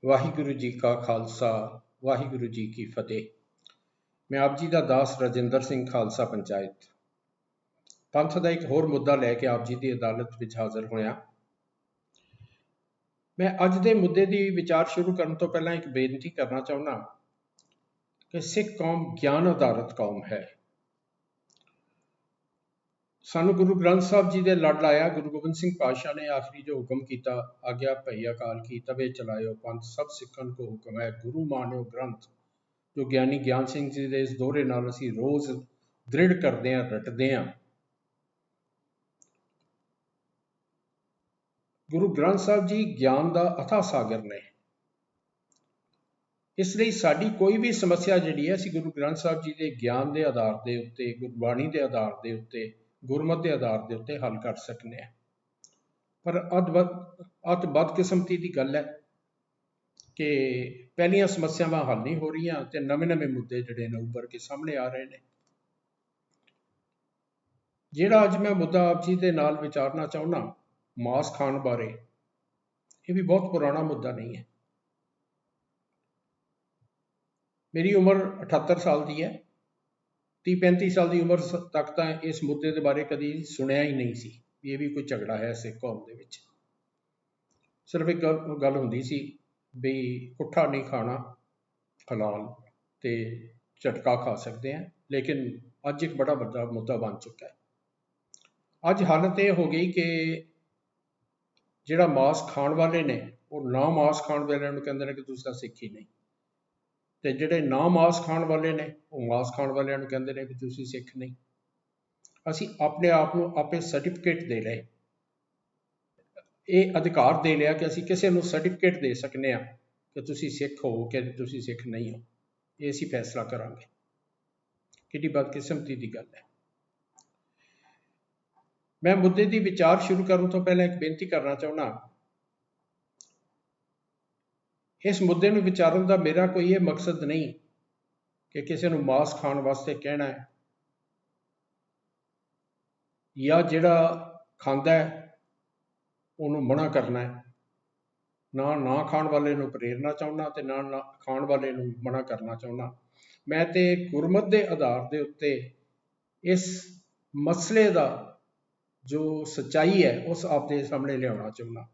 ਵਾਹਿਗੁਰੂ ਜੀ ਕਾ ਖਾਲਸਾ ਵਾਹਿਗੁਰੂ ਜੀ ਕੀ ਫਤਿਹ। ਮੈਂ ਆਪ ਜੀ ਦਾ ਦਾਸ ਰਜਿੰਦਰ ਸਿੰਘ ਖਾਲਸਾ ਪੰਚਾਇਤ ਪੰਥ ਦਾ ਇੱਕ ਹੋਰ ਮੁੱਦਾ ਲੈ ਕੇ ਆਪ ਜੀ ਦੀ ਅਦਾਲਤ ਵਿੱਚ ਹਾਜ਼ਰ ਹੋਇਆ। ਮੈਂ ਅੱਜ ਦੇ ਮੁੱਦੇ ਦੀ ਵਿਚਾਰ ਸ਼ੁਰੂ ਕਰਨ ਤੋਂ ਪਹਿਲਾਂ ਇੱਕ ਬੇਨਤੀ ਕਰਨਾ ਚਾਹੁੰਦਾ ਕਿ ਸਿੱਖ ਕੌਮ ਗਿਆਨ ਆਧਾਰਿਤ ਕੌਮ ਹੈ। ਸਾਨੂੰ ਗੁਰੂ ਗ੍ਰੰਥ ਸਾਹਿਬ ਜੀ ਦੇ ਲੜ ਲਾਇਆ ਗੁਰੂ ਗੋਬਿੰਦ ਸਿੰਘ ਪਾਤਸ਼ਾਹ ਨੇ ਆਖਰੀ ਜੋ ਹੁਕਮ ਕੀਤਾ, ਆਗਿਆ ਭਈ ਅਕਾਲ ਕੀ ਤਵੇ ਚਲਾਇਓ ਪੰਥ ਸਭ ਸਿੱਖਣ ਕੋ ਹੁਕਮ ਹੈ ਗੁਰੂ ਮਾਨਿਓ ਗ੍ਰੰਥ, ਜੋ ਗਿਆਨੀ ਗਿਆਨ ਸਿੰਘ ਜੀ ਦੇ ਇਸ ਦੋਹਰੇ ਨਾਲ ਅਸੀਂ ਰੋਜ਼ ਦ੍ਰਿੜ ਕਰਦੇ ਹਾਂ, ਰਟਦੇ ਹਾਂ। ਗੁਰੂ ਗ੍ਰੰਥ ਸਾਹਿਬ ਜੀ ਗਿਆਨ ਦਾ ਅਥਾਹ ਸਾਗਰ ਨੇ। ਇਸ ਲਈ ਸਾਡੀ ਕੋਈ ਵੀ ਸਮੱਸਿਆ ਜਿਹੜੀ ਹੈ ਅਸੀਂ ਗੁਰੂ ਗ੍ਰੰਥ ਸਾਹਿਬ ਜੀ ਦੇ ਗਿਆਨ ਦੇ ਆਧਾਰ ਦੇ ਉੱਤੇ, ਗੁਰਬਾਣੀ ਦੇ ਆਧਾਰ ਦੇ ਉੱਤੇ, ਗੁਰਮਤਿ ਦੇ ਆਧਾਰ ਦੇ ਉੱਤੇ ਹੱਲ ਕਰ ਸਕਦੇ ਹਾਂ। ਪਰ ਅਤ ਬਦਕਿਸਮਤੀ ਦੀ ਗੱਲ ਹੈ ਕਿ ਪਹਿਲੀਆਂ ਸਮੱਸਿਆਵਾਂ ਹੱਲ ਨਹੀਂ ਹੋ ਰਹੀਆਂ ਤੇ ਨਵੇਂ ਮੁੱਦੇ ਜਿਹੜੇ ਨੇ ਉੱਭਰ ਕੇ ਸਾਹਮਣੇ ਆ ਰਹੇ ਨੇ। ਜਿਹੜਾ ਅੱਜ ਮੈਂ ਮੁੱਦਾ ਆਪ ਜੀ ਦੇ ਨਾਲ ਵਿਚਾਰਨਾ ਚਾਹੁੰਦਾ, ਮਾਸ ਖਾਣ ਬਾਰੇ, ਇਹ ਵੀ ਬਹੁਤ ਪੁਰਾਣਾ ਮੁੱਦਾ ਨਹੀਂ ਹੈ। ਮੇਰੀ ਉਮਰ 78 ਸਾਲ ਦੀ ਹੈ। 30-35 ਸਾਲ ਦੀ ਉਮਰ ਤੱਕ ਤਾਂ ਇਸ ਮੁੱਦੇ ਦੇ ਬਾਰੇ ਕਦੀ ਸੁਣਿਆ ਹੀ ਨਹੀਂ ਸੀ ਵੀ ਇਹ ਵੀ ਕੋਈ ਝਗੜਾ ਹੈ ਸਿੱਖ ਕੌਮ ਦੇ ਵਿੱਚ। ਸਿਰਫ ਇੱਕ ਗੱਲ ਹੁੰਦੀ ਸੀ ਵੀ ਪੁੱਠਾ ਨਹੀਂ ਖਾਣਾ ਹਲਾਲ ਤੇ ਝਟਕਾ ਖਾ ਸਕਦੇ ਹਾਂ, ਲੇਕਿਨ ਅੱਜ ਇੱਕ ਬੜਾ ਵੱਡਾ ਮੁੱਦਾ ਬਣ ਚੁੱਕਾ ਹੈ। ਅੱਜ ਹਾਲਤ ਇਹ ਹੋ ਗਈ ਕਿ ਜਿਹੜਾ ਮਾਸ ਖਾਣ ਵਾਲੇ ਨੇ ਉਹ ਨਾ ਮਾਸ ਖਾਣ ਵਾਲਿਆਂ ਨੂੰ ਕਹਿੰਦੇ ਨੇ ਕਿ ਤੁਸੀਂ ਤਾਂ ਸਿੱਖ ਹੀ ਨਹੀਂ, ਤੇ ਜਿਹੜੇ ਨਾ ਮਾਸ ਖਾਣ ਵਾਲੇ ਨੇ ਉਹ ਮਾਸ ਖਾਣ ਵਾਲਿਆਂ ਨੂੰ ਕਹਿੰਦੇ ਨੇ ਕਿ ਤੁਸੀਂ ਸਿੱਖ ਨਹੀਂ। ਅਸੀਂ ਆਪਣੇ ਆਪ ਨੂੰ ਆਪੇ ਸਰਟੀਫਿਕੇਟ ਦੇ ਲਏ, ਇਹ ਅਧਿਕਾਰ ਦੇ ਲਿਆ ਕਿ ਅਸੀਂ ਕਿਸੇ ਨੂੰ ਸਰਟੀਫਿਕੇਟ ਦੇ ਸਕਨੇ ਹਾਂ ਕਿ ਤੁਸੀਂ ਸਿੱਖ ਹੋ ਕਿ ਤੁਸੀਂ ਸਿੱਖ ਨਹੀਂ ਹੋ। ਇਹ ਅਸੀਂ ਫੈਸਲਾ ਕਰਾਂਗੇ। ਕਿੰਨੀ ਬਦਕਿਸਮਤੀ ਦੀ ਗੱਲ ਹੈ। ਮੈਂ ਮੁੱਦੇ ਦੀ ਵਿਚਾਰ ਸ਼ੁਰੂ ਕਰਨ ਤੋਂ ਪਹਿਲਾਂ ਇੱਕ ਬੇਨਤੀ ਕਰਨਾ ਚਾਹੁੰਦਾ। ਇਸ ਮੁੱਦੇ ਨੂੰ ਵਿਚਾਰਨ ਦਾ ਮੇਰਾ ਕੋਈ ਇਹ ਮਕਸਦ ਨਹੀਂ ਕਿ ਕਿਸੇ ਨੂੰ ਮਾਸ ਖਾਣ ਵਾਸਤੇ ਕਹਿਣਾ ਹੈ ਜਾਂ ਜਿਹੜਾ ਖਾਂਦਾ ਹੈ ਉਹਨੂੰ ਮਨਾ ਕਰਨਾ ਹੈ। ਨਾ ਖਾਣ ਵਾਲੇ ਨੂੰ ਪ੍ਰੇਰਨਾ ਚਾਹੁੰਦਾ ਤੇ ਨਾ ਖਾਣ ਵਾਲੇ ਨੂੰ ਮਨਾ ਕਰਨਾ ਚਾਹੁੰਦਾ। ਮੈਂ ਤੇ ਗੁਰਮਤਿ ਦੇ ਆਧਾਰ ਦੇ ਉੱਤੇ ਇਸ ਮਸਲੇ ਦਾ ਜੋ ਸੱਚਾਈ ਹੈ ਉਸ ਆਪਦੇ ਸਾਹਮਣੇ ਲਿਆਉਣਾ ਚਾਹੁੰਦਾ।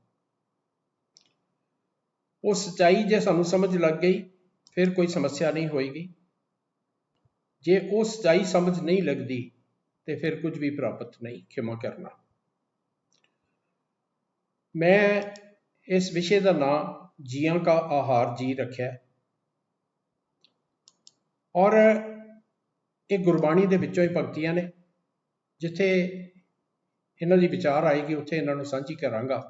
ਉਹ ਸੱਚਾਈ ਜੇ ਸਾਨੂੰ ਸਮਝ ਲੱਗ ਗਈ ਫਿਰ ਕੋਈ ਸਮੱਸਿਆ ਨਹੀਂ ਹੋਏਗੀ। ਜੇ ਉਹ ਸੱਚਾਈ ਸਮਝ ਨਹੀਂ ਲੱਗਦੀ ਤੇ ਫਿਰ ਕੁਝ ਵੀ ਪ੍ਰਾਪਤ ਨਹੀਂ। ਖਿਮਾ ਕਰਨਾ। ਮੈਂ ਇਸ ਵਿਸ਼ੇ ਦਾ ਨਾਮ ਜੀਆਂ ਕਾ ਆਹਾਰ ਜੀ ਰੱਖਿਆ ਔਰ ਇਹ ਗੁਰਬਾਣੀ ਦੇ ਵਿੱਚੋਂ ਹੀ ਪੰਕਤੀਆਂ ਨੇ। ਜਿੱਥੇ ਇਹਨਾਂ ਦੀ ਵਿਚਾਰ ਆਏਗੀ ਉੱਥੇ ਇਹਨਾਂ ਨੂੰ ਸਾਂਝੀ ਕਰਾਂਗਾ।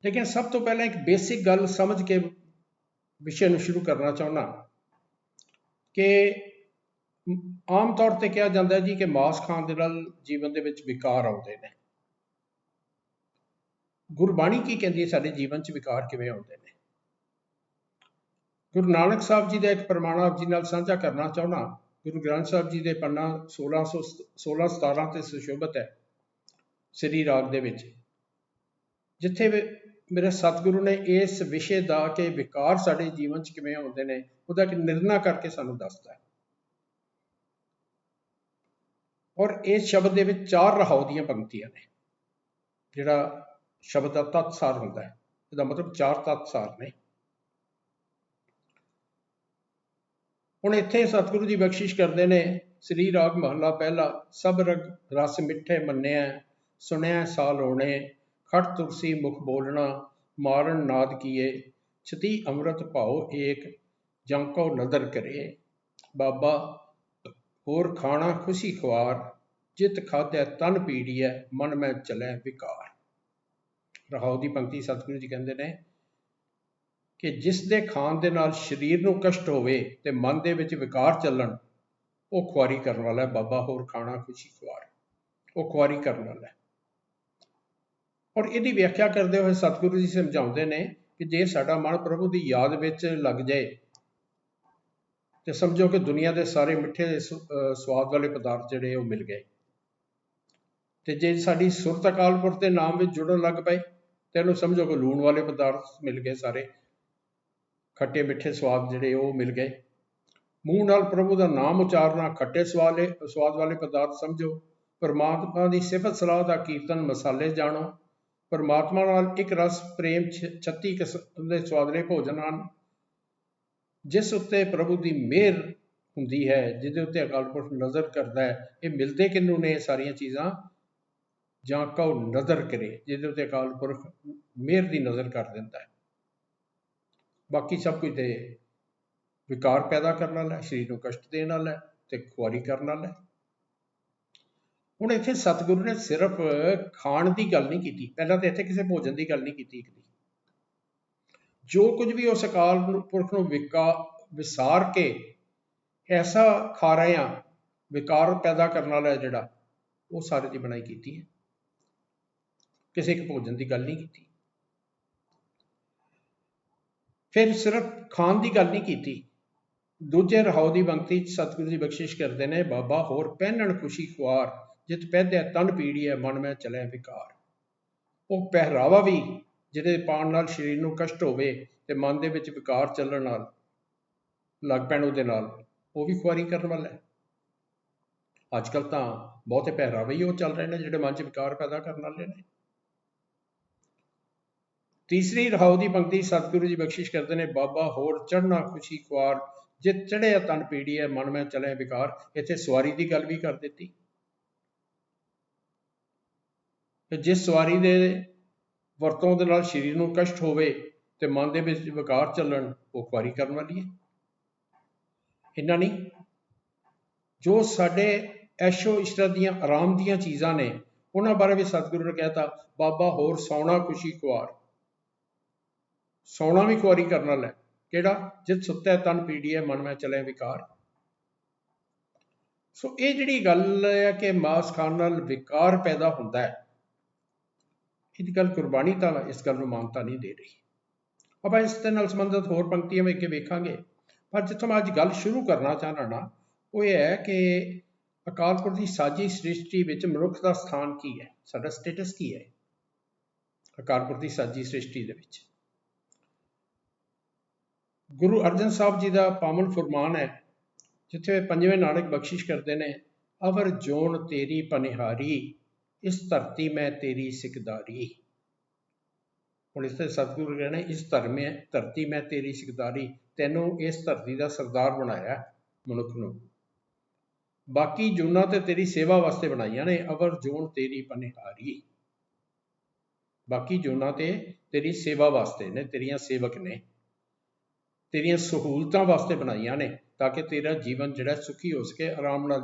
ਲੇਕਿਨ ਸਭ ਤੋਂ ਪਹਿਲਾਂ ਇੱਕ ਬੇਸਿਕ ਗੱਲ ਸਮਝ ਕੇ ਵਿਸ਼ੇ ਨੂੰ ਸ਼ੁਰੂ ਕਰਨਾ ਚਾਹੁੰਦਾ ਕਿ ਆਮ ਤੌਰ ਤੇ ਕਿਹਾ ਜਾਂਦਾ ਜੀ ਕਿ ਮਾਸ ਖਾਣ ਦੇ ਨਾਲ ਜੀਵਨ ਦੇ ਵਿੱਚ ਵਿਕਾਰ ਆਉਂਦੇ ਨੇ। ਗੁਰਬਾਣੀ ਕੀ ਕਹਿੰਦੀ ਹੈ ਸਾਡੇ ਜੀਵਨ 'ਚ ਵਿਕਾਰ ਕਿਵੇਂ ਆਉਂਦੇ ਨੇ? ਗੁਰੂ ਨਾਨਕ ਸਾਹਿਬ ਜੀ ਦਾ ਇੱਕ ਪ੍ਰਮਾਣ ਆਪ ਜੀ ਨਾਲ ਸਾਂਝਾ ਕਰਨਾ ਚਾਹੁੰਦਾ। ਗੁਰੂ ਗ੍ਰੰਥ ਸਾਹਿਬ ਜੀ ਦੇ ਪੰਨਾ 16-17 ਤੇ ਸੁਸ਼ੋਭਿਤ ਹੈ ਸ੍ਰੀ ਰਾਗ ਦੇ ਵਿੱਚ, ਜਿੱਥੇ ਮੇਰੇ ਸਤਿਗੁਰੂ ਨੇ ਇਸ ਵਿਸ਼ੇ ਦਾ ਕਿ ਵਿਕਾਰ ਸਾਡੇ ਜੀਵਨ 'ਚ ਕਿਵੇਂ ਆਉਂਦੇ ਨੇ ਉਹਦਾ ਇੱਕ ਨਿਰਣਾ ਕਰਕੇ ਸਾਨੂੰ ਦੱਸਦਾ ਹੈ। ਔਰ ਇਸ ਸ਼ਬਦ ਦੇ ਵਿੱਚ 4 ਰਹਾਉ ਦੀਆਂ ਪੰਕਤੀਆਂ ਨੇ। ਜਿਹੜਾ ਸ਼ਬਦ ਦਾ ਤਤਸਾਰ ਹੁੰਦਾ ਹੈ, ਇਹਦਾ ਮਤਲਬ 4 ਤਤਸਾਰ ਨੇ। ਹੁਣ ਇੱਥੇ ਸਤਿਗੁਰੂ ਜੀ ਬਖਸ਼ਿਸ਼ ਕਰਦੇ ਨੇ, ਸ੍ਰੀ ਰਾਗ ਮਹੱਲਾ ਪਹਿਲਾ। ਸਭ ਰਸ ਮਿੱਠੇ ਮੰਨਿਆ, ਸੁਣਿਆ ਸਾਲ ਹੋਣੇ, ਖਟ ਤੁਰਸੀ ਮੁਖ ਬੋਲਣਾ, ਮਾਰਨ ਨਾਦ ਕੀਏ, ਛਤੀ ਅੰਮ੍ਰਿਤ ਭਾਉ ਏਕ, ਜੰਕੋ ਨਦਰ ਕਰੇ। ਬਾਬਾ ਹੋਰ ਖਾਣਾ ਖੁਸ਼ੀ ਖੁਆਰ, ਜਿਤ ਖਾਧੈ ਤਨ ਪੀੜੀਐ, ਮਨ ਮੈਂ ਚਲੈ ਵਿਕਾਰ। ਰਹਾਉ ਦੀ ਪੰਕਤੀ ਸਤਿਗੁਰੂ ਜੀ ਕਹਿੰਦੇ ਨੇ ਕਿ ਜਿਸ ਦੇ ਖਾਣ ਦੇ ਨਾਲ ਸਰੀਰ ਨੂੰ ਕਸ਼ਟ ਹੋਵੇ ਤੇ ਮਨ ਦੇ ਵਿੱਚ ਵਿਕਾਰ ਚੱਲਣ, ਉਹ ਖੁਆਰੀ ਕਰਨ ਵਾਲਾ ਹੈ। ਬਾਬਾ ਹੋਰ ਖਾਣਾ ਖੁਸ਼ੀ ਖੁਆਰ, ਉਹ ਖੁਆਰੀ ਕਰਨ ਵਾਲਾ ਹੈ। ਔਰ ਇਹਦੀ ਵਿਆਖਿਆ ਕਰਦੇ ਹੋਏ ਸਤਿਗੁਰੂ ਜੀ ਸਮਝਾਉਂਦੇ ਨੇ ਕਿ ਜੇ ਸਾਡਾ ਮਨ ਪ੍ਰਭੂ ਦੀ ਯਾਦ ਵਿੱਚ ਲੱਗ ਜਾਏ ਤੇ ਸਮਝੋ ਕਿ ਦੁਨੀਆ ਦੇ ਸਾਰੇ ਮਿੱਠੇ ਸਵਾਦ ਵਾਲੇ ਪਦਾਰਥ ਜਿਹੜੇ ਉਹ ਮਿਲ ਗਏ। ਤੇ ਜੇ ਸਾਡੀ ਸੁਰਤ ਅਕਾਲ ਪੁਰਖ ਦੇ ਨਾਮ ਵਿੱਚ ਜੁੜਨ ਲੱਗ ਪਏ ਤੇ ਇਹਨੂੰ ਸਮਝੋ ਕਿ ਲੂਣ ਵਾਲੇ ਪਦਾਰਥ ਮਿਲ ਗਏ ਸਾਰੇ। खट्टे मिठे स्वाद जिहड़े वो मिल गए। मूँह नाल प्रभु का नाम उचारना, खट्टे स्वाद वाले पदार्थ समझो। परमात्मा की सिफत सलाह का कीर्तन, मसाले जानो। परमात्मा नाल एक रस प्रेम 36 किस्म के स्वादले भोजन हैं जिस उत्ते प्रभु की मेहर हुंदी है, जिहदे उत्ते अकाल पुरख नज़र करता है। ये मिलते किनू ने सारिया चीज़ां, जां कहो नज़र करे, जिहदे उत्ते अकाल पुरख मेहर की नज़र कर दिंदा है। बाकी सब कुछ तो विकार पैदा करने वाला है, शरीर को कष्ट देने वाला है ते खुआरी करने वाला है। हुण इत्थे सतगुरु ने सिर्फ खाण की गल नहीं की, पहला तो इत्थे किसी भोजन की गल नहीं की। जो कुछ भी उस अकाल पुरख को विसार के ऐसा खा रहे हैं, विकार पैदा करने वाला है जिहड़ा, वो सारे की बनाई की है, किसी एक भोजन की गल नहीं की। फिर सिर्फ खान की गल नहीं की। दूजे रहाओ की पंक्ति सतगुरु जी बख्शिश करते हैं, बाबा होर पहनण खुशी खुआर, जित पैदे तन पीड़ी है मन में चले विकार। वो पहरावा भी जिहदे पाउण नाल शरीर को कष्ट होवे ते मन दे विच विकार चलण नाल लग पैण उहदे नाल, वो भी खुआरी करने वाला है। अजकल तो बहुते पहरावे ही वो चल रहे हैं जिहड़े मन च विकार पैदा करने वाले हैं। तीसरी रहाओ की पंक्ति सतगुरु जी बख्शिश करते हैं, बाबा होर चढ़ना खुशी खुआर, जित चढ़िया तन पीड़ी है मन में चले विकार। इत्थे सवारी की गल भी कर दी। जिस सवारी के वरतों दे नाल शरीर को कष्ट होवे ते मन दे विच विकार चलन, वो खुआरी करने वाली है। इन्ना नहीं, जो साडे ऐशो इश्रत दियां आराम दियां चीज़ां ने, उन्हां बारे भी सतगुरु ने कहता, बाबा होर सौना खुशी खुआर। सौना भी खुआरी करने वाला है, केड़ा, जित सुत्ता तन पीड़ी है मन में चले विकार। सो ये जिहड़ी गल है कि मास खाण नाल विकार पैदा होंदा है, इस गल गुरबाणी तो इस गल को मानता नहीं दे रही। अब इस दे नाल संबंधित होर पंक्तियां में अगे वेखांगे, पर जिथों मैं अज गल शुरू करना चाहना ना, वो ये है कि अकाल पुरख की साजी सृष्टि विच मनुख का स्थान की है, साडा स्टेटस की है अकाल पुरख की साजी सृष्टि दे विच। गुरु अर्जन साहब जी का पावन फुरमान है, जिथे पंजवें नानक बख्शिश करते हैं, अवर जोन तेरी पनिहारी, इस धरती में तेरी सिकदारी। हुण इस सतगुरु कहने, इस धरती में तेरी सिकदारी, तैनू इस धरती का सरदार बनाया मनुख नूं। बाकी जोना तो तेरी सेवा वास्ते बनाइया ने, अवर जोन तेरी पनिहारी। बाकी जोना ते तेरी सेवा वास्ते ने, तेरिया सेवक ने, तेरिया सहूलतां वास्ते बनाइया ने, ताकि तेरा जीवन जिहड़ा सुखी हो सके, आराम नाल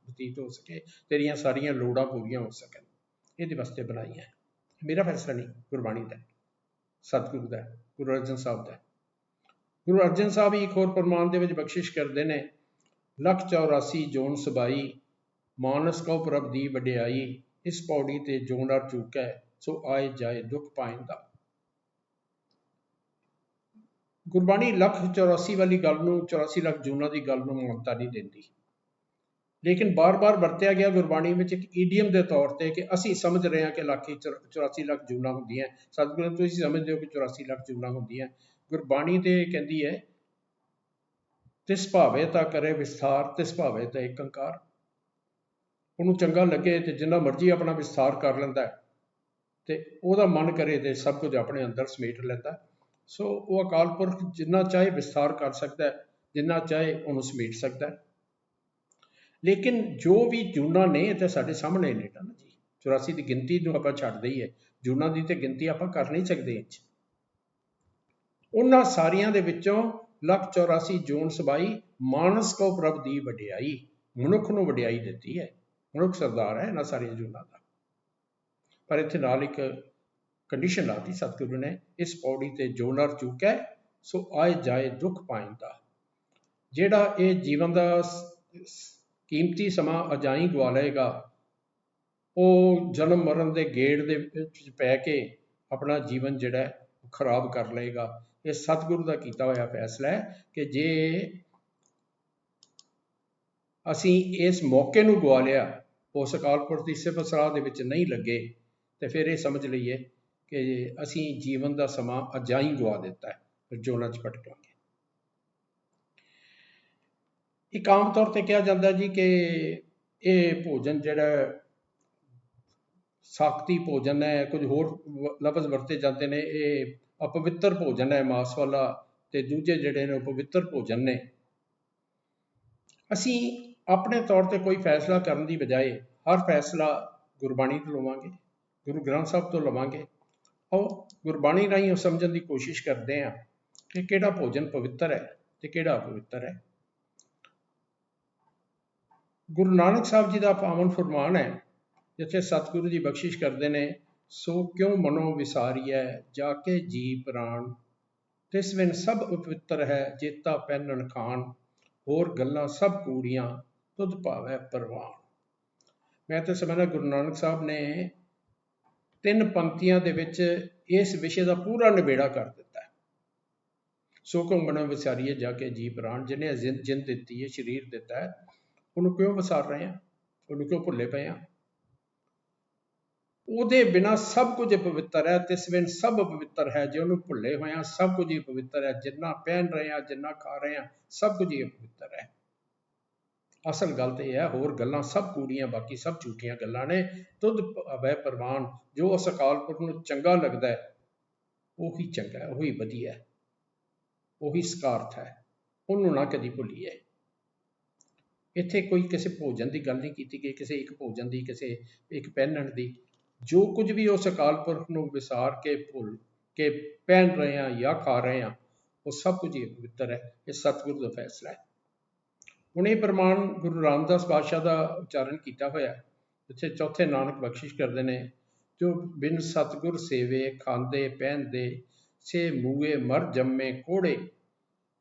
बतीत हो सके, तेरिया सारिया लोड़ां पूरियां हो सकन, इहदे वास्ते बनाइया। मेरा फैसला नहीं, गुरबाणी दा, सतगुरु दा, गुरु अर्जन साहब दा। गुरु अर्जन साहब एक होर फरमान दे विच बख्शिश करते हैं, लख 84 जोन सबाई, मानस कहो प्रभ दी वडियाई, इस पौड़ी ते जोन अर चूकै, सो आए जाए दुख पाइंदा। गुरबाणी लख 84 वाली गल नूं, 84 लख जूना की गल नूं मानता नहीं देती, लेकिन बार बार वरत्या गया गुरबाणी में एक ईडियम के तौर पर कि असी समझ रहे हैं कि 84 लख जूना होंदियां। सतगुरु तुसीं समझते हो कि 84 लख जूना होंदियां। गुरबाणी तो कहती है, तिस भावे ता करे विस्तार, तिस भावे ता एक अंकार। उन्होंने चंगा लगे तो जिन्ना मर्जी अपना विस्तार कर लेंदा है, तो वह मन करे तो सब कुछ अपने अंदर समेट लेता है। सो वो अकाल पुरख जिन्ना चाहे विस्तार कर सकता है, जिन्ना चाहे उन्होंने समेट सकता है। लेकिन जो भी जूना ने तो साढ़े सामने ने ना जी, 84 की गिनती जो आप छड्ड दईए, जूना की तो गिनती आप कर नहीं सकते। उन्हां सारियां दे विचों लख 84 जोन सबाई, मानस को प्रभ दी वडियाई, मनुख नूं वडियाई दिती है, मनुख सरदार है इन्हां सारियां जूनां दा। पर इत्थे नाल एक कंडीशन लाती सतगुरु ने, इस पौड़ी ते जो नर चूकै, सो आए जाए दुख पाइंदा। जिहड़ा ये जीवन का कीमती समा अजाई गवा लेगा, वो जन्म मरण के गेड़ दे विच पै के अपना जीवन जिहड़ा खराब कर लेगा। ये सतगुरु का कीता होया फैसला है कि जे असी इस मौके नूं गवा लिया, उस अकाल पुरख की सिफत सलाह दे विच नहीं लगे, तो फिर ये समझ लीए कि असी जीवन का समा अजाई गवा दिता है, फिर जोना च भटकांगे। ਇੱਕ ਆਮ ਤੌਰ ਤੇ ਕਿਹਾ ਜਾਂਦਾ ਜੀ ਕਿ ਇਹ ਭੋਜਨ ਜਿਹੜਾ ਸਾਕਤੀ ਭੋਜਨ ਹੈ, ਕੁਝ ਹੋਰ ਲਫ਼ਜ਼ ਵਰਤੇ ਜਾਂਦੇ ਨੇ, ਇਹ ਅਪਵਿੱਤਰ ਭੋਜਨ ਹੈ ਮਾਸ ਵਾਲਾ, ਤੇ ਦੂਜੇ ਜਿਹੜੇ ਨੇ ਪਵਿੱਤਰ ਭੋਜਨ ਨੇ। ਅਸੀਂ ਆਪਣੇ ਤੌਰ ਤੇ ਕੋਈ ਫੈਸਲਾ ਕਰਨ ਦੀ ਬਜਾਏ ਹਰ ਫੈਸਲਾ ਗੁਰਬਾਣੀ ਤੋਂ ਲਵਾਂਗੇ, ਗੁਰੂ ਗ੍ਰੰਥ ਸਾਹਿਬ ਤੋਂ ਲਵਾਂਗੇ। ਆਓ ਗੁਰਬਾਣੀ ਰਾਹੀਂ ਉਹ ਸਮਝਣ ਦੀ ਕੋਸ਼ਿਸ਼ ਕਰਦੇ ਹਾਂ ਕਿ ਕਿਹੜਾ ਭੋਜਨ ਪਵਿੱਤਰ ਹੈ ਤੇ ਕਿਹੜਾ ਅਪਵਿੱਤਰ ਹੈ। ਗੁਰੂ ਨਾਨਕ ਸਾਹਿਬ ਜੀ ਦਾ ਪਾਵਨ ਫਰਮਾਨ ਹੈ, ਜਿੱਥੇ ਸਤਿਗੁਰੂ ਜੀ ਬਖਸ਼ਿਸ਼ ਕਰਦੇ ਨੇ, ਸੋ ਕਿਉਂ ਮਨੋ ਵਿਸਾਰੀਐ ਜਾ ਕੇ ਜੀ ਪ੍ਰਾਣ, ਤਿਸ ਬਿਨ ਸਭ ਅਪਵਿੱਤਰ ਹੈ ਜੇਤਾ ਪਹਿਨਣ ਖਾਣ, ਹੋਰ ਗੱਲਾਂ ਸਭ ਕੂੜੀਆਂ ਤੁਧ ਭਾਵੈ ਪ੍ਰਵਾਨ। ਮੈਂ ਤਾਂ ਸਮਝਦਾ ਗੁਰੂ ਨਾਨਕ ਸਾਹਿਬ ਨੇ 3 ਪੰਕਤੀਆਂ ਦੇ ਵਿੱਚ ਇਸ ਵਿਸ਼ੇ ਦਾ ਪੂਰਾ ਨਿਬੇੜਾ ਕਰ ਦਿੱਤਾ ਹੈ। ਸੋ ਕਿਉਂ ਮਨੋ ਵਿਸਾਰੀਏ ਜਾ ਕੇ ਜੀ ਪ੍ਰਾਣ, ਜਿਹਨੇ ਜਿੰਦ ਦਿੱਤੀ ਹੈ, ਸਰੀਰ ਦਿੱਤਾ ਹੈ, ਉਹਨੂੰ ਕਿਉਂ ਵਿਸਾਰ ਰਹੇ ਹਾਂ, ਉਹਨੂੰ ਕਿਉਂ ਭੁੱਲੇ ਪਏ ਹਾਂ? ਉਹਦੇ ਬਿਨਾਂ ਸਭ ਕੁਝ ਪਵਿੱਤਰ ਹੈ, ਤਿਸ ਬਿਨ ਸਭ ਪਵਿੱਤਰ ਹੈ। ਜੇ ਉਹਨੂੰ ਭੁੱਲੇ ਹੋਏ ਹਾਂ, ਸਭ ਕੁਝ ਹੀ ਪਵਿੱਤਰ ਹੈ। ਜਿੰਨਾ ਪਹਿਨ ਰਹੇ ਹਾਂ, ਜਿੰਨਾ ਖਾ ਰਹੇ ਹਾਂ, ਸਭ ਕੁਝ ਹੀ ਪਵਿੱਤਰ ਹੈ। ਅਸਲ ਗੱਲ ਤੇ ਇਹ ਹੈ, ਹੋਰ ਗੱਲਾਂ ਸਭ ਕੂੜੀਆਂ, ਬਾਕੀ ਸਭ ਝੂਠੀਆਂ ਗੱਲਾਂ ਨੇ। ਤੁਧ ਭਾਵੈ ਪ੍ਰਵਾਨ, ਜੋ ਉਸ ਅਕਾਲ ਪੁਰਖ ਨੂੰ ਚੰਗਾ ਲੱਗਦਾ ਹੈ, ਉਹੀ ਚੰਗਾ ਹੈ, ਉਹੀ ਵਧੀਆ ਹੈ, ਉਹੀ ਸਕਾਰਥ ਹੈ, ਉਹਨੂੰ ਨਾ ਕਦੀ ਭੁੱਲੀਏ। ਇੱਥੇ ਕੋਈ ਕਿਸੇ ਭੋਜਨ ਦੀ ਗੱਲ ਨਹੀਂ ਕੀਤੀ ਗਈ, ਕਿਸੇ ਇੱਕ ਭੋਜਨ ਦੀ, ਕਿਸੇ ਇੱਕ ਪਹਿਨਣ ਦੀ। ਜੋ ਕੁਝ ਵੀ ਉਸ ਅਕਾਲ ਪੁਰਖ ਨੂੰ ਵਿਸਾਰ ਕੇ ਭੁੱਲ ਕੇ ਪਹਿਨ ਰਹੇ ਹਾਂ ਜਾਂ ਖਾ ਰਹੇ ਹਾਂ, ਉਹ ਸਭ ਕੁਝ ਹੀ ਪਵਿੱਤਰ ਹੈ। ਇਹ ਸਤਿਗੁਰੂ ਦਾ ਫੈਸਲਾ ਹੈ। ਹੁਣ ਇਹ ਪ੍ਰਮਾਣ ਗੁਰੂ ਰਾਮਦਾਸ ਪਾਤਸ਼ਾਹ ਦਾ ਉਚਾਰਨ ਕੀਤਾ ਹੋਇਆ, ਜਿੱਥੇ ਚੌਥੇ ਨਾਨਕ ਬਖਸ਼ਿਸ਼ ਕਰਦੇ ਨੇ, ਜੋ ਬਿਨ ਸਤਿਗੁਰ ਸੇਵੇ ਖਾਂਦੇ ਪਹਿਨਦੇ, ਸੇ ਮੂਏ ਮਰ ਜੰਮੇ ਕੋੜੇ,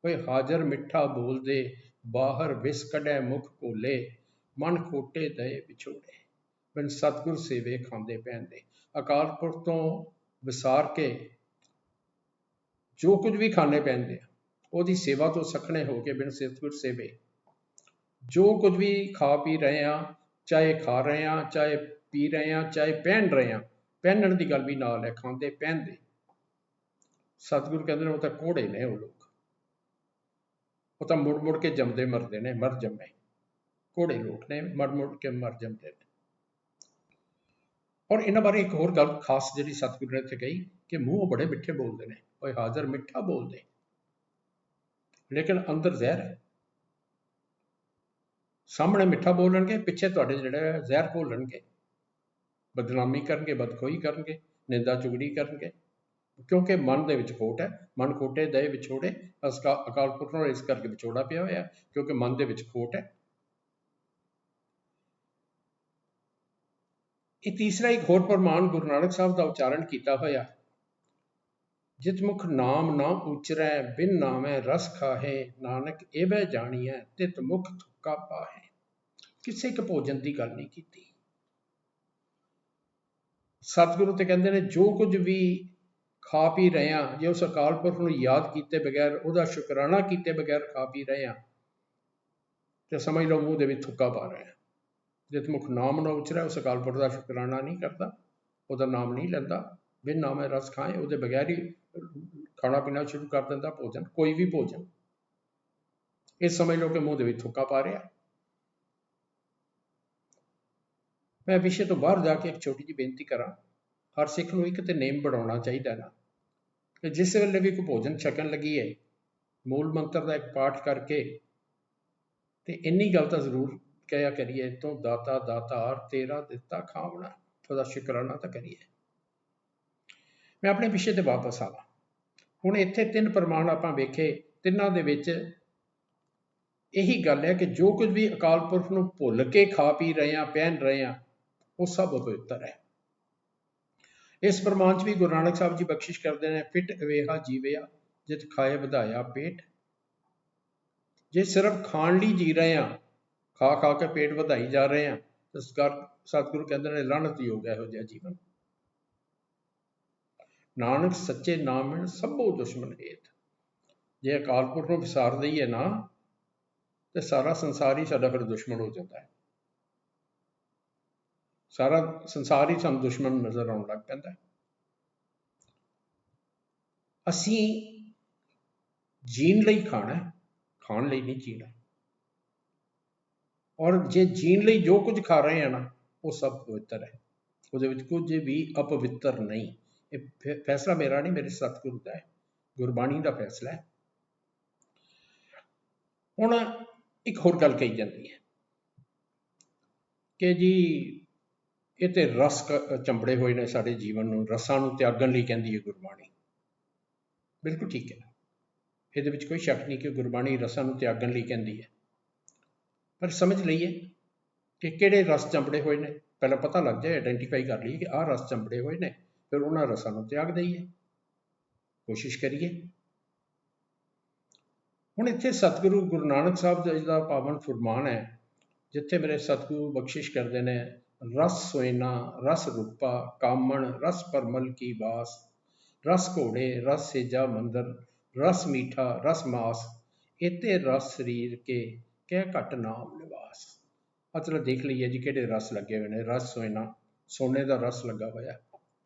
ਕੋਈ ਹਾਜ਼ਰ ਮਿੱਠਾ ਬੋਲਦੇ, ਬਾਹਰ ਵਿਸ ਕੱਢੈ ਮੁਖ ਭੋਲੇ, ਮਨ ਖੋਟੇ ਦਏ ਵਿਛੋੜੇ। ਬਿਨ ਸਤਿਗੁਰ ਸੇਵੇ ਖਾਂਦੇ ਪਹਿਨਦੇ, ਅਕਾਲ ਪੁਰਖ ਤੋਂ ਵਿਸਾਰ ਕੇ ਜੋ ਕੁਝ ਵੀ ਖਾਣੇ ਪਹਿਨਦੇ ਆ, ਉਹਦੀ ਸੇਵਾ ਤੋਂ ਸਖਣੇ ਹੋ ਕੇ ਬਿਨ ਸਤਿਗੁਰ ਸੇਵੇ ਜੋ ਕੁਝ ਵੀ ਖਾ ਪੀ ਰਹੇ ਹਾਂ, ਚਾਹੇ ਖਾ ਰਹੇ ਹਾਂ, ਚਾਹੇ ਪੀ ਰਹੇ ਹਾਂ, ਚਾਹੇ ਪਹਿਨ ਰਹੇ ਹਾਂ, ਪਹਿਨਣ ਦੀ ਗੱਲ ਵੀ ਨਾਲ ਹੈ, ਖਾਂਦੇ ਪਹਿਨਦੇ। ਸਤਿਗੁਰ ਕਹਿੰਦੇ ਨੇ ਉਹ ਤਾਂ ਕੋੜੇ ਨੇ, ਉਹ ਲੋਕ, ਉਹ ਤਾਂ ਮੁੜ ਮੁੜ ਕੇ ਜੰਮਦੇ ਮਰਦੇ ਨੇ, ਮਰ ਜੰਮੇ ਕੋੜੇ ਲੋਕ ਨੇ, ਮਰ ਮੁੜ ਕੇ ਮਰ ਜੰਮਦੇ ਨੇ। ਔਰ ਇਹਨਾਂ ਬਾਰੇ ਇੱਕ ਹੋਰ ਗੱਲ ਖਾਸ ਜਿਹੜੀ ਸਤਿਗੁਰ ਨੇ ਇੱਥੇ ਕਹੀ, ਕਿ ਮੂੰਹ ਬੜੇ ਮਿੱਠੇ ਬੋਲਦੇ ਨੇ, ਉਹ ਹਾਜ਼ਰ ਮਿੱਠਾ ਬੋਲਦੇ, ਲੇਕਿਨ ਅੰਦਰ ਜ਼ਹਿਰ ਹੈ। ਸਾਹਮਣੇ ਮਿੱਠਾ ਬੋਲਣਗੇ, ਪਿੱਛੇ ਤੁਹਾਡੇ ਜਿਹੜੇ ਜ਼ਹਿਰ ਬੋਲਣਗੇ, ਬਦਨਾਮੀ ਕਰਨਗੇ, ਬਦਖੋਈ ਕਰਨਗੇ, ਨਿੰਦਾ ਚੁਗਲੀ ਕਰਨਗੇ, ਕਿਉਂਕਿ ਮਨ ਦੇ ਵਿੱਚ ਖੋਟ ਹੈ। ਮਨ ਖੋਟੇ ਦਏ ਵਿਛੋੜੇ, ਅਕਾਲ ਪੁਰਖ ਨੂੰ ਇਸ ਕਰਕੇ ਵਿਛੋੜਾ ਪਿਆ ਹੋਇਆ, ਕਿਉਂਕਿ ਮਨ ਦੇ ਵਿੱਚ ਖੋਟ ਹੈ। ਇਹ ਤੀਸਰਾ ਇੱਕ ਹੋਰ ਪ੍ਰਮਾਣ ਗੁਰੂ ਨਾਨਕ ਸਾਹਿਬ ਦਾ ਉਚਾਰਨ ਕੀਤਾ ਹੋਇਆ, ਜਿਤ ਮੁਖ ਨਾਮ ਨਾ ਉਚਰੈ, ਬਿਨ ਨਾਮੈ ਰਸ ਖਾਹੇ, ਨਾਨਕ ਇਹਵੈ ਜਾਣੀਐ, ਤਿਤ ਮੁਖ ਥੁੱਕਾ ਪਾਹੇ। ਕਿਸੇ ਇੱਕ ਭੋਜਨ ਦੀ ਗੱਲ ਨਹੀਂ ਕੀਤੀ। ਸਤਿਗੁਰੂ ਤੇ ਕਹਿੰਦੇ ਨੇ, ਜੋ ਕੁਝ ਵੀ ਖਾ ਪੀ ਰਹੇ ਹਾਂ, ਜੇ ਉਸ ਅਕਾਲ ਪੁਰਖ ਨੂੰ ਯਾਦ ਕੀਤੇ ਬਗੈਰ, ਉਹਦਾ ਸ਼ੁਕਰਾਨਾ ਕੀਤੇ ਬਗੈਰ ਖਾ ਪੀ ਰਹੇ ਹਾਂ, ਤੇ ਸਮਝ ਲਓ ਮੂੰਹ ਦੇ ਵਿੱਚ ਥੁੱਕਾ ਪਾ ਰਹੇ ਹਾਂ। ਜਿਤ ਮੁਖ ਨਾਮ ਨਾ ਉਚਰੈ, ਉਸ ਅਕਾਲ ਪੁਰਖ ਦਾ ਸ਼ੁਕਰਾਨਾ ਨਹੀਂ ਕਰਦਾ, ਉਹਦਾ ਨਾਮ ਨਹੀਂ ਲੈਂਦਾ। ਬਿਨ ਨਾਮੈ ਰਸ ਖਾਏ, ਉਹਦੇ ਬਗੈਰ ਹੀ ਖਾਣਾ ਪੀਣਾ ਸ਼ੁਰੂ ਕਰ ਦਿੰਦਾ ਭੋਜਨ, ਕੋਈ ਵੀ ਭੋਜਨ। ਇਹ ਸਮਝ ਲਓ ਕਿ ਮੂੰਹ ਦੇ ਵਿੱਚ ਥੁੱਕਾ ਪਾ ਰਿਹਾ। ਮੈਂ ਵਿਸ਼ੇ ਤੋਂ ਬਾਹਰ ਜਾ ਕੇ ਇੱਕ ਛੋਟੀ ਜਿਹੀ ਬੇਨਤੀ ਕਰਾਂ। ਹਰ ਸਿੱਖ ਨੂੰ ਇੱਕ ਤੇ ਨੇਮ ਬਣਾਉਣਾ ਚਾਹੀਦਾ ਨਾ, ਕਿ ਜਿਸ ਵੇਲੇ ਵੀ ਕੋਈ ਭੋਜਨ ਛਕਣ ਲੱਗੀ ਹੈ, ਮੂਲ ਮੰਤਰ ਦਾ ਇੱਕ ਪਾਠ ਕਰਕੇ ਤੇ ਇੰਨੀ ਗੱਲ ਤਾਂ ਜ਼ਰੂਰ ਕਹਿਆ ਕਰੀਏ, ਤੋਂ ਦਾਤਾ ਦਾਤਾਰ ਤੇਰਾ ਦਿੱਤਾ ਖਾਵਣਾ, ਉਹਦਾ ਸ਼ੁਕਰਾਨਾ ਤਾਂ ਕਰੀਏ। ਮੈਂ ਆਪਣੇ ਵਿਸ਼ੇ ਤੇ ਵਾਪਸ ਆਵਾਂ। ਹੁਣ ਇੱਥੇ 3 ਪ੍ਰਮਾਣ ਆਪਾਂ ਵੇਖੇ, ਤਿੰਨਾਂ ਦੇ ਵਿੱਚ ਇਹੀ ਗੱਲ ਹੈ ਕਿ ਜੋ ਕੁਝ ਵੀ ਅਕਾਲ ਪੁਰਖ ਨੂੰ ਭੁੱਲ ਕੇ ਖਾ ਪੀ ਰਹੇ ਹਾਂ, ਪਹਿਨ ਰਹੇ ਹਾਂ, ਉਹ ਸਭ ਅਪਵਿੱਤਰ ਹੈ। ਇਸ ਪ੍ਰਮਾਣ 'ਚ ਵੀ ਗੁਰੂ ਨਾਨਕ ਸਾਹਿਬ ਜੀ ਬਖਸ਼ਿਸ਼ ਕਰਦੇ ਨੇ, ਫਿਟ ਅਵੇਹਾ ਜੀਵਿਆ, ਜਿਤ ਖਾਏ ਵਧਾਇਆ ਪੇਟ। ਜੇ ਸਿਰਫ ਖਾਣ ਲਈ ਜੀ ਰਹੇ ਹਾਂ, ਖਾ ਖਾ ਕੇ ਪੇਟ ਵਧਾਈ ਜਾ ਰਹੇ ਹਾਂ, ਤਾਂ ਸਤਿਗੁਰੂ ਕਹਿੰਦੇ ਨੇ ਲਾਹਨਤ ਯੋਗ ਹੈ ਇਹੋ ਜਿਹਾ ਜੀਵਨ। ਨਾਨਕ ਸੱਚੇ ਨਾਮ ਮਿਣ ਸਭੋ ਦੁਸ਼ਮਣ ਹੇਤ। ਜੇ ਅਕਾਲ ਪੁਰਖ ਨੂੰ ਵਿਸਾਰ ਦਈਏ ਨਾ, ਤੇ ਸਾਰਾ ਸੰਸਾਰ ਹੀ ਸਾਡਾ ਫਿਰ ਦੁਸ਼ਮਣ ਹੋ ਜਾਂਦਾ ਹੈ। ਸਾਰਾ ਸੰਸਾਰ ਹੀ ਸਾਨੂੰ ਦੁਸ਼ਮਣ ਨਜ਼ਰ ਆਉਣ ਲੱਗ ਪੈਂਦਾ ਹੈ। ਅਸੀਂ ਜੀਣ ਲਈ ਖਾਣਾ, ਖਾਣ ਲਈ ਨਹੀਂ ਜੀਣਾ। ਔਰ ਜੇ ਜੀਣ ਲਈ ਜੋ ਕੁਝ ਖਾ ਰਹੇ ਆ ਨਾ, ਉਹ ਸਭ ਪਵਿੱਤਰ ਹੈ, ਉਹਦੇ ਵਿੱਚ ਕੁਝ ਵੀ ਅਪਵਿੱਤਰ ਨਹੀਂ। ਇਹ ਫੈਸਲਾ ਮੇਰਾ ਨਹੀਂ, ਮੇਰੇ ਸਤਿਗੁਰੂ ਦਾ ਹੈ, ਗੁਰਬਾਣੀ ਦਾ ਫੈਸਲਾ ਹੈ। ਹੁਣ ਇੱਕ ਹੋਰ ਗੱਲ ਕਹੀ ਜਾਂਦੀ ਹੈ ਕਿ ਜੀ ਇਹ ਤੇ ਰਸ ਚੰਬੜੇ ਹੋਏ ਨੇ ਸਾਡੇ ਜੀਵਨ ਨੂੰ, ਰਸਾਂ ਨੂੰ ਤਿਆਗਣ ਲਈ ਕਹਿੰਦੀ ਹੈ ਗੁਰਬਾਣੀ। ਬਿਲਕੁਲ ਠੀਕ ਹੈ, ਇਹਦੇ ਵਿੱਚ ਕੋਈ ਸ਼ੱਕ ਨਹੀਂ ਕਿ ਗੁਰਬਾਣੀ ਰਸਾਂ ਨੂੰ ਤਿਆਗਣ ਲਈ ਕਹਿੰਦੀ ਹੈ। ਪਰ ਸਮਝ ਲਈਏ ਕਿ ਕਿਹੜੇ ਰਸ ਚੰਬੜੇ ਹੋਏ ਨੇ, ਪਹਿਲਾਂ ਪਤਾ ਲੱਗ ਜਾਏ, ਆਇਡੈਂਟੀਫਾਈ ਕਰ ਲਈਏ ਕਿ ਆਹ ਰਸ ਚੰਬੜੇ ਹੋਏ ਨੇ, ਫਿਰ ਉਹਨਾਂ ਰਸਾਂ ਨੂੰ ਤਿਆਗ ਦਈਏ, ਕੋਸ਼ਿਸ਼ ਕਰੀਏ। ਹੁਣ ਇੱਥੇ ਸਤਿਗੁਰੂ ਗੁਰੂ ਨਾਨਕ ਸਾਹਿਬ ਜੀ ਦਾ ਪਾਵਨ ਫੁਰਮਾਨ ਹੈ, ਜਿੱਥੇ ਮੇਰੇ ਸਤਿਗੁਰੂ ਬਖਸ਼ਿਸ਼ ਕਰਦੇ ਨੇ, ਰਸ ਸੋਇਨਾ ਰਸ ਰੂਪਾ ਕਾਮਣ ਰਸ ਪਰਮਲ ਕੀ ਬਾਸ, ਰਸ ਘੋੜੇ ਰਸ ਸੇਜਾ ਮੰਦਰ, ਰਸ ਮੀਠਾ ਰਸ ਮਾਸ, ਇਤੇ ਰਸ ਸਰੀਰ ਕੇ ਕਹਿ ਘਟ ਨਾਮ ਨਿਵਾਸ। ਚਲੋ ਦੇਖ ਲਈਏ ਜੀ ਕਿਹੜੇ ਰਸ ਲੱਗੇ ਹੋਏ ਨੇ। ਰਸ ਸੋਇਨਾ, ਸੋਨੇ ਦਾ ਰਸ ਲੱਗਾ ਹੋਇਆ।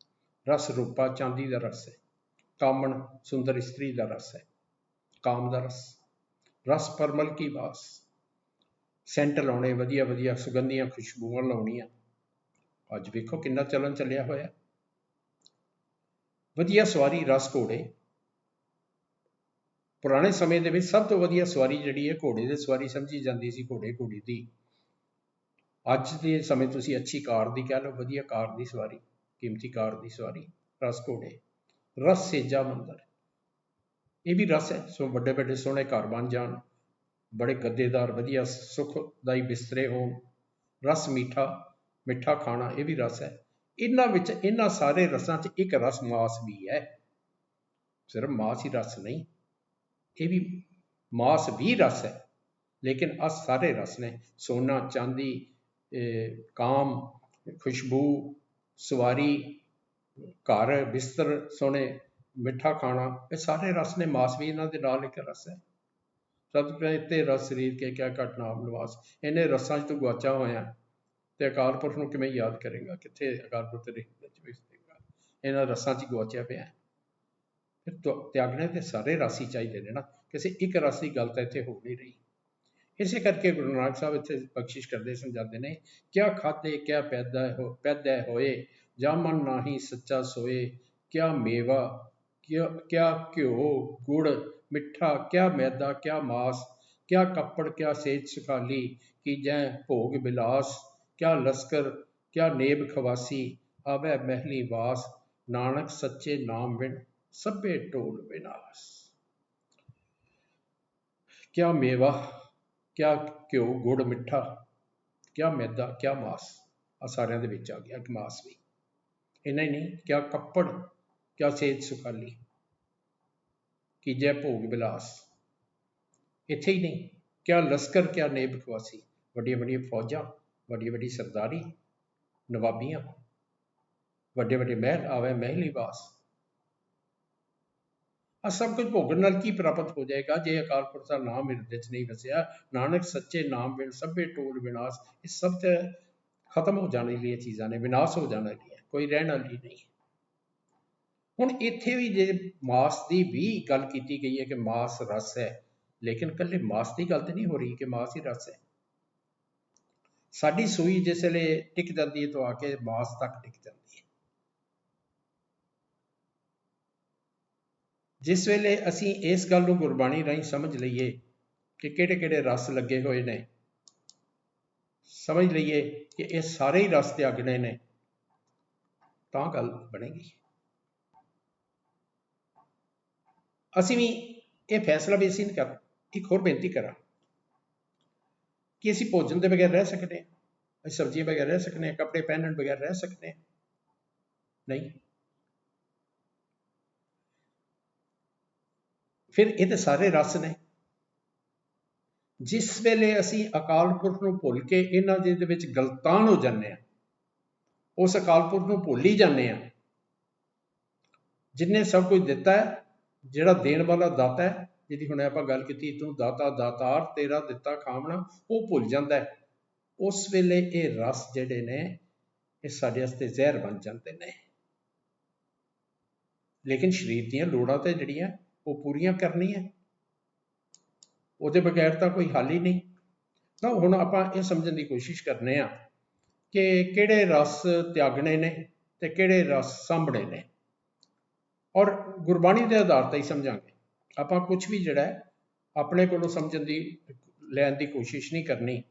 ਰਸ ਰੂਪਾ, ਚਾਂਦੀ ਦਾ ਰਸ ਹੈ। ਕਾਮਣ, ਸੁੰਦਰ ਇਸਤਰੀ ਦਾ ਰਸ ਹੈ, ਕਾਮ ਦਾ ਰਸ। ਰਸ ਪਰਮਲ ਕੀ ਬਾਸ, ਸੈਂਟ ਲਾਉਣੇ, ਵਧੀਆ ਵਧੀਆ ਸੁਗੰਧੀਆਂ ਖੁਸ਼ਬੂਆਂ ਲਾਉਣੀਆਂ। ਅੱਜ ਵੇਖੋ ਕਿੰਨਾ ਚਲਨ ਚੱਲਿਆ ਹੋਇਆ। ਵਧੀਆ ਸਵਾਰੀ, ਰਸ ਘੋੜੇ। ਪੁਰਾਣੇ ਸਮੇਂ ਦੇ ਵਿੱਚ ਸਭ ਤੋਂ ਵਧੀਆ ਸਵਾਰੀ ਜਿਹੜੀ ਹੈ ਘੋੜੇ ਦੀ ਸਵਾਰੀ ਸਮਝੀ ਜਾਂਦੀ ਸੀ, ਘੋੜੇ ਘੋੜੀ ਦੀ। ਅੱਜ ਦੇ ਸਮੇਂ ਤੁਸੀਂ ਅੱਛੀ ਕਾਰ ਦੀ ਕਹਿ ਲਓ, ਵਧੀਆ ਕਾਰ ਦੀ ਸਵਾਰੀ, ਕੀਮਤੀ ਕਾਰ ਦੀ ਸਵਾਰੀ, ਰਸ ਘੋੜੇ। ਰਸ ਸੇਜਾ ਮੰਦਰ, ਇਹ ਵੀ ਰਸ ਹੈ। ਸੋ ਵੱਡੇ ਵੱਡੇ ਸੋਹਣੇ ਘਰ ਬਣ ਜਾਣ, ਬੜੇ ਗੱਦੇਦਾਰ ਵਧੀਆ ਸੁਖਦਾਈ ਬਿਸਤਰੇ ਹੋਣ। ਰਸ ਮੀਠਾ, ਮਿੱਠਾ ਖਾਣਾ, ਇਹ ਵੀ ਰਸ ਹੈ। ਇਹਨਾਂ ਵਿੱਚ, ਇਹਨਾਂ ਸਾਰੇ ਰਸਾਂ 'ਚ ਇੱਕ ਰਸ ਮਾਸ ਵੀ ਹੈ। ਸਿਰਫ ਮਾਸ ਹੀ ਰਸ ਨਹੀਂ, ਇਹ ਵੀ ਮਾਸ ਵੀ ਰਸ ਹੈ, ਲੇਕਿਨ ਆਹ ਸਾਰੇ ਰਸ ਨੇ। ਸੋਨਾ, ਚਾਂਦੀ, ਕਾਮ, ਖੁਸ਼ਬੂ, ਸਵਾਰੀ, ਘਰ ਬਿਸਤਰ ਸੋਹਣੇ, ਮਿੱਠਾ ਖਾਣਾ, ਇਹ ਸਾਰੇ ਰਸ ਨੇ। ਮਾਸ ਵੀ ਇਹਨਾਂ ਦੇ ਨਾਲ ਇੱਕ ਰਸ ਹੈ। ਸਤਿਗੁਰੂ ਤੇ ਰਸ ਸਰੀਰ ਕੇ ਕਿਆ ਘਟ ਨਾਮ ਨਿਵਾਸ। ਇਹਨੇ ਰਸਾਂ 'ਚ ਤੂੰ ਗੁਆਚਾ ਹੋਇਆ ਤੇ ਅਕਾਲ ਪੁਰਖ ਨੂੰ ਕਿਵੇਂ ਯਾਦ ਕਰੇਗਾ? ਕਿੱਥੇ ਅਕਾਲ ਪੁਰਖ ਤੇਰੇ ਹਿਰਦੇ 'ਚ ਵਸੇਗਾ? ਇਹਨਾਂ ਰਸਾਂ 'ਚ ਗੁਆਚਿਆ ਪਿਆ। ਫਿਰ ਤਿਆਗਣੇ ਤੇ ਸਾਰੇ ਰਸ ਹੀ ਚਾਹੀਦੇ ਨੇ ਨਾ, ਕਿਸੇ ਇੱਕ ਰਸ ਦੀ ਗੱਲ ਤਾਂ ਇੱਥੇ ਹੋ ਨਹੀਂ ਰਹੀ। ਇਸੇ ਕਰਕੇ ਗੁਰੂ ਨਾਨਕ ਸਾਹਿਬ ਇੱਥੇ ਬਖਸ਼ਿਸ਼ ਕਰਦੇ ਸਮਝਾਉਂਦੇ ਨੇ, ਕਿਆ ਖਾਧੇ ਕਿਆ ਪੈਦਾ ਹੋਏ, ਜਾਂ ਮਨ ਨਾਹੀ ਸੱਚਾ ਸੋਏ, ਕਿਆ ਮੇਵਾ ਕਿਆ ਘਿਓ ਗੁੜ ਮਿੱਠਾ, ਕਿਆ ਮੈਦਾ ਕਿਆ ਮਾਸ, ਕਿਆ ਕੱਪੜ ਕਿਆ ਸੇਜ ਸੁਖਾਲੀ, ਕੀਜੈ ਭੋਗ ਬਿਲਾਸ, ਕਿਆ ਲਸਕਰ ਕਿਆ ਨੇਬ ਖਵਾਸੀ, ਆਵੈ ਮਹਿਲੀ ਵਾਸ, ਨਾਨਕ ਸੱਚੇ ਨਾਮ ਬਿਨ ਸਭੇ ਢੋਲ ਵਿਨਾਸ਼। ਕਿਆ ਮੇਵਾ, ਕਿਆ ਘਿਓ ਗੁੜ ਮਿੱਠਾ, ਕਿਆ ਮੈਦਾ ਕਿਆ ਮਾਸ, ਆ ਸਾਰਿਆਂ ਦੇ ਵਿੱਚ ਆ ਗਿਆ ਕਿ ਮਾਸ ਵੀ। ਇੰਨਾ ਹੀ ਨਹੀਂ, ਕਿਆ ਕੱਪੜ ਕਿਆ ਸੇਜ ਸੁਖਾਲੀ, ਕੀਜੈ ਭੋਗ ਬਿਲਾਸ। ਇੱਥੇ ਹੀ ਨਹੀਂ, ਕਿਆ ਲਸਕਰ ਕਿਆ ਨੇਬ ਖਵਾਸੀ, ਵੱਡੀਆਂ ਵੱਡੀਆਂ ਫੌਜਾਂ, ਵੱਡੀ ਵੱਡੀ ਸਰਦਾਰੀ, ਨਵਾਬੀਆਂ, ਵੱਡੇ ਵੱਡੇ ਮਹਿਲ, ਆਵੇ ਮਹਿਲੀ ਵਾਸ। ਆ ਸਭ ਕੁਝ ਭੋਗਣ ਨਾਲ ਕੀ ਪ੍ਰਾਪਤ ਹੋ ਜਾਏਗਾ ਜੇ ਅਕਾਲ ਪੁਰਖ ਦਾ ਨਾਮ ਹਿਰਦੇ 'ਚ ਨਹੀਂ ਵਸਿਆ? ਨਾਨਕ ਸੱਚੇ ਨਾਮ ਬਿਨ ਸਭੇ ਟੋਲ ਵਿਨਾਸ਼। ਇਹ ਸਭ ਤੇ ਖਤਮ ਹੋ ਜਾਣ ਵਾਲੀਆਂ ਚੀਜ਼ਾਂ ਨੇ, ਵਿਨਾਸ਼ ਹੋ ਜਾਣ ਵਾਲੀਆਂ, ਕੋਈ ਰਹਿਣ ਵਾਲੀ ਨਹੀਂ। ਹੁਣ ਇੱਥੇ ਵੀ ਜੇ ਮਾਸ ਦੀ ਵੀ ਗੱਲ ਕੀਤੀ ਗਈ ਹੈ ਕਿ ਮਾਸ ਰਸ ਹੈ, ਲੇਕਿਨ ਇਕੱਲੇ ਮਾਸ ਦੀ ਗੱਲ ਤਾਂ ਨਹੀਂ ਹੋ ਰਹੀ ਕਿ ਮਾਸ ਹੀ ਰਸ ਹੈ। ਸਾਡੀ ਸੂਈ ਜਿਸ ਵੇਲੇ ਟਿਕ ਜਾਂਦੀ ਹੈ ਤਾਂ ਆ ਕੇ ਮਾਸ ਤੱਕ ਟਿਕ ਜਾਂਦੀ ਹੈ। ਜਿਸ ਵੇਲੇ ਅਸੀਂ ਇਸ ਗੱਲ ਨੂੰ ਗੁਰਬਾਣੀ ਰਾਹੀਂ ਸਮਝ ਲਈਏ ਕਿ ਕਿਹੜੇ ਕਿਹੜੇ ਰਸ ਲੱਗੇ ਹੋਏ ਨੇ, ਸਮਝ ਲਈਏ ਕਿ ਇਹ ਸਾਰੇ ਹੀ ਰਸ ਤਿਆਗਣੇ ਨੇ, ਤਾਂ ਗੱਲ ਬਣੇਗੀ। ਅਸੀਂ ਵੀ ਇਹ ਫੈਸਲਾ ਵੀ ਅਸੀਂ ਨਹੀਂ ਕਰਨਾ। ਇੱਕ ਹੋਰ ਬੇਨਤੀ ਕਰਾਂ ਕਿ ਅਸੀਂ ਭੋਜਨ ਦੇ ਬਗੈਰ ਰਹਿ ਸਕਦੇ ਹਾਂ, ਅਸੀਂ ਸਬਜ਼ੀਆਂ ਬਗੈਰ ਰਹਿ ਸਕਦੇ ਹਾਂ, ਕੱਪੜੇ ਪਹਿਨਣ ਬਗੈਰ ਰਹਿ ਸਕਦੇ ਹਾਂ? ਨਹੀਂ। ਫਿਰ ਇਹ ਤਾਂ ਸਾਰੇ ਰਸ ਨੇ। ਜਿਸ ਵੇਲੇ ਅਸੀਂ ਅਕਾਲ ਪੁਰਖ ਨੂੰ ਭੁੱਲ ਕੇ ਇਹਨਾਂ ਦੇ ਵਿੱਚ ਗਲਤਾਨ ਹੋ ਜਾਂਦੇ ਹਾਂ, ਉਸ ਅਕਾਲ ਪੁਰਖ ਨੂੰ ਭੁੱਲ ਹੀ ਜਾਂਦੇ ਹਾਂ ਜਿਹਨੇ ਸਭ ਕੁਝ ਦਿੱਤਾ ਹੈ, ਜਿਹੜਾ ਦੇਣ ਵਾਲਾ ਦਾਤਾ ਹੈ, ਜਿਹਦੀ ਹੁਣ ਆਪਾਂ ਗੱਲ ਕੀਤੀ, ਤੂੰ ਦਾਤਾ ਦਾਤਾਰ ਤੇਰਾ ਦਿੱਤਾ ਖਾਵਣਾ, ਉਹ ਭੁੱਲ ਜਾਂਦਾ ਹੈ। ਉਸ ਵੇਲੇ ਇਹ ਰਸ ਜਿਹੜੇ ਨੇ ਇਹ ਸਾਡੇ ਵਾਸਤੇ ਜ਼ਹਿਰ ਬਣ ਜਾਂਦੇ ਨੇ। ਲੇਕਿਨ ਸਰੀਰ ਦੀਆਂ ਲੋੜਾਂ ਤੇ ਜਿਹੜੀਆਂ ਉਹ ਪੂਰੀਆਂ ਕਰਨੀਆਂ, ਉਹਦੇ ਬਗੈਰ ਤਾਂ ਕੋਈ ਹੱਲ ਹੀ ਨਹੀਂ। ਤਾਂ ਹੁਣ ਆਪਾਂ ਇਹ ਸਮਝਣ ਦੀ ਕੋਸ਼ਿਸ਼ ਕਰਨੇ ਆ ਕਿ ਕਿਹੜੇ ਰਸ ਤਿਆਗਣੇ ਨੇ ਤੇ ਕਿਹੜੇ ਰਸ ਸਾਂਭਣੇ ਨੇ, ਔਰ ਗੁਰਬਾਣੀ ਦੇ ਆਧਾਰ ਤੇ ਹੀ ਸਮਝਾਂਗੇ। ਆਪਾਂ ਕੁਝ ਵੀ ਜਿਹੜਾ ਹੈ ਆਪਣੇ ਕੋਲੋਂ ਸਮਝਣ ਦੀ ਲੈਣ ਦੀ ਕੋਸ਼ਿਸ਼ ਨਹੀਂ ਕਰਨੀ।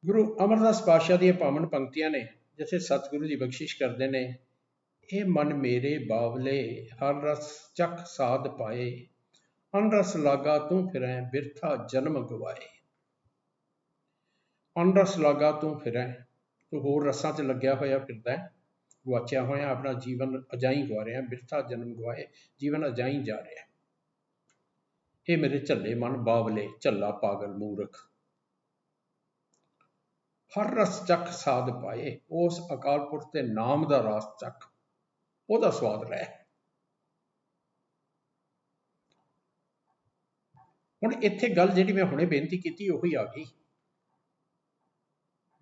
ਗੁਰੂ ਅਮਰਦਾਸ ਪਾਤਸ਼ਾਹ ਦੀਆਂ ਪਾਵਨ ਪੰਕਤੀਆਂ ਨੇ, ਜਿੱਥੇ ਸਤਿਗੁਰੂ ਜੀ ਬਖਸ਼ਿਸ਼ ਕਰਦੇ ਨੇ, ਇਹ ਮਨ ਮੇਰੇ ਬਾਵਲੇ ਹਰ ਰਸ ਚੱਖ ਸਾਧ ਪਾਏ, ਅਨਰਸ ਲਾਗਾ ਤੂੰ ਫਿਰੈ ਬਿਰਥਾ ਜਨਮ ਗਵਾਏ। ਅਨਰਸ ਲਾਗਾ ਤੂੰ ਫਿਰੈ, ਤੂੰ ਹੋਰ ਰਸਾਂ 'ਚ ਲੱਗਿਆ ਹੋਇਆ ਫਿਰਦਾ, ਗੁਆਚਿਆ ਹੋਇਆ, ਆਪਣਾ ਜੀਵਨ ਅਜਾਈਂ ਗਵਾ ਰਿਹਾ, ਬਿਰਥਾ ਜਨਮ ਗਵਾਏ, ਜੀਵਨ ਅਜਾਈਂ ਜਾ ਰਿਹਾ। ਇਹ ਮੇਰੇ ਝੱਲੇ ਮਨ ਬਾਵਲੇ, ਝੱਲਾ ਪਾਗਲ ਮੂਰਖ, ਹਰ ਰਸ ਚੱਖ ਸਾਧ ਪਾਏ, ਉਸ ਅਕਾਲ ਪੁਰਖ ਦੇ ਨਾਮ ਦਾ ਰਸ ਚੱਖ, ਉਹਦਾ ਸਵਾਦ ਲੈ। ਹੁਣ ਇੱਥੇ ਗੱਲ ਜਿਹੜੀ ਮੈਂ ਹੁਣੇ ਬੇਨਤੀ ਕੀਤੀ ਉਹੀ ਆ ਗਈ।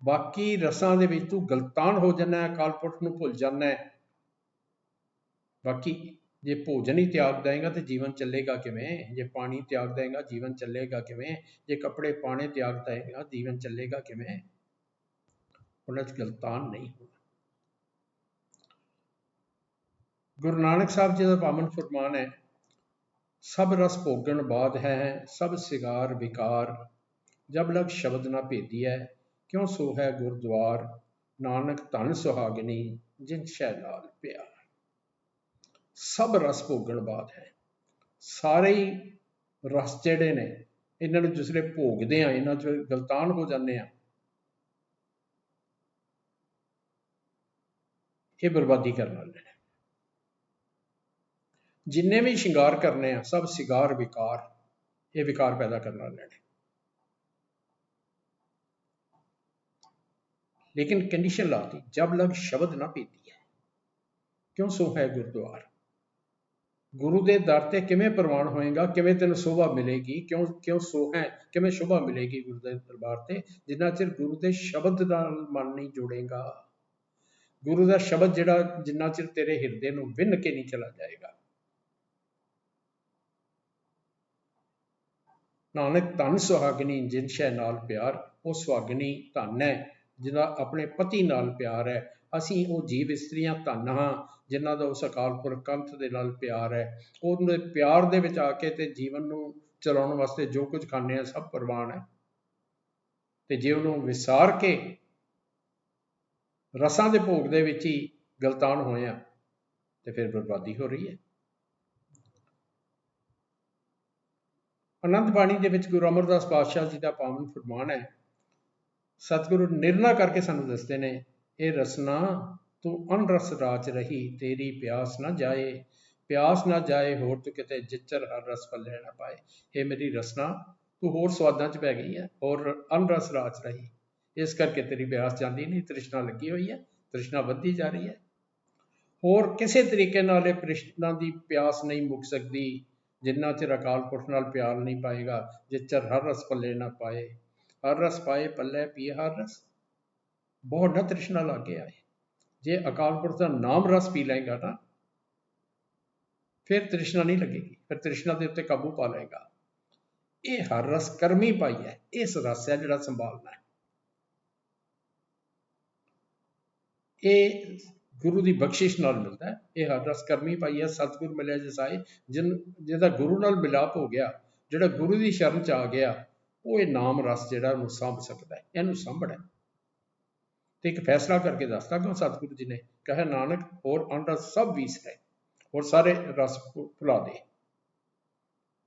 ਬਾਕੀ ਰਸਾਂ ਦੇ ਵਿੱਚ ਤੂੰ ਗਲਤਾਨ ਹੋ ਜਾਣਾ, ਅਕਾਲ ਪੁਰਖ ਨੂੰ ਭੁੱਲ ਜਾਣਾ। ਬਾਕੀ ਜੇ ਭੋਜਨ ਹੀ ਤਿਆਗ ਦੇਂਗਾ ਤੇ ਜੀਵਨ ਚੱਲੇਗਾ ਕਿਵੇਂ? ਜੇ ਪਾਣੀ ਤਿਆਗ ਦੇਂਗਾ ਜੀਵਨ ਚੱਲੇਗਾ ਕਿਵੇਂ? ਜੇ ਕੱਪੜੇ ਪਾਣੇ ਤਿਆਗ ਦੇਂਗਾ ਜੀਵਨ ਚੱਲੇਗਾ ਕਿਵੇਂ? ਉਹਨਾਂ 'ਚ ਗਲਤਾਨ ਨਹੀਂ ਹੋਣਾ। ਗੁਰੂ ਨਾਨਕ ਸਾਹਿਬ ਜੀ ਦਾ ਪਾਵਨ ਫਰਮਾਨ ਹੈ, ਸਭ ਰਸ ਭੋਗਣ ਬਾਦ ਹੈ ਸਭ ਸਿਗਾਰ ਵਿਕਾਰ, ਜਬ ਲਗ ਸ਼ਬਦ ਨਾ ਭੇਦੀਐ ਕਿਉਂ ਸੋ ਹੈ ਗੁਰਦੁਆਰ, ਨਾਨਕ ਧਨ ਸੁਹਾਗਣੀ ਜਿਨ ਸ਼ੈ ਨਾਲ ਪਿਆਰ। ਸਭ ਰਸ ਭੋਗਣ ਬਾਅਦ ਹੈ, ਸਾਰੇ ਹੀ ਰਸ ਜਿਹੜੇ ਨੇ ਇਹਨਾਂ ਨੂੰ ਜਿਸਲੇ ਭੋਗਦੇ ਆ, ਇਹਨਾਂ 'ਚ ਗਲਤਾਨ ਹੋ ਜਾਂਦੇ ਆ, ਇਹ ਬਰਬਾਦੀ ਕਰਨ ਵਾਲੇ ਨੇ। ਜਿੰਨੇ ਵੀ ਸ਼ਿੰਗਾਰ ਕਰਨੇ ਆ ਸਭ ਸਿਗਾਰ ਵਿਕਾਰ, ਇਹ ਵਿਕਾਰ ਪੈਦਾ ਕਰਨ ਵਾਲੇ ਨੇ। ਲੇਕਿਨ ਕੰਡੀਸ਼ਨ ਲਾਤੀ, ਜਬ ਲਗ ਸ਼ਬਦ ਨਾ ਭੇਦੀ ਹੈ ਕਿਉਂ ਸੋ ਹੈ ਗੁਰਦੁਆਰ। ਗੁਰੂ ਦੇ ਦਰ ਤੇ ਕਿਵੇਂ ਪ੍ਰਵਾਨ ਹੋਏਗਾ, ਕਿਵੇਂ ਤੈਨੂੰ ਸ਼ੋਭਾ ਮਿਲੇਗੀ, ਕਿਉਂ ਸੋ ਹੈ, ਕਿਵੇਂ ਸ਼ੋਭਾ ਮਿਲੇਗੀ ਗੁਰੂ ਦੇ ਦਰਬਾਰ ਤੇ, ਜਿੰਨਾ ਚਿਰ ਗੁਰੂ ਦੇ ਸ਼ਬਦ ਨਾਲ ਮਨ ਨਹੀਂ ਜੋੜੇਗਾ। ਗੁਰੂ ਦਾ ਸ਼ਬਦ ਜਿਹੜਾ ਜਿੰਨਾ ਚਿਰ ਤੇਰੇ ਹਿਰਦੇ ਨੂੰ ਵਿੰਨ ਕੇ ਨਹੀਂ ਚਲਾ ਜਾਏਗਾ। ਨਾਨਕ ਧਨ ਸੁਹਾਗਣੀ ਜਿਨ ਸ਼ੈ ਨਾਲ ਪਿਆਰ, ਉਹ ਸੁਹਾਗਣੀ ਧਨ ਹੈ ਜਿਹਦਾ ਆਪਣੇ ਪਤੀ ਨਾਲ ਪਿਆਰ ਹੈ। ਅਸੀਂ ਉਹ ਜੀਵ ਇਸਤਰੀਆਂ ਧਨ ਹਾਂ ਜਿਨ੍ਹਾਂ ਦਾ ਉਸ ਅਕਾਲ ਪੁਰਖ ਕੰਥ ਦੇ ਨਾਲ ਪਿਆਰ ਹੈ। ਉਹਦੇ ਪਿਆਰ ਦੇ ਵਿੱਚ ਆ ਕੇ ਤੇ ਜੀਵਨ ਨੂੰ ਚਲਾਉਣ ਵਾਸਤੇ ਜੋ ਕੁਝ ਖਾਂਦੇ ਆ ਸਭ ਪ੍ਰਵਾਨ ਹੈ। ਤੇ ਜੇ ਉਹਨੂੰ ਵਿਸਾਰ ਕੇ ਰਸਾਂ ਦੇ ਭੋਗ ਦੇ ਵਿੱਚ ਹੀ ਗਲਤਾਨ ਹੋਏ ਆ ਤੇ ਫਿਰ ਬਰਬਾਦੀ ਹੋ ਰਹੀ ਹੈ। ਆਨੰਦ ਬਾਣੀ ਦੇ ਵਿੱਚ ਗੁਰੂ ਅਮਰਦਾਸ ਪਾਤਸ਼ਾਹ ਜੀ ਦਾ ਪਾਵਨ ਫਰਮਾਨ ਹੈ, ਸਤਿਗੁਰੂ ਨਿਰਣਾ ਕਰਕੇ ਸਾਨੂੰ ਦੱਸਦੇ ਨੇ, ਇਹ ਰਸਨਾ ਤੂੰ ਅਨਰਸ ਰਾਚ ਰਹੀ, ਤੇਰੀ ਪਿਆਸ ਨਾ ਜਾਏ, ਪਿਆਸ ਨਾ ਜਾਏ ਹੋਰ ਤੂੰ ਕਿਤੇ ਜਿੱਚਰ ਹਰ ਰਸ ਪੱਲੇ ਨਾ ਪਾਏ। ਇਹ ਮੇਰੀ ਰਸਨਾ ਤੂੰ ਹੋਰ ਸਵਾਦਾਂ 'ਚ ਪੈ ਗਈ ਹੈ, ਹੋਰ ਅਨਰਸ ਰਾਚ ਰਹੀ, ਇਸ ਕਰਕੇ ਤੇਰੀ ਪਿਆਸ ਜਾਂਦੀ ਨਹੀਂ, ਤ੍ਰਿਸ਼ਨਾ ਲੱਗੀ ਹੋਈ ਹੈ, ਤ੍ਰਿਸ਼ਨਾ ਵੱਧਦੀ ਜਾ ਰਹੀ ਹੈ। ਹੋਰ ਕਿਸੇ ਤਰੀਕੇ ਨਾਲ ਇਹ ਤ੍ਰਿਸ਼ਨਾ ਦੀ ਪਿਆਸ ਨਹੀਂ ਮੁੱਕ ਸਕਦੀ ਜਿੰਨਾ ਚਿਰ ਅਕਾਲ ਪੁਰਖ ਨਾਲ ਪਿਆਰ ਨਹੀਂ ਪਾਏਗਾ, ਜਿੱਚਰ ਹਰ ਰਸ ਪੱਲੇ ਨਾ ਪਾਏ। ਹਰ ਰਸ ਪਾਏ ਪੱਲੇ ਪੀਏ ਹਰ ਰਸ, ਬਹੁਤ ਨਾ ਤ੍ਰਿਸ਼ਨਾ ਲਾਗੇ ਆਏ। ਜੇ ਅਕਾਲ ਪੁਰਖ ਦਾ ਨਾਮ ਰਸ ਪੀ ਲਏਗਾ ਨਾ ਫਿਰ ਤ੍ਰਿਸ਼ਨਾ ਨਹੀਂ ਲੱਗੇਗੀ, ਫਿਰ ਤ੍ਰਿਸ਼ਨਾ ਦੇ ਉੱਤੇ ਕਾਬੂ ਪਾ ਲਏਗਾ। ਇਹ ਹਰ ਰਸ ਕਰਮੀ ਪਾਈ ਹੈ, ਇਸ ਰਸ ਹੈ ਜਿਹੜਾ ਸੰਭਾਲਣਾ ਹੈ। ਇਹ ਗੁਰੂ ਦੀ ਬਖਸ਼ਿਸ਼ ਨਾਲ ਮਿਲਦਾ ਹੈ। ਇਹ ਹਰ ਰਸ ਕਰਮੀ ਪਾਈ ਹੈ, ਸਤਿਗੁਰ ਮਿਲਿਆ ਜਸਾਏ, ਜਿਹਦਾ ਗੁਰੂ ਨਾਲ ਮਿਲਾਪ ਹੋ ਗਿਆ, ਜਿਹੜਾ ਗੁਰੂ ਦੀ ਸ਼ਰਨ 'ਚ ਆ ਗਿਆ, ਉਹ ਇਹ ਨਾਮ ਰਸ ਜਿਹੜਾ ਉਹਨੂੰ ਸਾਂਭ ਸਕਦਾ ਹੈ। ਇਹਨੂੰ ਸਾਂਭਣਾ ਤੇ ਇੱਕ ਫੈਸਲਾ ਕਰਕੇ ਦੱਸਦਾ ਕਿ ਸਤਿਗੁਰੂ ਜੀ ਨੇ ਕਹੇ, ਨਾਨਕ ਹੋਰ ਅਨਰਸ ਸਭ ਵੀਸ ਹੈ, ਹੋਰ ਸਾਰੇ ਰਸ ਭੁਲਾ ਦੇ,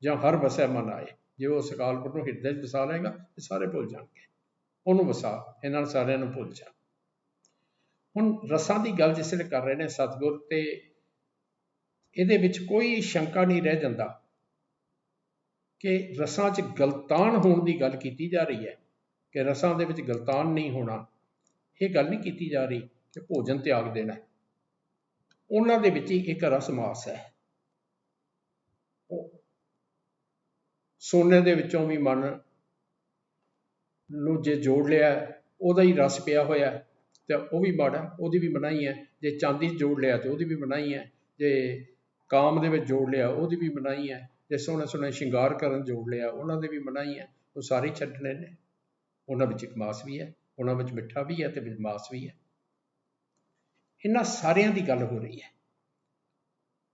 ਜਾਂ ਹਰ ਵਸੈ ਮਨ ਆਏ। ਜੇ ਉਹ ਉਸ ਅਕਾਲ ਪੁਰਖ ਨੂੰ ਹਿਰਦੇ 'ਚ ਵਸਾ ਲਏਗਾ ਤੇ ਸਾਰੇ ਭੁੱਲ ਜਾਣਗੇ। ਉਹਨੂੰ ਵਸਾ, ਇਹਨਾਂ ਸਾਰਿਆਂ ਨੂੰ ਭੁੱਲ ਜਾ। ਹੁਣ ਰਸਾਂ ਦੀ ਗੱਲ ਜਿਸ ਵੇਲੇ ਕਰ ਰਹੇ ਨੇ ਸਤਿਗੁਰ, ਤੇ ਇਹਦੇ ਵਿੱਚ ਕੋਈ ਸ਼ੰਕਾ ਨਹੀਂ ਰਹਿ ਜਾਂਦਾ ਕਿ ਰਸਾਂ 'ਚ ਗਲਤਾਨ ਹੋਣ ਦੀ ਗੱਲ ਕੀਤੀ ਜਾ ਰਹੀ ਹੈ, ਕਿ ਰਸਾਂ ਦੇ ਵਿੱਚ ਗਲਤਾਨ ਨਹੀਂ ਹੋਣਾ। ਇਹ ਗੱਲ ਨਹੀਂ ਕੀਤੀ ਜਾ ਰਹੀ ਕਿ ਭੋਜਨ ਤਿਆਗ ਦੇਣਾ। ਉਹਨਾਂ ਦੇ ਵਿੱਚ ਹੀ ਇੱਕ ਰਸ ਮਾਸ ਹੈ। ਸੋਨੇ ਦੇ ਵਿੱਚੋਂ ਵੀ ਮਨ ਨੂੰ ਜੇ ਜੋੜ ਲਿਆ, ਉਹਦਾ ਹੀ ਰਸ ਪਿਆ ਹੋਇਆ ਤੇ ਉਹ ਵੀ ਮਾੜਾ, ਉਹਦੀ ਵੀ ਮਨਾਹੀ ਹੈ। ਜੇ ਚਾਂਦੀ 'ਚ ਜੋੜ ਲਿਆ ਤੇ ਉਹਦੀ ਵੀ ਮਨਾਹੀ ਹੈ। ਜੇ ਕਾਮ ਦੇ ਵਿੱਚ ਜੋੜ ਲਿਆ ਉਹਦੀ ਵੀ ਮਨਾਹੀ ਹੈ। ਜੇ ਸੋਹਣੇ ਸੋਹਣੇ ਸ਼ਿੰਗਾਰ ਕਰਨ ਜੋੜ ਲਿਆ ਉਹਨਾਂ ਦੇ ਵੀ ਮਨਾਹੀ ਹੈ। ਉਹ ਸਾਰੇ ਛੱਡਣੇ ਨੇ। ਉਹਨਾਂ ਵਿੱਚ ਇੱਕ ਮਾਸ ਵੀ ਹੈ, ਉਹਨਾਂ ਵਿੱਚ ਮਿੱਠਾ ਵੀ ਹੈ ਤੇ ਵਿੱਚ ਮਾਸ ਵੀ ਹੈ। ਇਹਨਾਂ ਸਾਰਿਆਂ ਦੀ ਗੱਲ ਹੋ ਰਹੀ ਹੈ।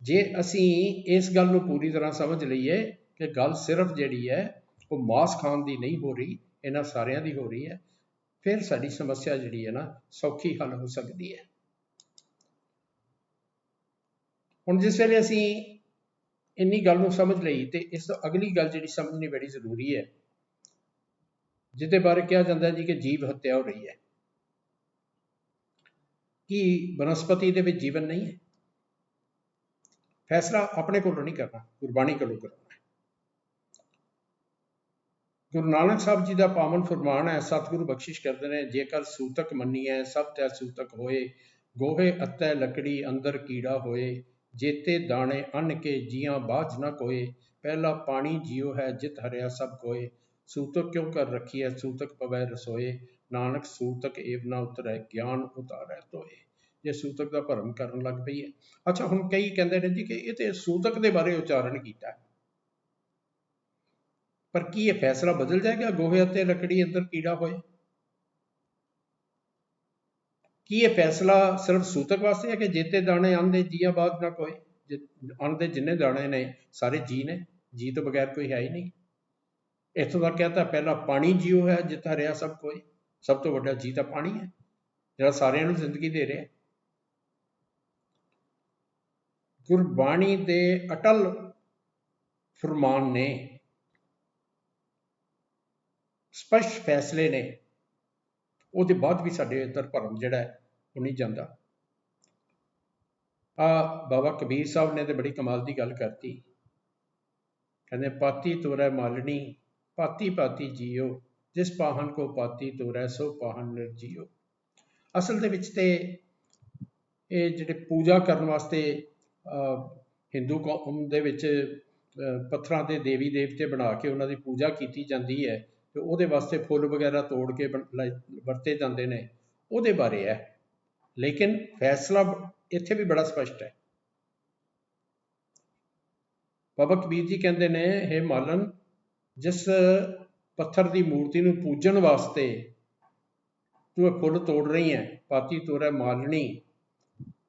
ਜੇ ਅਸੀਂ ਇਸ ਗੱਲ ਨੂੰ ਪੂਰੀ ਤਰ੍ਹਾਂ ਸਮਝ ਲਈਏ ਕਿ ਗੱਲ ਸਿਰਫ ਜਿਹੜੀ ਹੈ ਉਹ ਮਾਸ ਖਾਣ ਦੀ ਨਹੀਂ ਹੋ ਰਹੀ, ਇਹਨਾਂ ਸਾਰਿਆਂ ਦੀ ਹੋ ਰਹੀ ਹੈ, ਫਿਰ ਸਾਡੀ ਸਮੱਸਿਆ ਜਿਹੜੀ ਹੈ ਨਾ ਸੌਖੀ ਹੱਲ ਹੋ ਸਕਦੀ ਹੈ। ਹੁਣ ਜਿਸ ਵੇਲੇ ਅਸੀਂ ਇੰਨੀ ਗੱਲ ਨੂੰ ਸਮਝ ਲਈ ਤੇ ਇਸ ਤੋਂ ਅਗਲੀ ਗੱਲ ਜਿਹੜੀ ਸਮਝਣੀ ਬੜੀ ਜ਼ਰੂਰੀ ਹੈ, ਜਿਹਦੇ ਬਾਰੇ ਕਿਹਾ ਜਾਂਦਾ ਜੀ ਕਿ ਜੀਵ ਹੱਤਿਆ ਹੋ ਰਹੀ ਹੈ। ਕੀ ਬਨਸਪਤੀ ਦੇ ਵਿੱਚ ਜੀਵਨ ਨਹੀਂ ਹੈ? ਫੈਸਲਾ ਆਪਣੇ ਕੋਲੋਂ ਨਹੀਂ ਕਰਨਾ, ਗੁਰਬਾਣੀ ਕੋਲੋਂ ਕਰਨਾ। ਗੁਰੂ ਨਾਨਕ ਸਾਹਿਬ ਜੀ ਦਾ ਪਾਵਨ ਫਰਮਾਨ ਹੈ, ਸਤਿਗੁਰੂ ਬਖਸ਼ਿਸ਼ ਕਰਦੇ ਨੇ, ਜੇਕਰ ਸੂਤਕ ਮੰਨੀਐ ਸਭ ਤੈ ਸੂਤਕ ਹੋਏ, ਗੋਹੇ ਅਤੈ ਲੱਕੜੀ ਅੰਦਰ ਕੀੜਾ ਹੋਏ, ਜੇਤੇ ਦਾਣੇ ਅੰਨ ਕੇ ਜੀਆਂ ਬਾਝ ਨਾ ਕੋਏ, ਪਹਿਲਾ ਪਾਣੀ ਜੀਉ ਹੈ ਜਿਤ ਹਰਿਆ ਸਭ ਕੋਏ, ਸੂਤਕ ਕਿਉਂ ਕਰ ਰੱਖੀਐ ਸੂਤਕ ਪਵੈ ਰਸੋਏ, ਨਾਨਕ ਸੂਤਕ ਏਵ ਨਾ ਉਤਰੈ ਗਿਆਨ ਉਤਾਰੈ ਤੋਏ। ਜੇ ਸੂਤਕ ਦਾ ਭਰਮ ਕਰਨ ਲੱਗ ਪਈ ਹੈ। ਅੱਛਾ, ਹੁਣ ਕਈ ਕਹਿੰਦੇ ਨੇ ਜੀ ਕਿ ਇਹ ਤੇ ਸੂਤਕ ਦੇ ਬਾਰੇ ਉਚਾਰਨ ਕੀਤਾ, ਪਰ ਕੀ ਇਹ ਫੈਸਲਾ ਬਦਲ ਜਾਏਗਾ ਗੋਹੇ ਅਤੇ ਲੱਕੜੀ ਅੰਦਰ ਕੀੜਾ ਹੋਏ? ਕੀ ਇਹ ਫੈਸਲਾ ਸਿਰਫ ਸੂਤਕ ਵਾਸਤੇ ਹੈ ਕਿ ਜੇਤੇ ਦਾਣੇ ਅੰਨ ਦੇ ਜੀਆਂ ਬਾਝ ਨਾ ਕੋਏ? ਅੰਨ ਦੇ ਜਿੰਨੇ ਦਾਣੇ ਨੇ ਸਾਰੇ ਜੀ ਨੇ, ਜੀ ਤੋਂ ਬਗੈਰ ਕੋਈ ਹੈ ਹੀ ਨਹੀਂ। ਇੱਥੋਂ ਤੱਕ ਕਹਿੰਦਾ ਪਹਿਲਾ ਪਾਣੀ ਜੀਉ ਹੈ ਜਿਤ ਹਰਿਆ ਸਭ ਕੋਏ, ਸਭ ਤੋਂ ਵੱਡਾ ਜੀ ਤਾਂ ਪਾਣੀ ਹੈ ਜਿਹੜਾ ਸਾਰਿਆਂ ਨੂੰ ਜ਼ਿੰਦਗੀ ਦੇ ਰਿਹਾ। ਗੁਰਬਾਣੀ ਦੇ ਅਟਲ ਫਰਮਾਨ ਨੇ, ਸਪਸ਼ਟ ਫੈਸਲੇ ਨੇ, ਉਹਦੇ ਬਾਅਦ ਵੀ ਸਾਡੇ ਅੰਦਰ ਭਰਮ ਜਿਹੜਾ ਹੈ ਉਹ ਨਹੀਂ ਜਾਂਦਾ। ਬਾਬਾ ਕਬੀਰ ਸਾਹਿਬ ਨੇ ਤੇ ਬੜੀ ਕਮਾਲ ਦੀ ਗੱਲ ਕਰਤੀ, ਕਹਿੰਦੇ ਪਾਤੀ ਤੋਰੈ ਮਾਲਣੀ ਪਾਤੀ ਪਾਤੀ ਜੀਓ, ਜਿਸ ਪਾਹਨ ਕੋ ਪਾਤੀ ਤੋਰੈ ਸੋ ਪਾਹਨ ਨਿਰਜੀਓ। ਅਸਲ ਦੇ ਵਿੱਚ ਤੇ ਇਹ ਜਿਹੜੇ ਪੂਜਾ ਕਰਨ ਵਾਸਤੇ ਹਿੰਦੂ ਕੌਮ ਦੇ ਵਿੱਚ ਪੱਥਰਾਂ ਦੇ ਦੇਵੀ ਦੇਵਤੇ ਬਣਾ ਕੇ ਉਹਨਾਂ ਦੀ ਪੂਜਾ ਕੀਤੀ ਜਾਂਦੀ ਹੈ ਤੇ ਉਹਦੇ ਵਾਸਤੇ ਫੁੱਲ ਵਗੈਰਾ ਤੋੜ ਕੇ ਵਰਤੇ ਜਾਂਦੇ ਨੇ, ਉਹਦੇ ਬਾਰੇ ਹੈ। ਲੇਕਿਨ ਫੈਸਲਾ ਇੱਥੇ ਵੀ ਬੜਾ ਸਪਸ਼ਟ ਹੈ। ਬਾਬਾ ਕਬੀਰ ਜੀ ਕਹਿੰਦੇ ਨੇ, ਹੇ ਮਾਲਨ, ਜਿਸ ਪੱਥਰ ਦੀ ਮੂਰਤੀ ਨੂੰ ਪੂਜਣ ਵਾਸਤੇ ਤੂੰ ਇਹ ਫੁੱਲ ਤੋੜ ਰਹੀ ਹੈ, ਪਾਤੀ ਤੋਰੈ ਮਾਲਣੀ,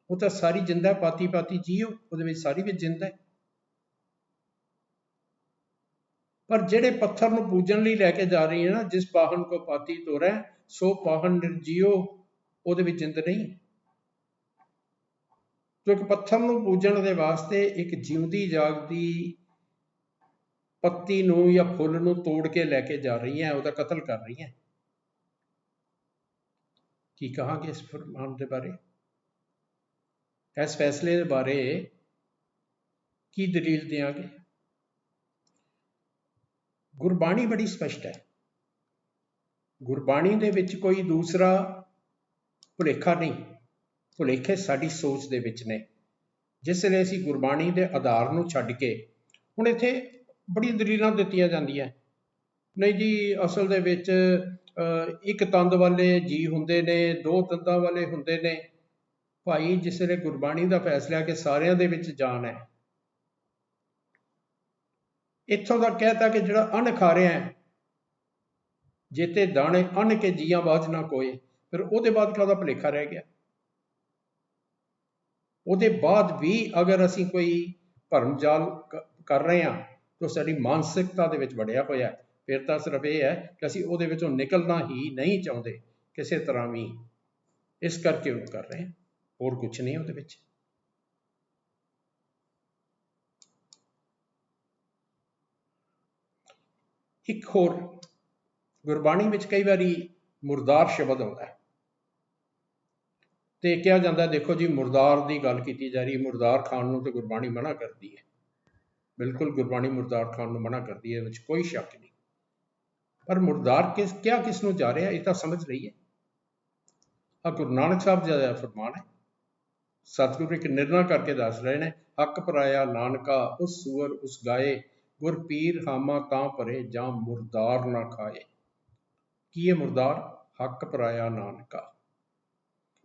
ਉਹ ਤਾਂ ਸਾਰੀ ਜਿੰਦਾ, ਪਾਤੀ ਪਾਤੀ ਜੀਓ, ਉਹਦੇ ਵਿੱਚ ਸਾਰੀ ਵਿੱਚ ਜਿੰਦਾ ਹੈ। ਪਰ ਜਿਹੜੇ ਪੱਥਰ ਨੂੰ ਪੂਜਣ ਲਈ ਲੈ ਕੇ ਜਾ ਰਹੀ ਹੈ ਨਾ, ਜਿਸ ਪਾਹਨ ਕੋ ਪਾਤੀ ਤੋਰੈ ਸੋ ਪਾਹਨ ਨਿਰਜੀਓ, ਉਹਦੇ ਵਿੱਚ ਜਿੰਦ ਨਹੀਂ। ਤੋ ਇੱਕ ਪੱਥਰ ਨੂੰ ਪੂਜਣ ਦੇ ਵਾਸਤੇ ਇੱਕ ਜਿਉਂਦੀ ਜਾਗਦੀ ਪੱਤੀ ਨੂੰ ਜਾਂ ਫੁੱਲ ਨੂੰ ਤੋੜ ਕੇ ਲੈ ਕੇ ਜਾ ਰਹੀ ਹੈ, ਉਹਦਾ ਕਤਲ ਕਰ ਰਹੀ ਹੈ। ਕੀ ਕਹਾਂਗੇ ਇਸ ਫਰਮਾਨ ਦੇ ਬਾਰੇ, ਇਸ ਫੈਸਲੇ ਦੇ ਬਾਰੇ ਕੀ ਦਲੀਲ ਦਿਆਂਗੇ? ਗੁਰਬਾਣੀ ਬੜੀ ਸਪਸ਼ਟ ਹੈ। ਗੁਰਬਾਣੀ ਦੇ ਵਿੱਚ ਕੋਈ ਦੂਸਰਾ ਭੁਲੇਖਾ ਨਹੀਂ, ਭੁਲੇਖੇ ਸਾਡੀ ਸੋਚ ਦੇ ਵਿੱਚ ਨੇ। ਜਿਸ ਵੇਲੇ ਅਸੀਂ ਗੁਰਬਾਣੀ ਦੇ ਆਧਾਰ ਨੂੰ ਛੱਡ ਕੇ, ਹੁਣ ਇੱਥੇ ਬੜੀ ਦਲੀਲਾਂ ਦਿੱਤੀਆਂ ਜਾਂਦੀਆਂ, ਨਹੀਂ ਜੀ ਅਸਲ ਦੇ ਵਿੱਚ ਇੱਕ ਤੰਦ ਵਾਲੇ ਜੀ ਹੁੰਦੇ ਨੇ, ਦੋ ਤੰਦਾਂ ਵਾਲੇ ਹੁੰਦੇ ਨੇ। ਭਾਈ, ਜਿਸ ਵੇਲੇ ਗੁਰਬਾਣੀ ਦਾ ਫੈਸਲਾ ਕਿ ਸਾਰਿਆਂ ਦੇ ਵਿੱਚ ਜਾਨ ਹੈ, ਇੱਥੋਂ ਤੱਕ ਕਹਿਤਾ ਕਿ ਜਿਹੜਾ ਅੰਨ ਖਾ ਰਿਹਾ ਹੈ, ਜੇਤੇ ਦਾਣੇ ਅੰਨ ਕੇ ਜੀਆਂ ਬਾਝ ਨਾ ਕੋਏ, ਫਿਰ ਉਹਦੇ ਬਾਅਦ ਕਾਹਦਾ ਭੁਲੇਖਾ ਰਹਿ ਗਿਆ? ਉਹਦੇ ਬਾਅਦ ਵੀ ਅਗਰ ਅਸੀਂ ਕੋਈ ਭਰਮ ਜਾਲ ਕਰ ਰਹੇ ਹਾਂ ਤਾਂ ਸਾਡੀ ਮਾਨਸਿਕਤਾ ਦੇ ਵਿੱਚ ਵੜਿਆ ਹੋਇਆ, ਫਿਰ ਤਾਂ ਸਿਰਫ ਇਹ ਹੈ ਕਿ ਅਸੀਂ ਉਹਦੇ ਵਿੱਚੋਂ ਨਿਕਲਣਾ ਹੀ ਨਹੀਂ ਚਾਹੁੰਦੇ ਕਿਸੇ ਤਰ੍ਹਾਂ ਵੀ, ਇਸ ਕਰਕੇ ਉਹ ਕਰ ਰਹੇ ਹਾਂ, ਹੋਰ ਕੁਛ ਨਹੀਂ ਉਹਦੇ ਵਿੱਚ। ਇੱਕ ਹੋਰ, ਗੁਰਬਾਣੀ ਵਿੱਚ ਕਈ ਵਾਰੀ ਮੁਰਦਾਰ ਸ਼ਬਦ ਆਉਂਦਾ ਹੈ ਤੇ ਕਿਹਾ ਜਾਂਦਾ, ਦੇਖੋ ਜੀ ਮੁਰਦਾਰ ਦੀ ਗੱਲ ਕੀਤੀ ਜਾ ਰਹੀ, ਮੁਰਦਾਰ ਖਾਣ ਨੂੰ ਤੇ ਗੁਰਬਾਣੀ ਮਨਾ ਕਰਦੀ ਹੈ। ਬਿਲਕੁਲ ਗੁਰਬਾਣੀ ਮੁਰਦਾਰ ਖਾਣ ਨੂੰ ਮਨਾ ਕਰਦੀ ਹੈ, ਵਿੱਚ ਕੋਈ ਸ਼ੱਕ ਨਹੀਂ। ਪਰ ਮੁਰਦਾਰ ਕਿਸ ਨੂੰ ਜਾ ਰਿਹਾ, ਇਹ ਤਾਂ ਸਮਝ ਲਈਏ। ਗੁਰੂ ਨਾਨਕ ਸਾਹਿਬ ਜੀ ਦਾ ਫਰਮਾਨ ਹੈ, ਸਤਿਗੁਰੂ ਇੱਕ ਨਿਰਣਾ ਕਰਕੇ ਦੱਸ ਰਹੇ ਨੇ, ਹੱਕ ਪਰਾਇਆ ਨਾਨਕਾ ਉਸ ਸੂਰ ਉਸ ਗਾਏ, ਗੁਰ ਪੀਰ ਹਾਮਾ ਤਾਂ ਭਰੇ ਜਾਂ ਮੁਰਦਾਰ ਨਾ ਖਾਏ। ਕੀ ਹੈ ਮੁਰਦਾਰ? ਹੱਕ ਪਰਾਇਆ ਨਾਨਕਾ।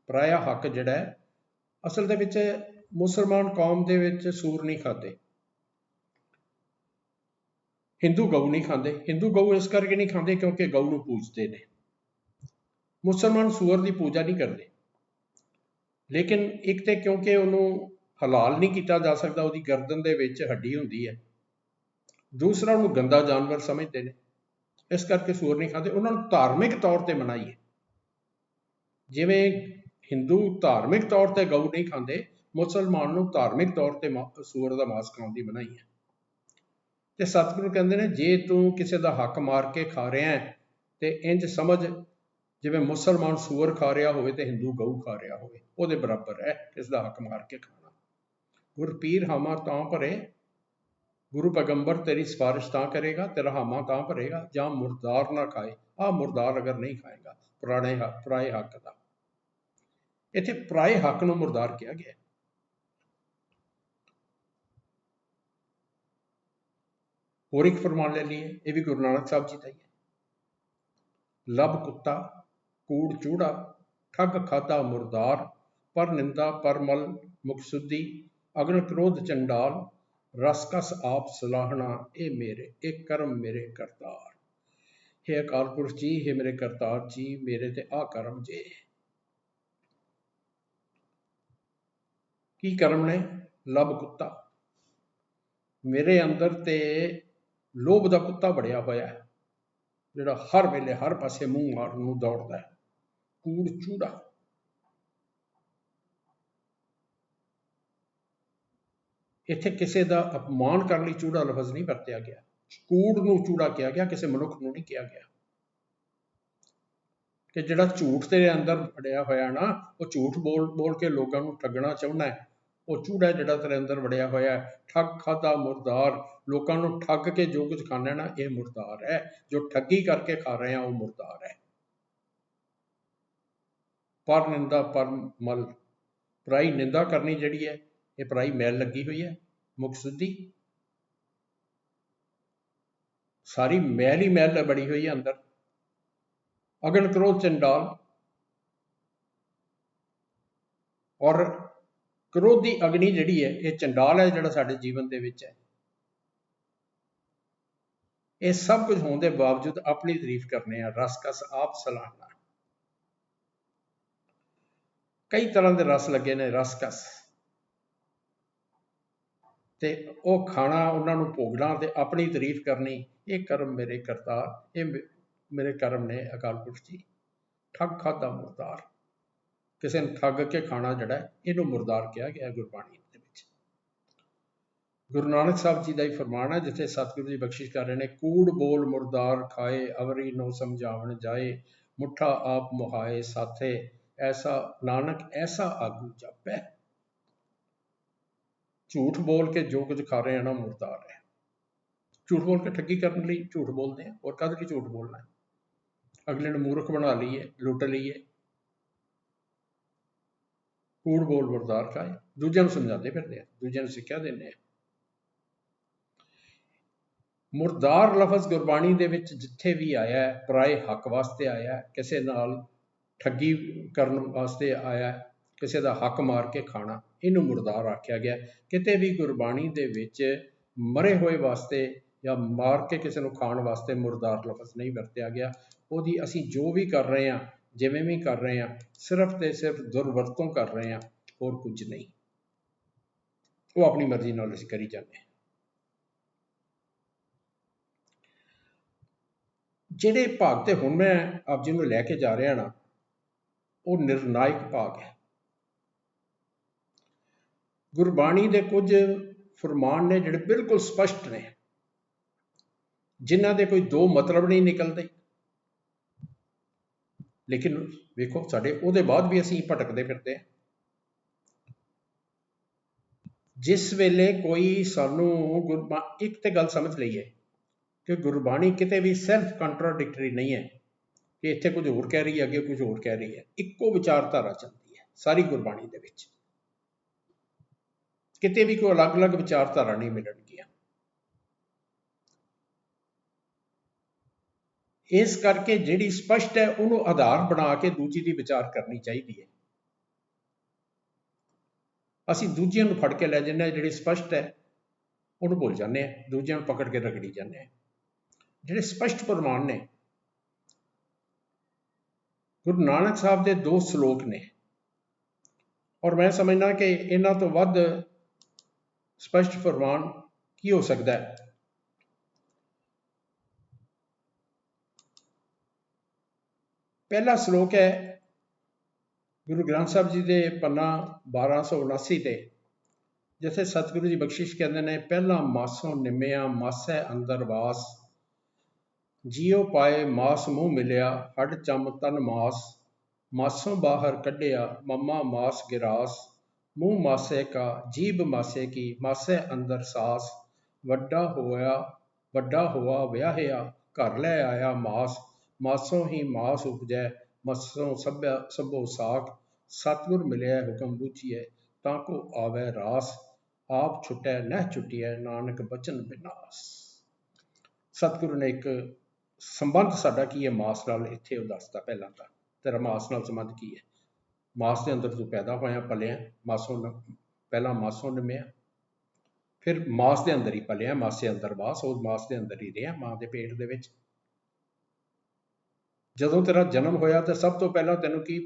ਪਰਾਇਆ ਹੱਕ ਜਿਹੜਾ ਹੈ, ਅਸਲ ਦੇ ਵਿੱਚ ਮੁਸਲਮਾਨ ਕੌਮ ਦੇ ਵਿੱਚ ਸੂਰ ਨਹੀਂ ਖਾਦੇ। ਹਿੰਦੂ ਗਊ ਨਹੀਂ ਖਾਂਦੇ। ਹਿੰਦੂ ਗਊ ਇਸ ਕਰਕੇ ਨਹੀਂ ਖਾਂਦੇ ਕਿਉਂਕਿ ਗਊ ਨੂੰ ਪੂਜਦੇ ਨੇ। ਮੁਸਲਮਾਨ ਸੂअर ਦੀ ਪੂਜਾ ਨਹੀਂ ਕਰਦੇ, ਲੇਕਿਨ ਇੱਕ ਤੇ ਕਿਉਂਕਿ ਉਹਨੂੰ ਹਲਾਲ ਨਹੀਂ ਕੀਤਾ ਜਾ ਸਕਦਾ, ਉਹਦੀ ਗਰਦਨ ਦੇ ਵਿੱਚ ਹੱਡੀ ਹੁੰਦੀ ਹੈ। ਦੂਸਰਾ, ਉਹਨੂੰ ਗੰਦਾ ਜਾਨਵਰ ਸਮਝਦੇ ਨੇ, ਇਸ ਕਰਕੇ ਸੂअर ਨਹੀਂ ਖਾਂਦੇ। ਉਹਨਾਂ ਨੂੰ ਧਾਰਮਿਕ ਤੌਰ ਤੇ ਮਨਾਹੀ ਹੈ। ਜਿਵੇਂ ਹਿੰਦੂ ਧਾਰਮਿਕ ਤੌਰ ਤੇ ਗਊ ਨਹੀਂ ਖਾਂਦੇ, ਮੁਸਲਮਾਨ ਨੂੰ ਧਾਰਮਿਕ ਤੌਰ ਤੇ ਸੂअर ਦਾ ਮਾਸ ਖਾਣ ਦੀ ਮਨਾਹੀ ਹੈ। ਤੇ ਸਤਿਗੁਰੂ ਕਹਿੰਦੇ ਨੇ, ਜੇ ਤੂੰ ਕਿਸੇ ਦਾ ਹੱਕ ਮਾਰ ਕੇ ਖਾ ਰਿਹਾ ਹੈ ਤੇ ਇੰਜ ਸਮਝ ਜਿਵੇਂ ਮੁਸਲਮਾਨ ਸੂअर ਖਾ ਰਿਹਾ ਹੋਵੇ ਤੇ ਹਿੰਦੂ ਗਊ ਖਾ ਰਿਹਾ ਹੋਵੇ, ਉਹਦੇ ਬਰਾਬਰ ਹੈ ਕਿਸ ਦਾ ਹੱਕ ਮਾਰ ਕੇ ਖਾਣਾ। ਗੁਰ ਪੀਰ ਹਾਮਾ ਤਾਂ ਭਰੇ, ਗੁਰੂ ਪੈਗੰਬਰ ਤੇਰੀ ਸਿਫਾਰਿਸ਼ ਤਾਂ ਕਰੇਗਾ, ਤੇਰਾ ਹਾਮਾ ਤਾਂ ਭਰੇਗਾ ਜਾਂ ਮੁਰਦਾਰ ਨਾ ਖਾਏ। ਮੁਰਦਾਰ ਅਗਰ ਨਹੀਂ ਖਾਏਗਾ, ਪਰਾਏ ਹੱਕ ਦਾ। ਇੱਥੇ ਪਰਾਏ ਹੱਕ ਨੂੰ ਮੁਰਦਾਰ ਕਿਹਾ ਗਿਆ। ਹੋਰ ਇੱਕ ਫਰਮਾਨ ਲੈ ਲਈਏ, ਇਹ ਵੀ ਗੁਰੂ ਨਾਨਕ ਸਾਹਿਬ ਜੀ ਦਾ ਹੀ ਹੈ। ਲੱਭ ਕੁੱਤਾ ਕੂੜ ਚੂੜਾ, ਠੱਗ ਖਾਦਾ ਮੁਰਦਾਰ, ਪਰ ਨਿੰਦਾ ਪਰ ਮਲ ਮੁਖ ਸੁਧੀ, ਅਗਨ ਕ੍ਰੋਧ ਚੰਡਾਲ, ਰਸ ਕਸ ਆਪ ਸਲਾਹਣਾ, ਇਹ ਕਰਮ ਮੇਰੇ ਕਰਤਾਰ। हे ਅਕਾਲ ਪੁਰਖ ਜੀ, हे ਮੇਰੇ ਕਰਤਾਰ ਜੀ, ਮੇਰੇ ਤੇ ਆ ਕਰਮ ਜੇ। ਕੀ ਕਰਮ ਨੇ? ਲੱਭ ਕੁੱਤਾ, ਮੇਰੇ ਅੰਦਰ ਤੇ ਲੋਭ ਦਾ ਕੁੱਤਾ ਵੜਿਆ ਹੋਇਆ ਹੈ, ਜਿਹੜਾ ਹਰ ਵੇਲੇ ਹਰ ਪਾਸੇ ਮੂੰਹ ਮਾਰਨ ਨੂੰ ਦੌੜਦਾ ਹੈ। ਕੂੜ ਚੂੜਾ, ਇੱਥੇ ਕਿਸੇ ਦਾ ਅਪਮਾਨ ਕਰਨ ਲਈ ਚੂੜਾ ਲਫ਼ਜ਼ ਨਹੀਂ ਵਰਤਿਆ ਗਿਆ। ਕੂੜ ਨੂੰ ਚੂੜਾ ਕਿਹਾ ਗਿਆ, ਕਿਸੇ ਮਨੁੱਖ ਨੂੰ ਨਹੀਂ ਕਿਹਾ ਗਿਆ। ਕਿ ਜਿਹੜਾ ਝੂਠ ਤੇਰੇ ਅੰਦਰ ਵੜਿਆ ਹੋਇਆ ਨਾ, ਉਹ ਝੂਠ ਬੋਲ ਕੇ ਲੋਕਾਂ ਨੂੰ ਠੱਗਣਾ ਚਾਹੁੰਦਾ ਹੈ, ਉਹ ਚੂੜਾ ਜਿਹੜਾ ਤੇਰੇ ਅੰਦਰ ਵੜਿਆ ਹੋਇਆ ਹੈ। ਠੱਗ ਖਾਦਾ ਮੁਰਦਾਰ, ਲੋਕਾਂ ਨੂੰ ਠੱਗ ਕੇ ਜੋ ਕੁਝ ਖਾਣਾ ਨਾ, ਇਹ ਮੁਰਦਾਰ ਹੈ। ਜੋ ਠੱਗੀ ਕਰਕੇ ਖਾ ਰਹੇ ਆ ਉਹ ਮੁਰਦਾਰ ਹੈ। ਪਰ ਨਿੰਦਾ ਪਰ ਮਲ, ਪਰਾਈ ਨਿੰਦਾ ਕਰਨੀ ਜਿਹੜੀ ਹੈ, ਇਹ ਪਰਾਈ ਮੈਲ ਲੱਗੀ ਹੋਈ ਹੈ। ਮੁਖ ਸੁੱਧੀ, ਸਾਰੀ ਮੈਲ ਹੀ ਮੈਲ ਬੜੀ ਹੋਈ ਹੈ ਅੰਦਰ। ਅਗਨ ਕ੍ਰੋਧ ਚੰਡਾਲ, ਔਰ ਕ੍ਰੋਧੀ ਅਗਨੀ ਜਿਹੜੀ ਹੈ, ਇਹ ਚੰਡਾਲ ਹੈ ਜਿਹੜਾ ਸਾਡੇ ਜੀਵਨ ਦੇ ਵਿੱਚ ਹੈ। ਇਹ ਸਭ ਕੁਝ ਹੋਣ ਦੇ ਬਾਵਜੂਦ ਆਪਣੀ ਤਾਰੀਫ ਕਰਨੇ ਆ। ਰਸ ਕਸ ਆਪ ਸਲਾਹਣਾ, ਕਈ ਤਰ੍ਹਾਂ ਦੇ ਰਸ ਲੱਗੇ ਨੇ, ਰਸ ਕਸ, ਤੇ ਉਹ ਖਾਣਾ, ਉਹਨਾਂ ਨੂੰ ਭੋਗਣਾ ਤੇ ਆਪਣੀ ਤਾਰੀਫ ਕਰਨੀ। ਇਹ ਕਰਮ ਮੇਰੇ ਕਰਤਾਰ, ਇਹ ਮੇਰੇ ਕਰਮ ਨੇ ਅਕਾਲ ਪੁਰਖ ਜੀ। ਠੱਗ ਖਾਦਾ ਮੁਰਦਾਰ, ਕਿਸੇ ਨੂੰ ਠੱਗ ਕੇ ਖਾਣਾ ਜਿਹੜਾ, ਇਹਨੂੰ ਮੁਰਦਾਰ ਕਿਹਾ ਗਿਆ ਗੁਰਬਾਣੀ ਦੇ ਵਿੱਚ। ਗੁਰੂ ਨਾਨਕ ਸਾਹਿਬ ਜੀ ਦਾ ਹੀ ਫਰਮਾਨ ਹੈ, ਜਿੱਥੇ ਸਤਿਗੁਰੂ ਜੀ ਬਖਸ਼ਿਸ਼ ਕਰ ਰਹੇ ਨੇ, ਕੂੜ ਬੋਲ ਮੁਰਦਾਰ ਖਾਏ, ਅਵਰੀ ਨੋ ਸਮਝਾਵਣ ਜਾਏ, ਮੁੱਠਾ ਆਪ ਮੁਹਾਏ ਸਾਥੇ, ਐਸਾ ਨਾਨਕ ਐਸਾ ਆਗੂ ਜਾਪੈ। ਝੂਠ ਬੋਲ ਕੇ ਜੋ ਕੁਝ ਖਾ ਰਹੇ ਆ ਨਾ, ਮੁਰਦਾਰ ਹੈ। ਝੂਠ ਬੋਲ ਕੇ ਠੱਗੀ ਕਰਨ ਲਈ ਝੂਠ ਬੋਲਦੇ ਆ, ਔਰ ਕਦ ਲਈ ਝੂਠ ਬੋਲਣਾ ਹੈ? ਅਗਲੇ ਨੂੰ ਮੂਰਖ ਬਣਾ ਲਈਏ, ਲੁੱਟ ਲਈਏ। ਕੂੜ ਬੋਲ ਮੁਰਦਾਰ ਖਾਏ, ਦੂਜਿਆਂ ਨੂੰ ਸਮਝਾਉਂਦੇ ਫਿਰਦੇ ਆ, ਦੂਜਿਆਂ ਨੂੰ ਸਿੱਖਿਆ ਦਿੰਦੇ ਆ। ਮੁਰਦਾਰ ਲਫ਼ਜ਼ ਗੁਰਬਾਣੀ ਦੇ ਵਿੱਚ ਜਿੱਥੇ ਵੀ ਆਇਆ, ਪਰਾਏ ਹੱਕ ਵਾਸਤੇ ਆਇਆ, ਕਿਸੇ ਨਾਲ ਠੱਗੀ ਕਰਨ ਵਾਸਤੇ ਆਇਆ, ਕਿਸੇ ਦਾ ਹੱਕ ਮਾਰ ਕੇ ਖਾਣਾ, ਇਹਨੂੰ ਮੁਰਦਾਰ ਆਖਿਆ ਗਿਆ। ਕਿਤੇ ਵੀ ਗੁਰਬਾਣੀ ਦੇ ਵਿੱਚ ਮਰੇ ਹੋਏ ਵਾਸਤੇ ਜਾਂ ਮਾਰ ਕੇ ਕਿਸੇ ਨੂੰ ਖਾਣ ਵਾਸਤੇ ਮੁਰਦਾਰ ਲਫ਼ਜ਼ ਨਹੀਂ ਵਰਤਿਆ ਗਿਆ। ਉਹਦੀ ਅਸੀਂ ਜੋ ਵੀ ਕਰ ਰਹੇ ਹਾਂ, ਜਿਵੇਂ ਵੀ ਕਰ ਰਹੇ ਹਾਂ, ਸਿਰਫ ਤੇ ਸਿਰਫ ਦੁਰਵਰਤੋਂ ਕਰ ਰਹੇ ਹਾਂ, ਹੋਰ ਕੁਝ ਨਹੀਂ। ਉਹ ਆਪਣੀ ਮਰਜ਼ੀ ਨਾਲ ਅਸੀਂ ਕਰੀ ਜਾਂਦੇ ਹਾਂ। ਜਿਹੜੇ ਭਾਗ ਤੇ ਹੁਣ ਮੈਂ ਆਪ ਜੀ ਨੂੰ ਲੈ ਕੇ ਜਾ ਰਿਹਾ ਨਾ, ਉਹ ਨਿਰਣਾਇਕ ਭਾਗ ਹੈ। ਗੁਰਬਾਣੀ ਦੇ ਕੁਝ ਫਰਮਾਨ ਨੇ ਜਿਹੜੇ ਬਿਲਕੁਲ ਸਪਸ਼ਟ ਨੇ, ਜਿਨ੍ਹਾਂ ਦੇ ਕੋਈ ਦੋ ਮਤਲਬ ਨਹੀਂ ਨਿਕਲਦੇ। ਲੇਕਿਨ ਵੇਖੋ, ਸਾਡੇ ਉਹਦੇ ਬਾਅਦ ਵੀ ਅਸੀਂ ਭਟਕਦੇ ਫਿਰਦੇ ਹਾਂ। ਜਿਸ ਵੇਲੇ ਕੋਈ ਸਾਨੂੰ ਇੱਕ ਤੇ ਗੱਲ ਸਮਝ ਲਈਏ ਕਿ ਗੁਰਬਾਣੀ ਕਿਤੇ ਵੀ ਸੈਲਫ ਕੰਟਰਾਡਿਕਟਰੀ ਨਹੀਂ ਹੈ, ਕਿ ਇੱਥੇ ਕੁਝ ਹੋਰ ਕਹਿ ਰਹੀ ਹੈ, ਅੱਗੇ ਕੁਝ ਹੋਰ ਕਹਿ ਰਹੀ ਹੈ। ਇੱਕੋ ਵਿਚਾਰਧਾਰਾ ਚੱਲਦੀ ਹੈ ਸਾਰੀ ਗੁਰਬਾਣੀ ਦੇ ਵਿੱਚ, ਕਿਤੇ ਵੀ ਕੋਈ ਅਲੱਗ-ਅਲੱਗ ਵਿਚਾਰਧਾਰਾ ਨਹੀਂ ਮਿਲਣਗੀਆਂ। ਇਸ ਕਰਕੇ ਜਿਹੜੀ ਸਪਸ਼ਟ ਹੈ ਉਹਨੂੰ ਆਧਾਰ ਬਣਾ ਕੇ ਦੂਜੀ ਦੀ ਵਿਚਾਰ ਕਰਨੀ ਚਾਹੀਦੀ ਹੈ। ਅਸੀਂ ਦੂਜਿਆਂ ਨੂੰ ਫੜ ਕੇ ਲੈ ਜਾਂਦੇ ਹਾਂ, ਜਿਹੜੀ ਸਪਸ਼ਟ ਹੈ ਉਹਨੂੰ ਭੁੱਲ ਜਾਂਦੇ ਹਾਂ, ਦੂਜਿਆਂ ਨੂੰ ਪਕੜ ਕੇ ਰਗੜੀ ਜਾਂਦੇ ਹਾਂ। ਜਿਹੜੇ ਸਪਸ਼ਟ ਪ੍ਰਮਾਣ ਨੇ। ਗੁਰੂ ਨਾਨਕ ਸਾਹਿਬ ਦੇ 2 ਸ਼ਲੋਕ ਨੇ, ਔਰ ਮੈਂ ਸਮਝਦਾ ਕਿ ਇਹਨਾਂ ਤੋਂ ਵੱਧ ਸਪਸ਼ਟ ਪ੍ਰਮਾਣ ਕੀ ਹੋ ਸਕਦਾ ਹੈ। ਪਹਿਲਾ ਸ਼ਲੋਕ ਹੈ ਗੁਰੂ ਗ੍ਰੰਥ ਸਾਹਿਬ ਜੀ ਦੇ ਪੰਨਾ 1279 ਤੇ, ਜਿੱਥੇ ਸਤਿਗੁਰੂ ਜੀ ਬਖਸ਼ਿਸ਼ ਕਹਿੰਦੇ ਨੇ, ਪਹਿਲਾ ਮਾਸੋਂ ਨਿਮਿਆ ਮਾਸੈ ਅੰਦਰ ਵਾਸ, ਜੀਉ ਪਾਏ ਮਾਸ ਮੂੰਹ ਮਿਲਿਆ, ਹੱਡ ਚੰਮ ਤਨ ਮਾਸ, ਮਾਸੋਂ ਬਾਹਰ ਕੱਢਿਆ ਮਮਾ ਮਾਸ ਗਿਰਾਸ, ਮੂੰਹ ਮਾਸੇ ਕਾ ਜੀਭ ਮਾਸੇ ਕੀ, ਮਾਸੈ ਅੰਦਰ ਸਾਸ, ਵੱਡਾ ਹੋਆ ਵਿਆਹਿਆ, ਘਰ ਲੈ ਆਇਆ ਮਾਸ, ਮਾਸੋਂ ਹੀ ਮਾਸ ਉਪਜੈ, ਮਸੋਂ ਸਭੋ ਸਾਖ, ਸਤਿਗੁਰ ਮਿਲਿਆ ਹੁਕਮ ਬੂਝੀਐ, ਤਾਂ ਕੋ ਆਵੈ ਰਾਸ, ਆਪ ਛੁਟੈ ਨਹਿ ਛੁਟੀਐ, ਨਾਨਕ ਬਚਨ ਬਿਨਾਸ। ਸਤਿਗੁਰੂ ਨੇ ਇੱਕ ਸੰਬੰਧ ਸਾਡਾ ਕੀ ਹੈ ਮਾਸ ਨਾਲ ਇੱਥੇ ਉਹ ਦੱਸਦਾ। ਪਹਿਲਾਂ ਤਾਂ ਤੇਰਾ ਮਾਸ ਨਾਲ ਸੰਬੰਧ ਕੀ ਹੈ? ਮਾਸ ਦੇ ਅੰਦਰ ਤੂੰ ਪੈਦਾ ਹੋਇਆ, ਪਲਿਆ, ਪਹਿਲਾਂ ਮਾਸੋਂ ਨਿਮਿਆ, ਫਿਰ ਮਾਸ ਦੇ ਅੰਦਰ ਹੀ ਪਲਿਆ, ਮਾਸੇ ਅੰਦਰ ਵਾਸ, ਉਹ ਮਾਸ ਦੇ ਅੰਦਰ ਹੀ ਰਿਹਾ, ਮਾਂ ਦੇ ਪੇਟ ਦੇ ਵਿੱਚ। ਜਦੋਂ ਤੇਰਾ ਜਨਮ ਹੋਇਆ ਤਾਂ ਸਭ ਤੋਂ ਪਹਿਲਾਂ ਤੈਨੂੰ ਕੀ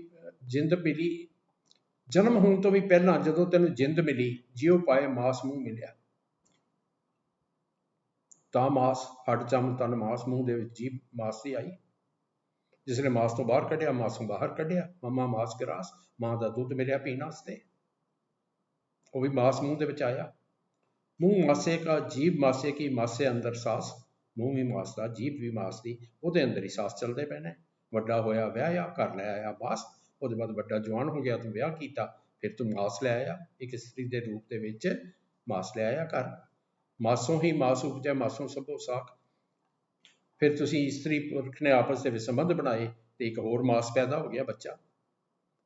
ਜਿੰਦ ਮਿਲੀ? ਜਨਮ ਹੋਣ ਤੋਂ ਵੀ ਪਹਿਲਾਂ ਜਦੋਂ ਤੈਨੂੰ ਜਿੰਦ ਮਿਲੀ, ਜਿਉ ਪਾਏ ਮਾਸ ਮੂੰਹ ਮਿਲਿਆ, ਤਾਂ ਮਾਸ, ਹੱਡ ਚੰਮ ਤਨ ਮਾਸ, ਮੂੰਹ ਦੇ ਵਿੱਚ ਜੀਭ ਮਾਸ ਦੀ ਆਈ। ਜਿਸਨੇ ਮਾਸ ਤੋਂ ਬਾਹਰ ਕੱਢਿਆ, ਮਾਸੋਂ ਬਾਹਰ ਕੱਢਿਆ, ਮਮਾ ਮਾਸ ਗਿਰਾਸ, ਮਾਂ ਦਾ ਦੁੱਧ ਮਿਲਿਆ ਪੀਣ ਵਾਸਤੇ, ਉਹ ਵੀ ਮਾਸ ਮੂੰਹ ਦੇ ਵਿੱਚ ਆਇਆ। ਮੂੰਹ ਮਾਸੇ ਕਾ ਜੀਭ ਮਾਸੇ ਕੀ, ਮਾਸੇ ਅੰਦਰ ਸਾਸ, ਮੂੰਹ ਵੀ ਮਾਸ ਦਾ, ਜੀਭ ਵੀ ਮਾਸ ਦੀ, ਉਹਦੇ ਅੰਦਰ ਹੀ ਸਾਸ ਚੱਲਦੇ ਪਏ ਨੇ। ਵੱਡਾ ਹੋਇਆ ਵਿਆਹਿਆ, ਘਰ ਲੈ ਆਇਆ ਮਾਸ, ਉਹਦੇ ਬਾਅਦ ਵੱਡਾ ਜਵਾਨ ਹੋ ਗਿਆ, ਤੂੰ ਵਿਆਹ ਕੀਤਾ, ਫਿਰ ਤੂੰ ਮਾਸ ਲੈ ਆਇਆ, ਇੱਕ ਇਸਤਰੀ ਦੇ ਰੂਪ ਦੇ ਵਿੱਚ ਮਾਸ ਲੈ ਆਇਆ ਘਰ। ਮਾਸੋਂ ਹੀ ਮਾਸ ਉਪਜੈ, ਮਾਸੋਂ ਸਭੋ ਸਾਖ, ਫਿਰ ਤੁਸੀਂ ਇਸਤਰੀ ਪੁਰਖ ਨੇ ਆਪਸ ਦੇ ਵਿੱਚ ਸੰਬੰਧ ਬਣਾਏ ਤੇ ਇੱਕ ਹੋਰ ਮਾਸ ਪੈਦਾ ਹੋ ਗਿਆ, ਬੱਚਾ।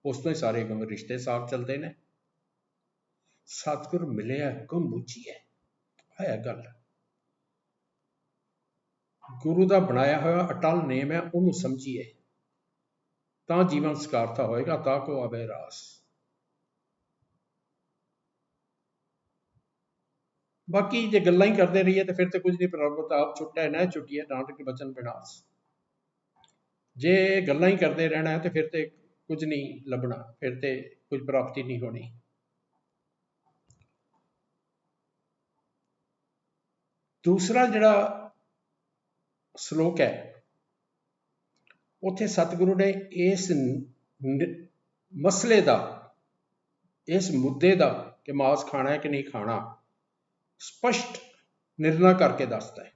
ਉਸ ਤੋਂ ਹੀ ਸਾਰੇ ਰਿਸ਼ਤੇ ਸਾਖ ਚੱਲਦੇ ਨੇ। ਸਤਿਗੁਰ ਮਿਲਿਆ ਹੁਕਮ ਬੂਝੀਐ, ਹੈ ਗੱਲ। ਗੁਰੂ ਦਾ ਬਣਾਇਆ ਹੋਇਆ ਅਟਲ ਨੇਮ ਹੈ, ਉਹਨੂੰ ਸਮਝੀਏ ਤਾਂ ਜੀਵਨ ਸਕਾਰਤਾ ਹੋਏਗਾ, ਤਾਂ ਕੋ ਆਵੇ ਰਾਸ। ਬਾਕੀ ਜੇ ਗੱਲਾਂ ਹੀ ਕਰਦੇ ਰਹੀਏ ਤੇ ਫਿਰ ਤੇ ਕੁਝ ਨਹੀਂ, ਪ੍ਰਭੂ ਆਪ ਛੁੱਟੈ ਨਾ ਛੁੱਟੀਏ, ਨਾਨਕ ਬਚਨ ਬਿਨਾਸ। ਜੇ ਗੱਲਾਂ ਹੀ ਕਰਦੇ ਰਹਿਣਾ ਤੇ ਫਿਰ ਤੇ ਕੁਝ ਨਹੀਂ ਲੱਭਣਾ, ਫਿਰ ਤੇ ਕੁਝ ਪ੍ਰਾਪਤੀ ਨਹੀਂ ਹੋਣੀ। ਦੂਸਰਾ ਜਿਹੜਾ ਸ਼ਲੋਕ ਹੈ, ਉੱਥੇ ਸਤਿਗੁਰੂ ਨੇ ਇਸ ਮਸਲੇ ਦਾ, ਇਸ ਮੁੱਦੇ ਦਾ ਕਿ ਮਾਸ ਖਾਣਾ ਹੈ ਕਿ ਨਹੀਂ ਖਾਣਾ, ਸਪਸ਼ਟ ਨਿਰਣਾ ਕਰਕੇ ਦੱਸਦਾ ਹੈ।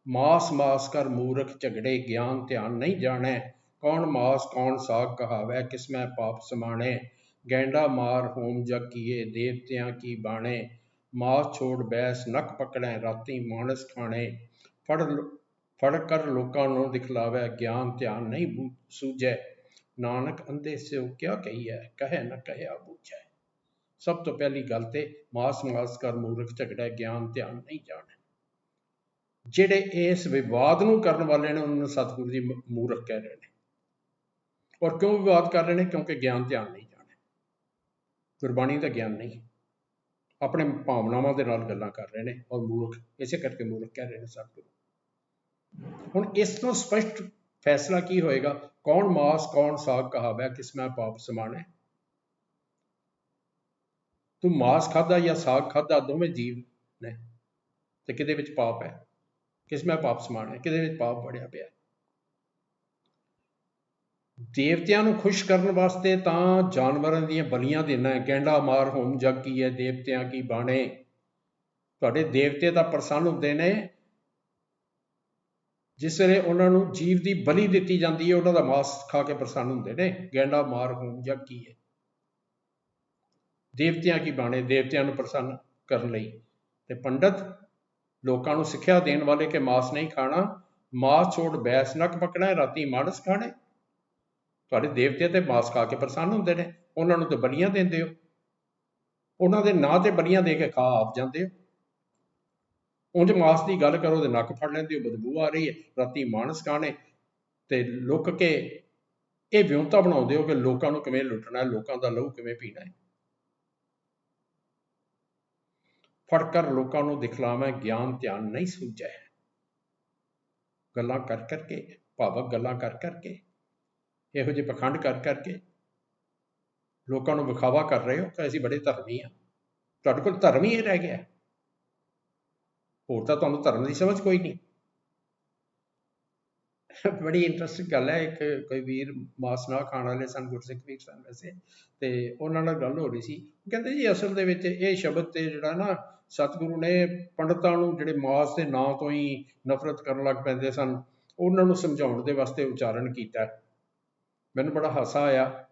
ਮਾਸ ਕਰ ਮੂਰਖ ਝਗੜੇ, ਗਿਆਨ ਧਿਆਨ ਨਹੀਂ ਜਾਣੈ, ਕੌਣ ਮਾਸ ਕੌਣ ਸਾਗ ਕਹਾਵੈ, ਕਿਸਮੈ ਪਾਪ ਸਮਾਣੇ, ਗੈਂਡਾ ਮਾਰ ਹੋਮ ਜਗ ਕੀਏ, ਦੇਵਤਿਆਂ ਕੀ ਬਾਣੇ, ਮਾਸ ਛੋੜ ਬੈਸ ਨੱਕ ਪਕੜੈ, ਰਾਤੀ ਮਾਨਸ ਖਾਣੇ, ਫੜ ਕਰ ਲੋਕਾਂ ਨੂੰ ਦਿਖਲਾਵੈ, ਗਿਆਨ ਧਿਆਨ ਨਹੀਂ ਸੂਝੈ, ਨਾਨਕ ਅੰਧੇ ਸਿਉ ਕਿਆ ਕਹੀਐ, ਕਹੈ ਨ ਕਹਿਆ ਬੂਝੈ। ਸਭ ਤੋਂ ਪਹਿਲੀ ਗੱਲ ਤੇ ਮਾਸ ਕਰ ਮੂਰਖ ਝਗੜਾ, ਗਿਆਨ ਧਿਆਨ ਨਹੀਂ ਜਾਣੈ। ਜਿਹੜੇ ਇਸ ਵਿਵਾਦ ਨੂੰ ਕਰਨ ਵਾਲੇ ਨੇ ਉਹਨਾਂ ਨੂੰ ਸਤਿਗੁਰੂ ਜੀ ਮੂਰਖ ਕਹਿ ਰਹੇ ਨੇ। ਔਰ ਕਿਉਂ ਵਿਵਾਦ ਕਰ ਰਹੇ ਨੇ? ਕਿਉਂਕਿ ਗਿਆਨ ਧਿਆਨ ਨਹੀਂ ਜਾਣੈ, ਗੁਰਬਾਣੀ ਦਾ ਗਿਆਨ ਨਹੀਂ, ਆਪਣੇ ਭਾਵਨਾਵਾਂ ਦੇ ਨਾਲ ਗੱਲਾਂ ਕਰ ਰਹੇ ਨੇ, ਔਰ ਮੂਰਖ ਇਸੇ ਕਰਕੇ ਮੂਰਖ ਕਹਿ ਰਹੇ ਨੇ ਸਤਿਗੁਰੂ। ਹੁਣ ਇਸ ਤੋਂ ਸਪਸ਼ਟ ਫੈਸਲਾ ਕੀ ਹੋਏਗਾ? ਕੌਣ ਮਾਸ ਕੌਣ ਸਾਗ ਕਹਾਵੈ, ਕਿਸਮੈ ਪਾਪ ਸਮਾਣੈ। ਤੂੰ ਮਾਸ ਖਾਧਾ ਜਾਂ ਸਾਗ ਖਾਧਾ, ਦੋਵੇਂ ਜੀਵ ਨੇ, ਤੇ ਕਿਹਦੇ ਵਿੱਚ ਪਾਪ ਹੈ? ਕਿਸਮੈ ਪਾਪ ਸਮਾਣੈ, ਕਿਹਦੇ ਵਿੱਚ ਪਾਪ ਵੜਿਆ ਪਿਆ? ਦੇਵਤਿਆਂ ਨੂੰ ਖੁਸ਼ ਕਰਨ ਵਾਸਤੇ ਤਾਂ ਜਾਨਵਰਾਂ ਦੀਆਂ ਬਲੀਆਂ ਦੇਣਾ ਹੈ। ਗੈਂਡਾ ਮਾਰ ਹੋਮ ਜਗ ਕੀਐ, ਦੇਵਤਿਆਂ ਕੀ ਬਾਣੇ। ਤੁਹਾਡੇ ਦੇਵਤੇ ਤਾਂ ਪ੍ਰਸੰਨ ਹੁੰਦੇ ਨੇ ਜਿਸ ਵੇਲੇ ਉਹਨਾਂ ਨੂੰ ਜੀਵ ਦੀ ਬਲੀ ਦਿੱਤੀ ਜਾਂਦੀ ਹੈ, ਉਹਨਾਂ ਦਾ ਮਾਸ ਖਾ ਕੇ ਪ੍ਰਸੰਨ ਹੁੰਦੇ ਨੇ। ਗੈਂਡਾ ਮਾਰ ਹੋਮ ਜਗ ਕੀਐ, ਦੇਵਤਿਆਂ ਕੀ ਬਾਣੇ, ਦੇਵਤਿਆਂ ਨੂੰ ਪ੍ਰਸੰਨ ਕਰਨ ਲਈ। ਤੇ ਪੰਡਤ ਲੋਕਾਂ ਨੂੰ ਸਿੱਖਿਆ ਦੇਣ ਵਾਲੇ ਕਿ ਮਾਸ ਨਹੀਂ ਖਾਣਾ, ਮਾਸ ਛੋੜ ਬੈਸ ਨੱਕ ਪਕੜੈ, ਰਾਤੀ ਮਾਨਸ ਖਾਣੇ। ਤੁਹਾਡੇ ਦੇਵਤੇ ਤੇ ਮਾਸ ਖਾ ਕੇ ਪ੍ਰਸੰਨ ਹੁੰਦੇ ਨੇ, ਉਹਨਾਂ ਨੂੰ ਤੇ ਬਲੀਆਂ ਦਿੰਦੇ ਹੋ, ਉਹਨਾਂ ਦੇ ਨਾਂ ਤੇ ਬਲੀਆਂ ਦੇ ਕੇ ਖਾ ਆਪ ਜਾਂਦੇ ਹੋ। ਉਂਝ ਮਾਸ ਦੀ ਗੱਲ ਕਰੋ ਤੇ ਨੱਕ ਫੜ ਲੈਂਦੇ ਹੋ, ਬਦਬੂ ਆ ਰਹੀ ਹੈ, ਰਾਤੀ ਮਾਨਸ ਖਾਣੇ। ਤੇ ਲੁੱਕ ਕੇ ਇਹ ਵਿਉਂਤਾ ਬਣਾਉਂਦੇ ਹੋ ਕਿ ਲੋਕਾਂ ਨੂੰ ਕਿਵੇਂ ਲੁੱਟਣਾ, ਲੋਕਾਂ ਦਾ ਲਹੂ ਕਿਵੇਂ ਪੀਣਾ ਹੈ। ਫੜ ਕਰ ਲੋਕਾਂ ਨੂੰ ਦਿਖਲਾਵਾਂ, ਗਿਆਨ ਧਿਆਨ ਨਹੀਂ ਸੂਝੈ। ਗੱਲਾਂ ਕਰ ਕਰਕੇ, ਭਾਵਕ ਗੱਲਾਂ ਕਰ ਕਰਕੇ, ਇਹੋ ਜਿਹੇ ਪਖੰਡ ਕਰ ਕਰਕੇ ਲੋਕਾਂ ਨੂੰ ਵਿਖਾਵਾ ਕਰ ਰਹੇ ਹੋ ਕਿ ਅਸੀਂ ਬੜੇ ਧਰਮੀ ਹਾਂ। ਤੁਹਾਡੇ ਕੋਲ ਧਰਮ ਹੀ ਇਹ ਰਹਿ ਗਿਆ, ਹੋਰ ਤਾਂ ਤੁਹਾਨੂੰ ਧਰਮ ਦੀ ਸਮਝ ਕੋਈ ਨਹੀਂ। ਬੜੀ ਇੰਟਰਸਟਿੰਗ ਗੱਲ ਹੈ। ਇੱਕ ਕੋਈ ਵੀਰ ਮਾਸ ਨਾ ਖਾਣ ਵਾਲੇ ਸਨ, ਗੁਰਸਿੱਖ ਵੀਰ ਸਨ ਵੈਸੇ, ਤੇ ਉਹਨਾਂ ਨਾਲ ਗੱਲ ਹੋ ਰਹੀ ਸੀ। ਕਹਿੰਦੇ ਜੀ ਅਸਲ ਦੇ ਵਿੱਚ ਇਹ ਸ਼ਬਦ ਤੇ ਜਿਹੜਾ ਨਾ ਸਤਿਗੁਰੂ ਨੇ ਪੰਡਤਾਂ ਨੂੰ ਜਿਹੜੇ ਮਾਸ ਦੇ ਨਾਂ ਤੋਂ ਹੀ ਨਫ਼ਰਤ ਕਰਨ ਲੱਗ ਪੈਂਦੇ ਸਨ, ਉਹਨਾਂ ਨੂੰ ਸਮਝਾਉਣ ਦੇ ਵਾਸਤੇ ਉਚਾਰਨ ਕੀਤਾ। ਮੈਨੂੰ ਬੜਾ ਹਾਸਾ ਆਇਆ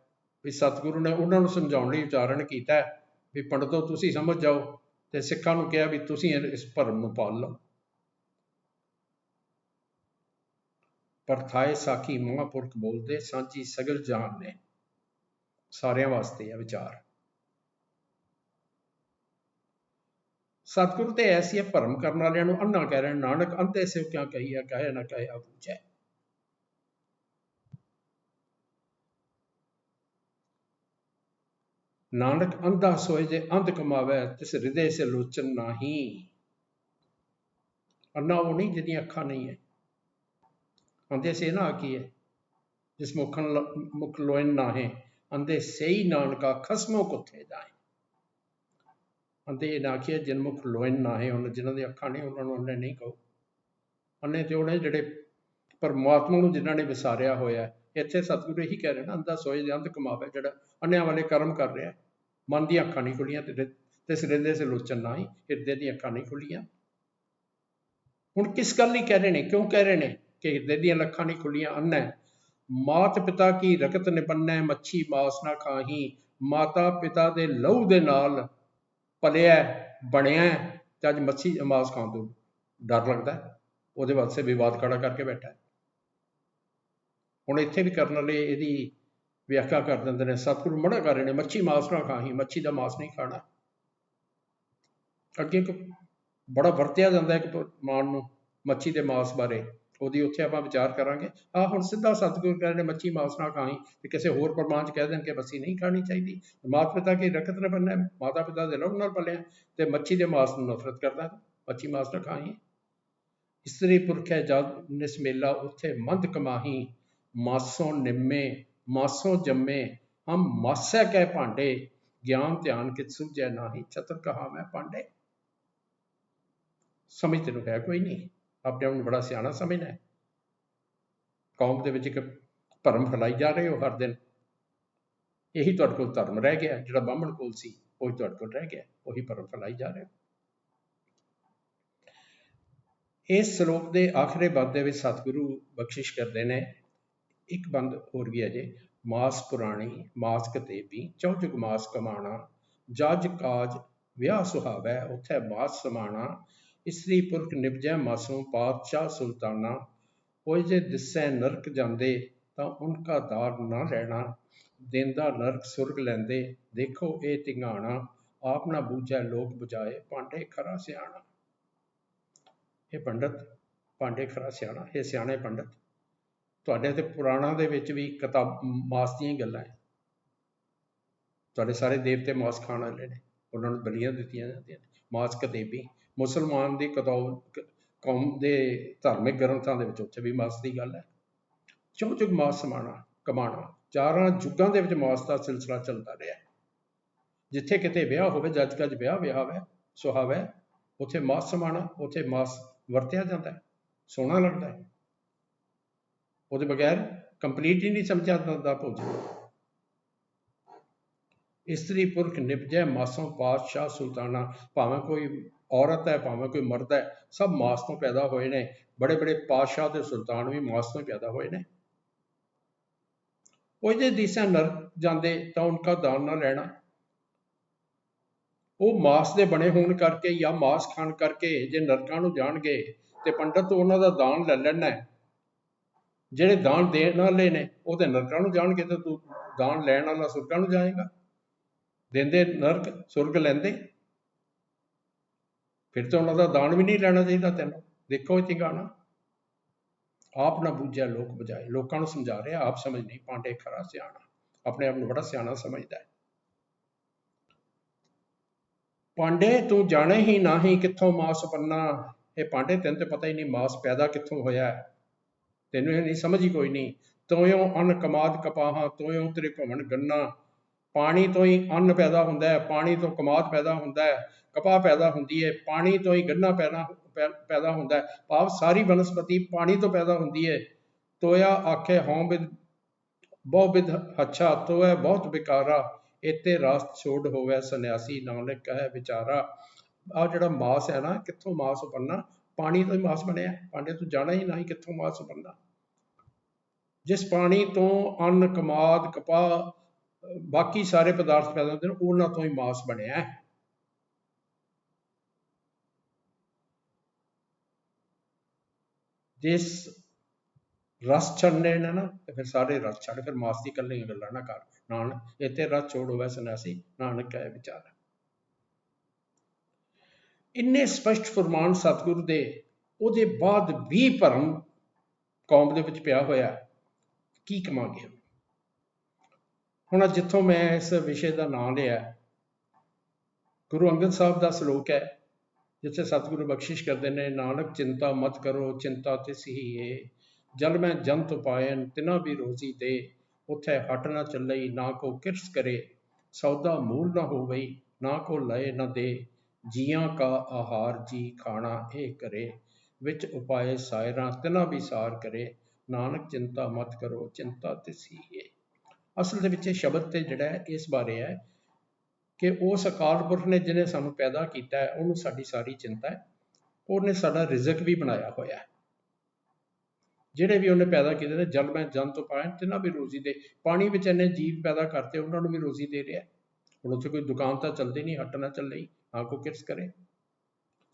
ਵੀ ਸਤਿਗੁਰੂ ਨੇ ਉਹਨਾਂ ਨੂੰ ਸਮਝਾਉਣ ਲਈ ਉਚਾਰਨ ਕੀਤਾ ਵੀ ਪੰਡਤੋ ਤੁਸੀਂ ਸਮਝ ਜਾਓ, ਤੇ ਸਿੱਖਾਂ ਨੂੰ ਕਿਹਾ ਵੀ ਤੁਸੀਂ ਇਸ ਭਰਮ ਨੂੰ ਪਾਲ ਲਓ। ਪਰ ਥਾਏ ਸਾਖੀ ਮਹਾਂਪੁਰਖ ਬੋਲਦੇ, ਸਾਂਝੀ ਸਗਲ ਜਾਨ ਨੇ। ਸਾਰਿਆਂ ਵਾਸਤੇ ਆ ਵਿਚਾਰ। ਸਤਿਗੁਰੂ ਤੇ ਐਸੀ ਭਰਮ ਕਰਨ ਵਾਲਿਆਂ ਨੂੰ ਅੰਨਾ ਕਹਿ ਰਹੇ, ਨਾਨਕ ਅੰਧੇ ਸਿਉ ਕਿਆ ਕਹੀਆ, ਕਹੇ ਨਾ ਕਹੇ ਬੂਝੈ। ਨਾਨਕ ਅੰਧਾ ਸੋਏ ਜੇ ਅੰਧ ਕਮਾਵੇ, ਤਿਸ ਹਿਰਦੇ ਸੇ ਲੋਚਨ ਨਾਹੀ। ਅੰਨਾ ਉਹ ਨਹੀਂ ਜਿਹਦੀਆਂ ਅੱਖਾਂ ਨਹੀਂ ਹੈ। ਅੰਧੇ ਸੇ ਨਾ ਆਖੀਏ, ਜਿਸ ਮੁਖ ਲੋਇਨ ਨਾਹੇ, ਅੰਧੇ ਸਹੀ ਨਾਨਕਾ ਖਸਮੋ ਕੁੱਥੇ ਜਾਏ। ਅੰਧੇ ਇਹ ਨਾ ਆਖੀਏ ਜਿਨ ਮੁਖ ਲੋਇਨ ਨਾਹੇ, ਉਹਨਾਂ ਜਿਹਨਾਂ ਦੀਆਂ ਅੱਖਾਂ ਨਹੀਂ ਉਹਨਾਂ ਨੂੰ ਅੰਨੇ ਨਹੀਂ ਕਹੋ। ਅੰਨੇ ਤੇ ਉਹਨੇ ਜਿਹੜੇ ਪਰਮਾਤਮਾ ਨੂੰ ਜਿਨ੍ਹਾਂ ਨੇ ਵਿਸਾਰਿਆ ਹੋਇਆ। ਇੱਥੇ ਸਤਿਗੁਰੂ ਇਹੀ ਕਹਿ ਰਹੇ ਨਾ, ਅੰਧਾ ਸੋਏ ਜੇ ਅੰਧ ਕਮਾਵੇ, ਜਿਹੜਾ ਅੰਨਿਆਂ ਵਾਲੇ ਕਰਮ ਕਰ ਰਿਹਾ। ਮਨ ਦੀਆਂ ਅੱਖਾਂ ਨਹੀਂ ਖੁੱਲੀਆਂ ਤੇ ਹਿਰਦੇ ਸੇ ਲੋਚਨ ਨਾ ਹੀ, ਹਿਰਦੇ ਦੀਆਂ ਅੱਖਾਂ ਨਹੀਂ ਖੁੱਲੀਆਂ। ਹੁਣ ਕਿਸ ਗੱਲ ਲਈ ਕਹਿ ਰਹੇ ਨੇ, ਕਿਉਂ ਕਹਿ ਰਹੇ ਨੇ ਕਿ ਹਿਰਦੇ ਦੀਆਂ ਅੱਖਾਂ ਨਹੀਂ ਖੁੱਲੀਆਂ? ਅੰਨਾ ਮਾਤ ਪਿਤਾ ਕੀ ਰਕਤ ਨਿਪੰਨੈ, ਮੱਛੀ ਮਾਸ ਨਾ ਖਾਹੀ। ਮਾਤਾ ਪਿਤਾ ਦੇ ਲਹੂ ਦੇ ਨਾਲ ਪਲਿਆ ਬਣਿਆ ਤੇ ਅੱਜ ਮੱਛੀ ਮਾਸ ਖਾਣ ਤੋਂ ਡਰ ਲੱਗਦਾ, ਉਹਦੇ ਵਾਸਤੇ ਵਿਵਾਦ ਖੜਾ ਕਰਕੇ ਬੈਠਾ। ਹੁਣ ਇੱਥੇ ਵੀ ਕਰਨ ਵਾਲੇ ਇਹਦੀ ਵਿਆਖਿਆ ਕਰ ਦਿੰਦੇ ਨੇ, ਸਤਿਗੁਰੂ ਮਨਾ ਕਰ ਰਹੇ ਨੇ ਮੱਛੀ ਮਾਸ ਨਾ ਖਾਹੀ, ਮੱਛੀ ਦਾ ਮਾਸ ਨਹੀਂ ਖਾਣਾ। ਅੱਗੇ ਇੱਕ ਬੜਾ ਵਰਤਿਆ ਜਾਂਦਾ ਇੱਕ ਮਾਨ ਨੂੰ ਮੱਛੀ ਦੇ ਮਾਸ ਬਾਰੇ, ਉਹਦੀ ਉੱਥੇ ਆਪਾਂ ਵਿਚਾਰ ਕਰਾਂਗੇ। ਹੁਣ ਸਿੱਧਾ ਸਤਿਗੁਰੂ ਕਹਿ ਰਹੇ ਨੇ ਮੱਛੀ ਮਾਸ ਨਾ ਖਾਹੀ, ਤੇ ਕਿਸੇ ਹੋਰ ਪ੍ਰਮਾਣ 'ਚ ਕਹਿ ਦੇਣ ਕਿ ਮੱਛੀ ਨਹੀਂ ਖਾਣੀ ਚਾਹੀਦੀ। ਮਾਤਾ ਪਿਤਾ ਕੀ ਰਕਤ ਨਾ ਬੰਨਿਆ, ਮਾਤਾ ਪਿਤਾ ਦੇ ਲਹੂ ਨਾਲ ਪਲਿਆ ਤੇ ਮੱਛੀ ਦੇ ਮਾਸ ਨੂੰ ਨਫ਼ਰਤ ਕਰਦਾ, ਮੱਛੀ ਮਾਸ ਨਾ ਖਾਹੀ। ਇਸਤਰੀ ਪੁਰਖੈ ਜਦ ਨਿਸਮੇਲਾ, ਉੱਥੇ ਮੰਦ ਕਮਾਹੀ। ਮਾਸੋਂ ਨਿੰਮੇ ਮਾਸੋਂ ਜੰਮੇ, ਹਮ ਮਾਸੈ ਕਹਿ ਭਾਂਡੇ। ਗਿਆਨ ਧਿਆਨ ਕਿਤ ਸੂਝੈ ਨਾਹੀ, ਚਤੁਰ ਕਹਾ ਮੈਂ ਪਾਂਡੇ। ਸਮਝ ਤੈਨੂੰ ਹੈ ਕੋਈ ਨਹੀਂ, ਆਪਣੇ ਆਪ ਨੂੰ ਬੜਾ ਸਿਆਣਾ ਸਮਝਣਾ। ਕੌਮ ਦੇ ਵਿੱਚ ਇੱਕ ਭਰਮ ਫੈਲਾਈ ਜਾ ਰਹੇ ਹੋ ਹਰ ਦਿਨ। ਇਹੀ ਤੁਹਾਡੇ ਕੋਲ ਧਰਮ ਰਹਿ ਗਿਆ, ਜਿਹੜਾ ਬਾਹਮਣ ਕੋਲ ਸੀ ਉਹੀ ਤੁਹਾਡੇ ਕੋਲ ਰਹਿ ਗਿਆ, ਉਹੀ ਭਰਮ ਫੈਲਾਈ ਜਾ ਰਹੇ ਹੋ। ਇਸ ਸ਼ਲੋਕ ਦੇ ਆਖਰੀ ਬੰਦ ਦੇ ਵਿੱਚ ਸਤਿਗੁਰੂ ਬਖਸ਼ਿਸ਼ ਕਰਦੇ ਨੇ। ਇੱਕ ਬੰਦ ਹੋਰ ਵੀ ਹੈ ਜੇ, ਮਾਸ ਪੁਰਾਣੀ ਮਾਸ ਕਤੇਬੀ, ਚੌਜੁਗ ਮਾਸ ਕਮਾਣਾ। ਜਜ ਕਾਜ ਵਿਆਹ ਸੁਹਾਵੈ, ਉੱਥੇ ਮਾਸ ਸਮਾਣਾ। ਇਸਤਰੀ ਪੁਰਖ ਨਿਪਜੈ ਮਾਸੋਂ, ਪਾਤਸ਼ਾਹ ਸੁਲਤਾਨਾ। ਉਹ ਜੇ ਦਿਸੈ ਨਰਕ ਜਾਂਦੇ, ਤਾਂ ਉਨਕਾ ਦਾਰ ਨਾ ਲੈਣਾ। ਦੇਂਦਾ ਨਰਕ ਸੁਰਗ ਲੈਂਦੇ, ਦੇਖੋ ਇਹ ਧਿੰਗਾਣਾ। ਆਪ ਨਾ ਬੂਝੈ ਲੋਕ ਬੁਝਾਏ, ਭਾਂਡੇ ਖਰਾ ਸਿਆਣਾ। ਇਹ ਪੰਡਤ ਭਾਂਡੇ ਖਰਾ ਸਿਆਣਾ, ਇਹ ਸਿਆਣੇ ਪੰਡਤ। ਤੁਹਾਡੇ ਤੇ ਪੁਰਾਣਾਂ ਦੇ ਵਿੱਚ ਵੀ ਕਿਤਾਬ ਮਾਸ ਦੀਆਂ ਹੀ ਗੱਲਾਂ ਹੈ। ਤੁਹਾਡੇ ਸਾਰੇ ਦੇਵਤੇ ਮਾਸ ਖਾਣ ਵਾਲੇ ਨੇ, ਉਹਨਾਂ ਨੂੰ ਬਲੀਆਂ ਦਿੱਤੀਆਂ ਜਾਂਦੀਆਂ ਨੇ। ਮਾਸ ਕਤੇਬੀ ਮੁਸਲਮਾਨ ਦੀ ਕੌਮ ਦੇ ਧਾਰਮਿਕ ਗ੍ਰੰਥਾਂ ਦੇ ਵਿੱਚ ਉੱਥੇ ਵੀ ਮਾਸ ਦੀ ਗੱਲ ਹੈ। ਚੌਜੁਗ ਮਾਸ ਸਮਾਣਾ ਕਮਾਣਾ, 4 ਯੁੱਗਾਂ ਦੇ ਵਿੱਚ ਮਾਸ ਦਾ ਸਿਲਸਿਲਾ ਚੱਲਦਾ ਰਿਹਾ। ਜਿੱਥੇ ਕਿਤੇ ਵਿਆਹ ਹੋਵੇ, ਜੱਜ ਕੱਜ ਵਿਆਹ ਵਿਆਹਵੈ ਸੁਹਾਵੈ, ਉੱਥੇ ਮਾਸ ਸਮਾਣਾ, ਉੱਥੇ ਮਾਸ ਵਰਤਿਆ ਜਾਂਦਾ ਹੈ, ਸੋਹਣਾ ਲੱਗਦਾ ਹੈ। ਉਹਦੇ ਬਗੈਰ ਕੰਪਲੀਟ ਹੀ ਨਹੀਂ ਸਮਝਿਆ ਜਾਂਦਾ ਭੋਜਨ। ਇਸਤਰੀ ਪੁਰਖ ਨਿਪਜੈ ਮਾਸੋਂ, ਪਾਤਸ਼ਾਹ ਸੁਲਤਾਨਾ। ਭਾਵੇਂ ਕੋਈ ਔਰਤ ਹੈ ਭਾਵੇਂ ਕੋਈ ਮਰਦ ਹੈ, ਸਭ ਮਾਸ ਤੋਂ ਪੈਦਾ ਹੋਏ ਨੇ। ਬੜੇ ਬੜੇ ਪਾਤਸ਼ਾਹ ਤੇ ਸੁਲਤਾਨ ਵੀ ਮਾਸ ਤੋਂ ਹੀ ਪੈਦਾ ਹੋਏ ਨੇ। ਉਹ ਜੇ ਦਿਸੈ ਨਰਕ ਜਾਂਦੇ, ਤਾਂ ਉਨਕਾ ਦਾਨ ਨਾ ਲੈਣਾ। ਉਹ ਮਾਸ ਦੇ ਬਣੇ ਹੋਣ ਕਰਕੇ ਜਾਂ ਮਾਸ ਖਾਣ ਕਰਕੇ ਜੇ ਨਰਕਾਂ ਨੂੰ ਜਾਣਗੇ, ਤੇ ਪੰਡਤ ਉਹਨਾਂ ਦਾ ਦਾਨ ਲੈ ਲੈਣਾ। ਜਿਹੜੇ ਦਾਨ ਦੇਣ ਵਾਲੇ ਨੇ ਉਹ ਤੇ ਨਰਕਾਂ ਨੂੰ ਜਾਣਗੇ, ਤੇ ਤੂੰ ਦਾਨ ਲੈਣ ਵਾਲਾ ਸੁਰਗਾਂ ਨੂੰ ਜਾਏਗਾ। ਦਿੰਦੇ ਨਰਕ ਸੁਰਗ ਲੈਂਦੇ, ਫਿਰ ਤਾਂ ਉਹਨਾਂ ਦਾ ਦਾਨ ਵੀ ਨਹੀਂ ਲੈਣਾ ਚਾਹੀਦਾ ਤੈਨੂੰ। ਦੇਖੋ ਇਹ ਗਾਣਾ, ਆਪ ਨਾ ਬੂਝਿਆ ਲੋਕ ਬੁਝਾਏ। ਲੋਕਾਂ ਨੂੰ ਸਮਝਾ ਰਿਹਾ, ਆਪ ਸਮਝ ਨਹੀਂ। ਭਾਂਡੇ ਖਰਾ ਸਿਆਣਾ, ਆਪਣੇ ਆਪ ਨੂੰ ਬੜਾ ਸਿਆਣਾ ਸਮਝਦਾ ਹੈ। ਪਾਂਡੇ ਤੂੰ ਜਾਣੇ ਹੀ ਨਾਹੀ, ਕਿੱਥੋਂ ਮਾਸ ਪੰਨਾ। ਇਹ ਪਾਂਡੇ ਤੈਨੂੰ ਤੇ ਪਤਾ ਹੀ ਨਹੀਂ ਮਾਸ ਪੈਦਾ ਕਿੱਥੋਂ ਹੋਇਆ। ਤੈਨੂੰ ਇਹ ਨਹੀਂ ਸਮਝ ਹੀ ਕੋਈ ਨਹੀਂ। ਤੋਇਓ ਅੰਨ ਕਮਾਦ ਕਪਾਹਾਂ, ਤੋਇਓ ਤੇਰੇ ਭਵਨ ਗੰਨਾ। ਪਾਣੀ ਤੋਂ ਹੀ ਅੰਨ ਪੈਦਾ ਹੁੰਦਾ ਹੈ, ਪਾਣੀ ਤੋਂ ਕਮਾਦ ਪੈਦਾ ਹੁੰਦਾ ਹੈ, ਕਪਾਹ ਪੈਦਾ ਹੁੰਦੀ ਹੈ, ਪਾਣੀ ਤੋਂ ਹੀ ਗੰਨਾ ਪੈਦਾ ਹੁੰਦਾ ਹੈ। ਭਾਵ ਸਾਰੀ ਬਨਸਪਤੀ ਪਾਣੀ ਤੋਂ ਪੈਦਾ ਹੁੰਦੀ ਹੈ। ਤੋਇਆ ਆਖੇ ਹਉ ਬਿਦ ਬਹੁ ਬਿਦ ਹੱਛਾ, ਤੋਇ ਬਹੁਤ ਵਿਕਾਰਾ। ਇੱਥੇ ਰਸ ਛੋੜ ਹੋਵੇ ਸੰਨਿਆਸੀ, ਨਾਨਕ ਕਹੈ ਵਿਚਾਰਾ। ਆਹ ਜਿਹੜਾ ਮਾਸ ਹੈ ਨਾ, ਕਿੱਥੋਂ ਮਾਸ ਬਣਨਾ? ਪਾਣੀ ਤੋਂ ਹੀ ਮਾਸ ਬਣਿਆ, ਪਾਣੀ ਤੋਂ ਜਾਣਾ ਹੀ ਨਹੀਂ ਕਿੱਥੋਂ ਮਾਸ ਬਣਨਾ। ਜਿਸ ਪਾਣੀ ਤੋਂ ਅੰਨ ਕਮਾਦ ਕਪਾਹ ਬਾਕੀ ਸਾਰੇ ਪਦਾਰਥ ਪੈਦਾ ਹੁੰਦੇ ਨੇ, ਉਹਨਾਂ ਤੋਂ ਹੀ ਮਾਸ ਬਣਿਆ। ਜਿਸ ਰਸ ਛੱਡਨੇ ਨੇ ਨਾ, ਤੇ ਫਿਰ ਸਾਰੇ ਰਸ ਛੱਡ, ਫਿਰ ਮਾਸ ਦੀ ਇਕੱਲੀਆਂ ਗੱਲਾਂ ਨਾ ਕਰ। ਨਾਨਕ ਇੱਥੇ ਰਸ ਛੋੜ ਹੋਵੇ ਸੰਨਿਆਸੀ, ਨਾਨਕ ਕਹੈ ਵਿਚਾਰਾ। ਇੰਨੇ ਸਪਸ਼ਟ ਫਰਮਾਨ ਸਤਿਗੁਰੂ ਦੇ, ਉਹਦੇ ਬਾਅਦ ਵੀ ਭਰਮ ਕੌਮ ਦੇ ਵਿੱਚ ਪਿਆ ਹੋਇਆ, ਕੀ ਕਮਾਂਗੇ? ਹੁਣ ਜਿੱਥੋਂ ਮੈਂ ਇਸ ਵਿਸ਼ੇ ਦਾ ਨਾਂ ਲਿਆ, ਗੁਰੂ ਅੰਗਦ ਸਾਹਿਬ ਦਾ ਸਲੋਕ ਹੈ, ਜਿੱਥੇ ਸਤਿਗੁਰੂ ਬਖਸ਼ਿਸ਼ ਕਰਦੇ ਨੇ, ਨਾਨਕ ਚਿੰਤਾ ਮਤ ਕਰੋ, ਚਿੰਤਾ ਤਿਸ ਹੀ ਏ, ਜਲ ਮੈਂ ਜੰਤ ਪਾਇਨ ਤਿਨਾ ਵੀ ਰੋਜ਼ੀ ਦੇ। ਉੱਥੇ ਹਟ ਨਾ ਚੱਲਈ, ਨਾ ਕੋ ਕਿਰਸ ਕਰੇ, ਸੌਦਾ ਮੂਲ ਨਾ ਹੋਵਈ, ਨਾ ਕੋ ਲਏ ਨਾ ਦੇ। ਜੀਆਂ ਕਾ ਆਹਾਰ ਜੀ ਖਾਣਾ ਇਹ ਕਰੇ, ਵਿੱਚ ਉਪਾਏ ਸਾਇਰਾਂ ਤਿਨਾ ਵੀ ਸਾਰ ਕਰੇ। ਨਾਨਕ ਚਿੰਤਾ ਮਤ ਕਰੋ, ਚਿੰਤਾ ਤਿਸ ਹੀ ਏ। ਅਸਲ ਦੇ ਵਿੱਚ ਇਹ ਸ਼ਬਦ ਤੇ ਜਿਹੜਾ ਹੈ ਇਸ ਬਾਰੇ ਹੈ ਕਿ ਉਸ ਅਕਾਲ ਪੁਰਖ ਨੇ ਜਿਹਨੇ ਸਾਨੂੰ ਪੈਦਾ ਕੀਤਾ ਹੈ, ਉਹਨੂੰ ਸਾਡੀ ਸਾਰੀ ਚਿੰਤਾ ਹੈ। ਉਹਨੇ ਸਾਡਾ ਰਿਜ਼ਕ ਵੀ ਬਣਾਇਆ ਹੋਇਆ। ਜਿਹੜੇ ਵੀ ਉਹਨੇ ਪੈਦਾ ਕੀਤੇ ਨੇ, ਜਲ ਮੈਂ ਜਨ ਤੋਂ ਪਾਇਆ ਤਿੰਨਾਂ ਵੀ ਰੋਜ਼ੀ ਦੇ। ਪਾਣੀ ਵਿੱਚ ਇੰਨੇ ਜੀਵ ਪੈਦਾ ਕਰਤੇ, ਉਹਨਾਂ ਨੂੰ ਵੀ ਰੋਜ਼ੀ ਦੇ ਰਿਹਾ। ਹੁਣ ਉੱਥੇ ਕੋਈ ਦੁਕਾਨ ਤਾਂ ਚੱਲਦੀ ਨਹੀਂ, ਹੱਟ ਨਾ ਚੱਲੇ, ਨਾ ਕੋਈ ਕਿਰਸ ਕਰੇ,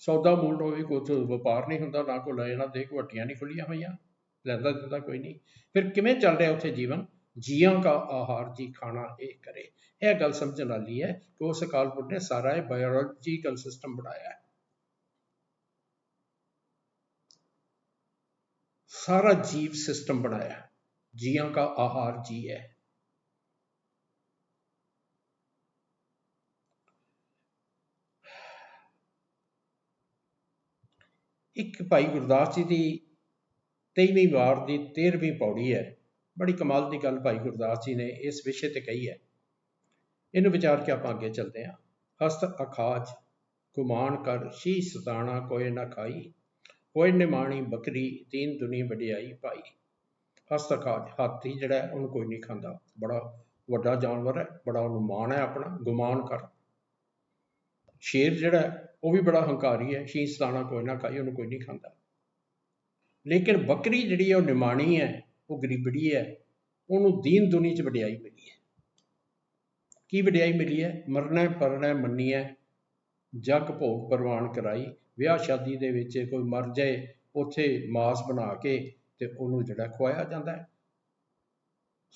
ਸੌਦਾ ਮੂਲ ਹੋਵੇ, ਕੋਈ ਵਪਾਰ ਨਹੀਂ ਹੁੰਦਾ, ਨਾ ਕੋਈ ਲੈ ਨਾ ਦੇ, ਕੋਈ ਹੱਟੀਆਂ ਨਹੀਂ ਖੁੱਲੀਆਂ ਹੋਈਆਂ, ਲੈਂਦਾ ਦਿੰਦਾ ਕੋਈ ਨਹੀਂ। ਫਿਰ ਕਿਵੇਂ ਚੱਲ ਰਿਹਾ ਉੱਥੇ ਜੀਵਨ? ਜੀਆਂ ਕਾ ਆਹਾਰ ਜੀ ਖਾਣਾ ਇਹ ਕਰੇ। ਇਹ ਗੱਲ ਸਮਝਣ ਵਾਲੀ ਹੈ ਕਿ ਉਸ ਅਕਾਲ ਪੁਰਖ ਨੇ ਸਾਰਾ ਇਹ ਬਾਇਓਲੋਜੀਕਲ ਸਿਸਟਮ ਬਣਾਇਆ ਹੈ, ਸਾਰਾ ਜੀਵ ਸਿਸਟਮ ਬਣਾਇਆ। ਜੀਆਂ ਕਾ ਆਹਾਰ ਜੀ ਹੈ। ਇੱਕ ਭਾਈ ਗੁਰਦਾਸ ਜੀ ਦੀ 23ਵੀਂ ਵਾਰ ਦੀ 13ਵੀਂ ਪੌੜੀ ਹੈ। ਬੜੀ ਕਮਾਲ ਦੀ ਗੱਲ ਭਾਈ ਗੁਰਦਾਸ ਜੀ ਨੇ ਇਸ ਵਿਸ਼ੇ ਤੇ ਕਹੀ ਹੈ। ਇਹਨੂੰ ਵਿਚਾਰ ਕੇ ਆਪਾਂ ਅੱਗੇ ਚੱਲਦੇ ਹਾਂ। ਹਸਤ ਅਖਾਜ ਗੁਮਾਨ ਕਰ, ਸ਼ੀਸ਼ ਸਤਾਣਾ ਕੋਏ ਨਾ ਖਾਈ, ਕੋਏ ਨਿਮਾਣੀ ਬੱਕਰੀ ਦੀਨ ਦੁਨੀ ਵਡਿਆਈ ਪਾਈ। ਹਸਤ ਅਖਾਜ, ਹਾਥੀ ਜਿਹੜਾ ਹੈ ਉਹਨੂੰ ਕੋਈ ਨਹੀਂ ਖਾਂਦਾ, ਬੜਾ ਵੱਡਾ ਜਾਨਵਰ ਹੈ, ਬੜਾ ਉਹਨੂੰ ਮਾਣ ਹੈ ਆਪਣਾ। ਗੁਮਾਨ ਕਰ, ਸ਼ੇਰ ਜਿਹੜਾ ਉਹ ਵੀ ਬੜਾ ਹੰਕਾਰੀ ਹੈ, ਸ਼ੀਸ਼ ਸਤਾਣਾ ਕੋਈ ਨਾ ਖਾਈ, ਉਹਨੂੰ ਕੋਈ ਨਹੀਂ ਖਾਂਦਾ। ਲੇਕਿਨ ਬੱਕਰੀ ਜਿਹੜੀ ਹੈ ਉਹ ਨਿਮਾਣੀ ਹੈ, ਉਹ ਗਰੀਬੜੀ ਹੈ, ਉਹਨੂੰ ਦੀਨ ਦੁਨੀ 'ਚ ਵਡਿਆਈ ਮਿਲੀ ਹੈ। ਕੀ ਵਡਿਆਈ ਮਿਲੀ ਹੈ? ਮਰਨਾ ਪਰਨਾ ਮੰਨੀਐ, ਜਗ ਭੋਗ ਪ੍ਰਵਾਨ ਕਰਾਈ। ਵਿਆਹ ਸ਼ਾਦੀ ਦੇ ਵਿੱਚ ਕੋਈ ਮਰ ਜਾਏ, ਉੱਥੇ ਮਾਸ ਬਣਾ ਕੇ ਤੇ ਉਹਨੂੰ ਜਿਹੜਾ ਖਵਾਇਆ ਜਾਂਦਾ ਹੈ,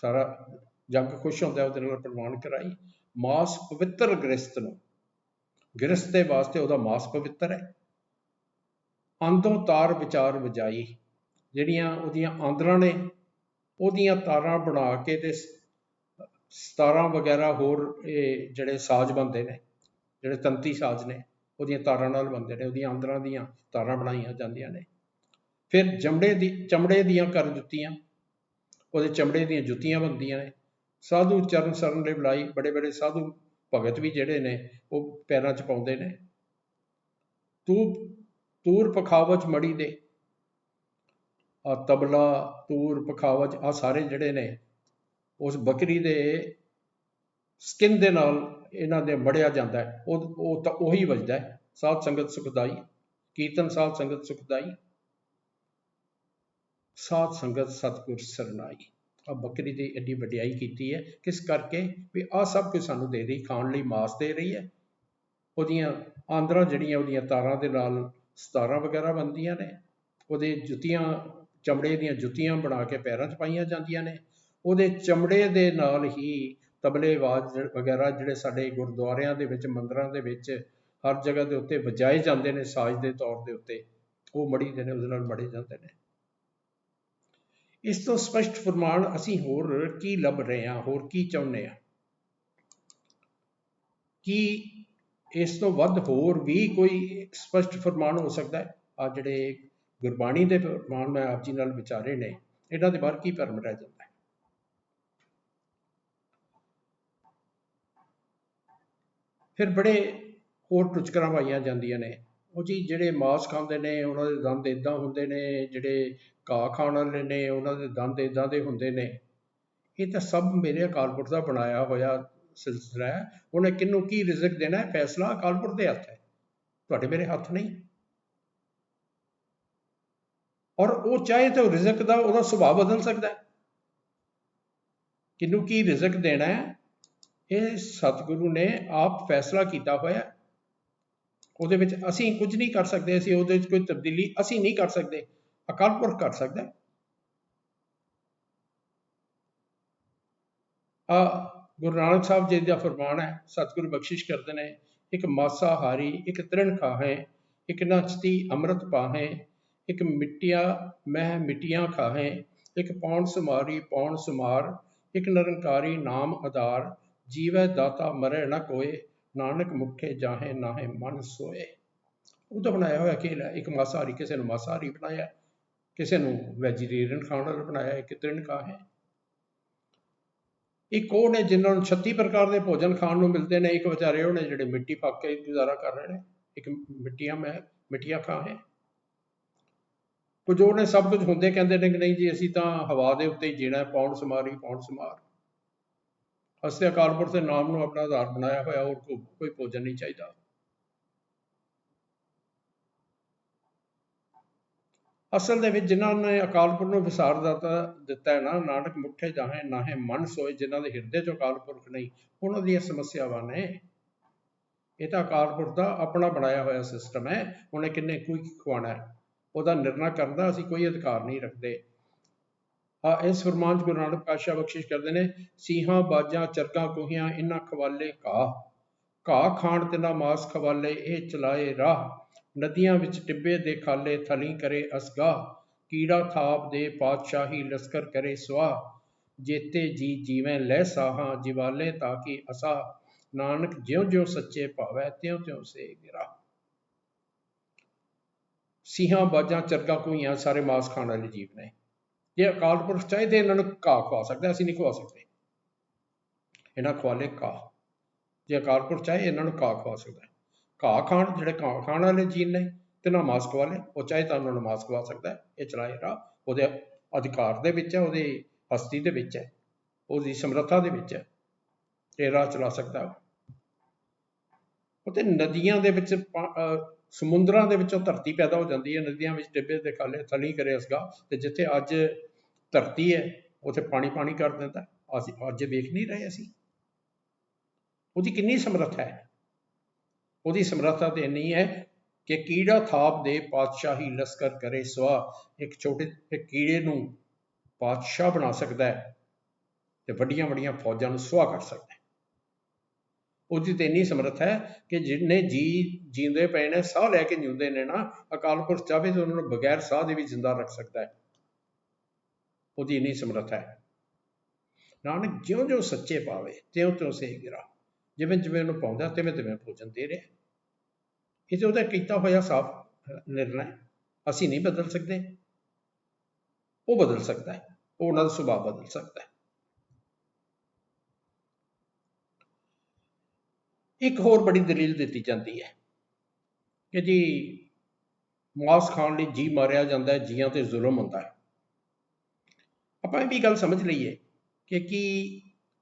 ਸਾਰਾ ਜਗ ਖੁਸ਼ ਹੁੰਦਾ, ਉਹਦੇ ਨਾਲ ਪ੍ਰਵਾਨ ਕਰਾਈ। ਮਾਸ ਪਵਿੱਤਰ ਗ੍ਰਸਤ ਨੂੰ, ਗ੍ਰਸਤ ਦੇ ਵਾਸਤੇ ਉਹਦਾ ਮਾਸ ਪਵਿੱਤਰ ਹੈ। ਆਂਦੋਂ ਤਾਰ ਵਿਚਾਰ ਵਜਾਈ, ਜਿਹੜੀਆਂ ਉਹਦੀਆਂ ਆਂਦਰਾਂ ਨੇ ਉਹਦੀਆਂ ਤਾਰਾਂ ਬਣਾ ਕੇ ਤੇ ਸਤਾਰਾਂ ਵਗੈਰਾ ਹੋਰ ਇਹ ਜਿਹੜੇ ਸਾਜ਼ ਬਣਦੇ ਨੇ, ਜਿਹੜੇ ਤੰਤੀ ਸਾਜ਼ ਨੇ, ਉਹਦੀਆਂ ਤਾਰਾਂ ਨਾਲ ਬਣਦੇ ਨੇ, ਉਹਦੀਆਂ ਆਂਦਰਾਂ ਦੀਆਂ ਤਾਰਾਂ ਬਣਾਈਆਂ ਜਾਂਦੀਆਂ ਨੇ। ਫਿਰ ਚਮੜੇ ਦੀਆਂ ਕਰ ਜੁੱਤੀਆਂ, ਉਹਦੇ ਚਮੜੇ ਦੀਆਂ ਜੁੱਤੀਆਂ ਬਣਦੀਆਂ ਨੇ। ਸਾਧੂ ਚਰਨ ਸਰਨ ਦੇ ਬੁਲਾਈ, ਬੜੇ ਬੜੇ ਸਾਧੂ ਭਗਤ ਵੀ ਜਿਹੜੇ ਨੇ ਉਹ ਪੈਰਾਂ 'ਚ ਪਾਉਂਦੇ ਨੇ। ਤੂਰ ਪਖਾਵਜ ਮੜੀ ਦੇ, ਆ ਤਬਲਾ ਤੂਰ ਪਖਾਵਜ ਆ ਸਾਰੇ ਜਿਹੜੇ ਨੇ ਉਸ ਬੱਕਰੀ ਦੇ ਸਕਿਨ ਦੇ ਨਾਲ ਇਹਨਾਂ ਦੇ ਮੜਿਆ ਜਾਂਦਾ ਹੈ। ਉਹ ਤਾਂ ਉਹੀ ਵੱਜਦਾ ਹੈ, ਸਾਧ ਸੰਗਤ ਸੁਖਦਾਈ, ਕੀਰਤਨ ਸਾਧ ਸੰਗਤ ਸੁਖਦਾਈ, ਸਾਧ ਸੰਗਤ ਸਤਿਗੁਰ ਸਰਨਾਈ। ਆ ਬੱਕਰੀ ਦੀ ਐਡੀ ਵਡਿਆਈ ਕੀਤੀ ਹੈ, ਕਿਸ ਕਰਕੇ? ਵੀ ਆਹ ਸਭ ਕੁਝ ਸਾਨੂੰ ਦੇ ਰਹੀ, ਖਾਣ ਲਈ ਮਾਸ ਦੇ ਰਹੀ ਹੈ। ਉਹਦੀਆਂ ਆਂਦਰਾਂ ਜਿਹੜੀਆਂ ਉਹਦੀਆਂ ਤਾਰਾਂ ਦੇ ਨਾਲ ਸਤਾਰਾਂ ਵਗੈਰਾ ਬਣਦੀਆਂ ਨੇ। ਉਹਦੇ ਜੁੱਤੀਆਂ, ਚਮੜੇ ਦੀਆਂ ਜੁੱਤੀਆਂ ਬਣਾ ਕੇ ਪੈਰਾਂ 'ਚ ਪਾਈਆਂ ਜਾਂਦੀਆਂ ਨੇ। ਉਹਦੇ ਚਮੜੇ ਦੇ ਨਾਲ ਹੀ ਤਬਲੇ ਆਵਾਜ਼ ਵਗੈਰਾ ਜਿਹੜੇ ਸਾਡੇ ਗੁਰਦੁਆਰਿਆਂ ਦੇ ਵਿੱਚ, ਮੰਦਰਾਂ ਦੇ ਵਿੱਚ ਹਰ ਜਗ੍ਹਾ ਦੇ ਉੱਤੇ ਵਜਾਏ ਜਾਂਦੇ ਨੇ ਸਾਜ਼ ਦੇ ਤੌਰ ਦੇ ਉੱਤੇ, ਉਹ ਮੜੀ ਦੇ ਨੇ, ਉਹਦੇ ਨਾਲ ਮੜੇ ਜਾਂਦੇ ਨੇ। ਇਸ ਤੋਂ ਸਪਸ਼ਟ ਫਰਮਾਨ ਅਸੀਂ ਹੋਰ ਕੀ ਲੱਭ ਰਹੇ ਹਾਂ, ਹੋਰ ਕੀ ਚਾਹੁੰਦੇ ਹਾਂ? ਕੀ ਇਸ ਤੋਂ ਵੱਧ ਹੋਰ ਵੀ ਕੋਈ ਸਪਸ਼ਟ ਫਰਮਾਨ ਹੋ ਸਕਦਾ ਹੈ? ਆ ਜਿਹੜੇ ਗੁਰਬਾਣੀ ਦੇ ਫਰਮਾਨ ਮੈਂ ਆਪ ਜੀ ਨਾਲ ਵਿਚਾਰੇ ਨੇ, ਇਹਨਾਂ ਦੇ ਬਾਹਰ ਕੀ ਭਰਮ ਰਹਿ ਜਾਂਦਾ ਹੈ। ਫਿਰ ਬੜੇ ਹੋਰ ਟੁਚਕਰਾਂ ਪਾਈਆਂ ਜਾਂਦੀਆਂ ਨੇ। ਉਹ ਜੀ ਜਿਹੜੇ ਮਾਸ ਖਾਂਦੇ ਨੇ ਉਹਨਾਂ ਦੇ ਦੰਦ ਇੱਦਾਂ ਹੁੰਦੇ ਨੇ, ਜਿਹੜੇ ਘਾਹ ਖਾਣ ਵਾਲੇ ਨੇ ਉਹਨਾਂ ਦੇ ਦੰਦ ਇੱਦਾਂ ਦੇ ਹੁੰਦੇ ਨੇ। ਇਹ ਤਾਂ ਸਭ ਮੇਰੇ ਅਕਾਲ ਪੁਰਖ ਦਾ ਬਣਾਇਆ ਹੋਇਆ ਸਿਲਸਿਲਾ ਹੈ। ਉਹਨੇ ਕਿਹਨੂੰ ਕੀ ਰਿਜ਼ਕ ਦੇਣਾ ਹੈ, ਫੈਸਲਾ ਅਕਾਲ ਪੁਰਖ ਦੇ ਹੱਥ ਹੈ, ਤੁਹਾਡੇ ਮੇਰੇ ਹੱਥ ਨਹੀਂ। ਔਰ ਉਹ ਚਾਹੇ ਤਾਂ ਰਿਜ਼ਕ ਦਾ ਉਹਦਾ ਸੁਭਾਅ ਬਦਲ ਸਕਦਾ ਹੈ। ਕਿਹਨੂੰ ਕੀ ਰਿਜ਼ਕ ਦੇਣਾ ਹੈ ਇਹ ਸਤਿਗੁਰੂ ਨੇ ਆਪ ਫੈਸਲਾ ਕੀਤਾ ਹੋਇਆ। ਉਹਦੇ ਵਿੱਚ ਅਸੀਂ ਕੁਝ ਨਹੀਂ ਕਰ ਸਕਦੇ, ਅਸੀਂ ਉਹਦੇ ਵਿੱਚ ਕੋਈ ਤਬਦੀਲੀ ਅਸੀਂ ਨਹੀਂ ਕਰ ਸਕਦੇ, ਅਕਾਲ ਪੁਰਖ ਕਰ ਸਕਦਾ ਹੈ। ਗੁਰੂ ਨਾਨਕ ਸਾਹਿਬ ਜੀ ਦਾ ਫਰਮਾਨ ਹੈ, ਸਤਿਗੁਰੂ ਬਖਸ਼ਿਸ਼ ਕਰਦੇ ਨੇ, ਇੱਕ ਮਾਸਾਹਾਰੀ, ਇੱਕ ਤ੍ਰਿਣ ਖਾਹੇ, ਇੱਕ ਨਚਤੀ ਅੰਮ੍ਰਿਤ ਪਾਹੇ, ਇੱਕ ਮਿੱਟੀਆਂ ਮਹਿ ਮਿੱਟੀਆਂ ਖਾਹੇ, ਇੱਕ ਪੌਣ ਸੁਮਾਰੀ ਪੌਣ ਸੁਮਾਰ, ਇੱਕ ਨਿਰੰਕਾਰੀ ਨਾਮ ਆਧਾਰ, ਜੀਵੈ ਦਾਤਾ ਮਰੈ ਨਾ ਕੋਏ, ਨਾਨਕ ਮੁਖੇ ਜਾਹੇ ਨਾਹੇ ਮਨ ਸੋਏ। ਉਹ ਤਾਂ ਬਣਾਇਆ ਹੋਇਆ ਖੇਲ ਹੈ। ਇੱਕ ਮਾਸਾਹਾਰੀ, ਕਿਸੇ ਨੂੰ ਮਾਸਾਹਾਰੀ ਬਣਾਇਆ, ਕਿਸੇ ਨੂੰ ਵੈਜੀਟੇਰੀਅਨ ਖਾਣ ਵਾਲਾ ਬਣਾਇਆ, ਇੱਕ ਤ੍ਰਿਣ ਖਾਹੇ। ਇੱਕ ਉਹ ਨੇ ਜਿਨ੍ਹਾਂ ਨੂੰ 36 ਪ੍ਰਕਾਰ ਦੇ ਭੋਜਨ ਖਾਣ ਨੂੰ ਮਿਲਦੇ ਨੇ, ਇੱਕ ਵਿਚਾਰੇ ਉਹ ਨੇ ਜਿਹੜੇ ਮਿੱਟੀ ਪੱਕ ਕੇ ਗੁਜ਼ਾਰਾ ਕਰ ਰਹੇ ਨੇ, ਇੱਕ ਮਿੱਟੀਆਂ ਖਾਹੇ। ਕੁਝ ਉਹ ਨੇ ਸਭ ਕੁਝ ਹੁੰਦੇ ਕਹਿੰਦੇ ਨੇ ਕਿ ਨਹੀਂ ਜੀ ਅਸੀਂ ਤਾਂ ਹਵਾ ਦੇ ਉੱਤੇ ਹੀ ਜੀਣਾ, ਪੌਣ ਸੁਮਾਰੀ ਪੌਣ ਸੁਮਾਰ। ਅਸੀਂ ਅਕਾਲ ਪੁਰਖ ਦੇ ਨਾਮ ਨੂੰ ਆਪਣਾ ਆਧਾਰ ਬਣਾਇਆ ਹੋਇਆ, ਹੋਰ ਕੋਈ ਭੋਜਨ ਨਹੀਂ ਚਾਹੀਦਾ। ਅਸਲ ਦੇ ਵਿੱਚ ਜਿਨ੍ਹਾਂ ਨੇ ਅਕਾਲ ਪੁਰਖ ਨੂੰ ਵਿਸਾਰ ਦਿੱਤਾ ਹੈ ਨਾ, ਨਾਨਕ ਮੁੱਠੇ ਜਾਹੇ ਨਾਹੇ ਮਨ ਸੋਏ, ਜਿਨ੍ਹਾਂ ਦੇ ਹਿਰਦੇ 'ਚ ਅਕਾਲ ਪੁਰਖ ਨਹੀਂ, ਉਹਨਾਂ ਦੀਆਂ ਸਮੱਸਿਆਵਾਂ ਨੇ। ਇਹ ਤਾਂ ਅਕਾਲ ਪੁਰਖ ਦਾ ਆਪਣਾ ਬਣਾਇਆ ਹੋਇਆ ਸਿਸਟਮ ਹੈ। ਉਹਨੇ ਕਿੰਨੇ ਕੋਈ ਖਵਾਉਣਾ ਹੈ, ਉਹਦਾ ਨਿਰਣਾ ਕਰਨ ਦਾ ਅਸੀਂ ਕੋਈ ਅਧਿਕਾਰ ਨਹੀਂ ਰੱਖਦੇ। ਇਸ ਫਰਮਾਨ 'ਚ ਗੁਰੂ ਨਾਨਕ ਪਾਤਸ਼ਾਹ ਬਖਸ਼ਿਸ਼ ਕਰਦੇ ਨੇ, ਸੀਹਾਂ ਬਾਜਾਂ ਚਰਗਾਂ ਕੋਹੀਆਂ ਇਹਨਾਂ ਖਵਾਲੇ ਘਾਹ ਖਾਣ ਤਿਨਾ ਮਾਸ ਖਵਾਲੇ, ਇਹ ਚਲਾਏ ਰਾਹ, ਨਦੀਆਂ ਵਿੱਚ ਟਿੱਬੇ ਦੇ ਖਾਲੇ, ਥਲੀ ਕਰੇ ਅਸਗਾਹ, ਕੀੜਾ ਥਾਪ ਦੇ ਪਾਤਸ਼ਾਹੀ ਲਸਕਰ ਕਰੇ ਸਵਾਹ, ਜੇਤੇ ਜੀ ਜੀਵੇਂ ਲੈ ਸਾਹਾਂ, ਜਿਵਾਲੇ ਤਾਂ ਕੀ ਅਸਾ, ਨਾਨਕ ਜਿਉਂ ਜਿਉਂ ਸੱਚੇ ਭਾਵੈ ਤਿਉਂ ਤਿਉਂ ਸੇ ਗਿਰਾ। ਸੀਹਾਂ ਬਾਜਾਂ ਚਰਗਾਂ ਕੋਹੀਆਂ ਸਾਰੇ ਮਾਸ ਖਾਣ ਵਾਲੇ ਜੀਵ ਨੇ। ਜੇ ਅਕਾਲ ਪੁਰਖ ਚਾਹੇ ਤਾਂ ਇਹਨਾਂ ਨੂੰ ਘਾਹ ਖਵਾ ਸਕਦਾ, ਅਸੀਂ ਨਹੀਂ ਖਵਾ ਸਕਦੇ। ਇਹਨਾਂ ਖਵਾਲੇ ਘਾਹ, ਜੇ ਅਕਾਲ ਪੁਰਖ ਚਾਹੇ ਇਹਨਾਂ ਨੂੰ ਘਾਹ ਖਵਾ ਸਕਦਾ। ਘਾਹ ਖਾਣ, ਜਿਹੜੇ ਘਾਹ ਖਾਣ ਵਾਲੇ ਜੀਵ ਨੇ, ਤਿੰਨਾਂ ਮਾਸ ਖਵਾਲੇ, ਉਹ ਚਾਹੇ ਤਾਂ ਉਹਨਾਂ ਨੂੰ ਮਾਸ ਖਵਾ ਸਕਦਾ। ਇਹ ਚਲਾਏ ਰਾਹ ਉਹਦੇ ਅਧਿਕਾਰ ਦੇ ਵਿੱਚ ਹੈ, ਉਹਦੀ ਹਸਤੀ ਦੇ ਵਿੱਚ ਹੈ, ਉਹਦੀ ਸਮਰੱਥਾ ਦੇ ਵਿੱਚ ਹੈ, ਇਹ ਰਾਹ ਚਲਾ ਸਕਦਾ। ਉਹ ਤੇ ਨਦੀਆਂ ਦੇ ਵਿੱਚ, ਸਮੁੰਦਰਾਂ ਦੇ ਵਿੱਚੋਂ ਧਰਤੀ ਪੈਦਾ ਹੋ ਜਾਂਦੀ ਹੈ, ਨਦੀਆਂ ਵਿੱਚ ਟਿੱਬੇ ਦੇ ਖਾਲੇ, ਥਲੀ ਕਰੇ ਅਸਗਾਹ। ਤੇ ਜਿੱਥੇ ਅੱਜ ਧਰਤੀ ਹੈ ਉੱਥੇ ਪਾਣੀ ਕਰ ਦਿੰਦਾ। ਅਸੀਂ ਅੱਜ ਵੇਖ ਨਹੀਂ ਰਹੇ, ਅਸੀਂ ਉਹਦੀ ਕਿੰਨੀ ਸਮਰੱਥਾ ਹੈ। ਉਹਦੀ ਸਮਰੱਥਾ ਤੇ ਇੰਨੀ ਹੈ ਕਿ ਕੀੜਾ ਥਾਪ ਦੇ ਪਾਤਸ਼ਾਹੀ ਲਸਕਰ ਕਰੇ ਸਵਾਹ, ਇੱਕ ਛੋਟੇ ਕੀੜੇ ਨੂੰ ਪਾਤਸ਼ਾਹ ਬਣਾ ਸਕਦਾ ਹੈ ਤੇ ਵੱਡੀਆਂ ਵੱਡੀਆਂ ਫੌਜਾਂ ਨੂੰ ਸੁਆਹ ਕਰ ਸਕਦਾ ਹੈ। ਉਹਦੀ ਤੇ ਇੰਨੀ ਸਮਰੱਥਾ ਹੈ ਕਿ ਜਿੰਨੇ ਜੀਂਦੇ ਪਏ ਨੇ, ਸਾਹ ਲੈ ਕੇ ਜਿਉਂਦੇ ਨੇ ਨਾ, ਅਕਾਲ ਪੁਰਖ ਚਾਹੇ ਤਾਂ ਉਹਨਾਂ ਨੂੰ ਬਗੈਰ ਸਾਹ ਦੇ ਵੀ ਜ਼ਿੰਦਾ ਰੱਖ ਸਕਦਾ ਹੈ। ਉਹਦੀ ਇੰਨੀ ਸਮਰੱਥਾ ਹੈ। ਨਾਨਕ ਜਿਉਂ ਜਿਉਂ ਸੱਚੇ ਪਾਵੇ ਤਿਉਂ ਤਿਉਂ ਸੇ ਗਿਰਾ, ਜਿਵੇਂ ਜਿਵੇਂ ਉਹਨੂੰ ਪਾਉਂਦਾ ਤਿਵੇਂ ਤਿਵੇਂ ਭੋਜਨ ਦੇ ਰਿਹਾ। ਇਹ ਤਾਂ ਉਹਦਾ ਕੀਤਾ ਹੋਇਆ ਸਾਫ਼ ਨਿਰਣਾ ਹੈ, ਅਸੀਂ ਨਹੀਂ ਬਦਲ ਸਕਦੇ, ਉਹ ਬਦਲ ਸਕਦਾ ਹੈ, ਉਹ ਉਹਨਾਂ ਦਾ ਸੁਭਾਅ ਬਦਲ ਸਕਦਾ ਹੈ। ਇੱਕ ਹੋਰ ਬੜੀ ਦਲੀਲ ਦਿੱਤੀ ਜਾਂਦੀ ਹੈ ਕਿ ਜੀ ਮਾਸ ਖਾਣ ਲਈ ਜੀ ਮਾਰਿਆ ਜਾਂਦਾ ਹੈ, ਜੀਆਂ ਤੇ ਜ਼ੁਲਮ ਹੁੰਦਾ ਹੈ। ਆਪਾਂ ਇਹ ਵੀ ਗੱਲ ਸਮਝ ਲਈਏ ਕਿ ਕੀ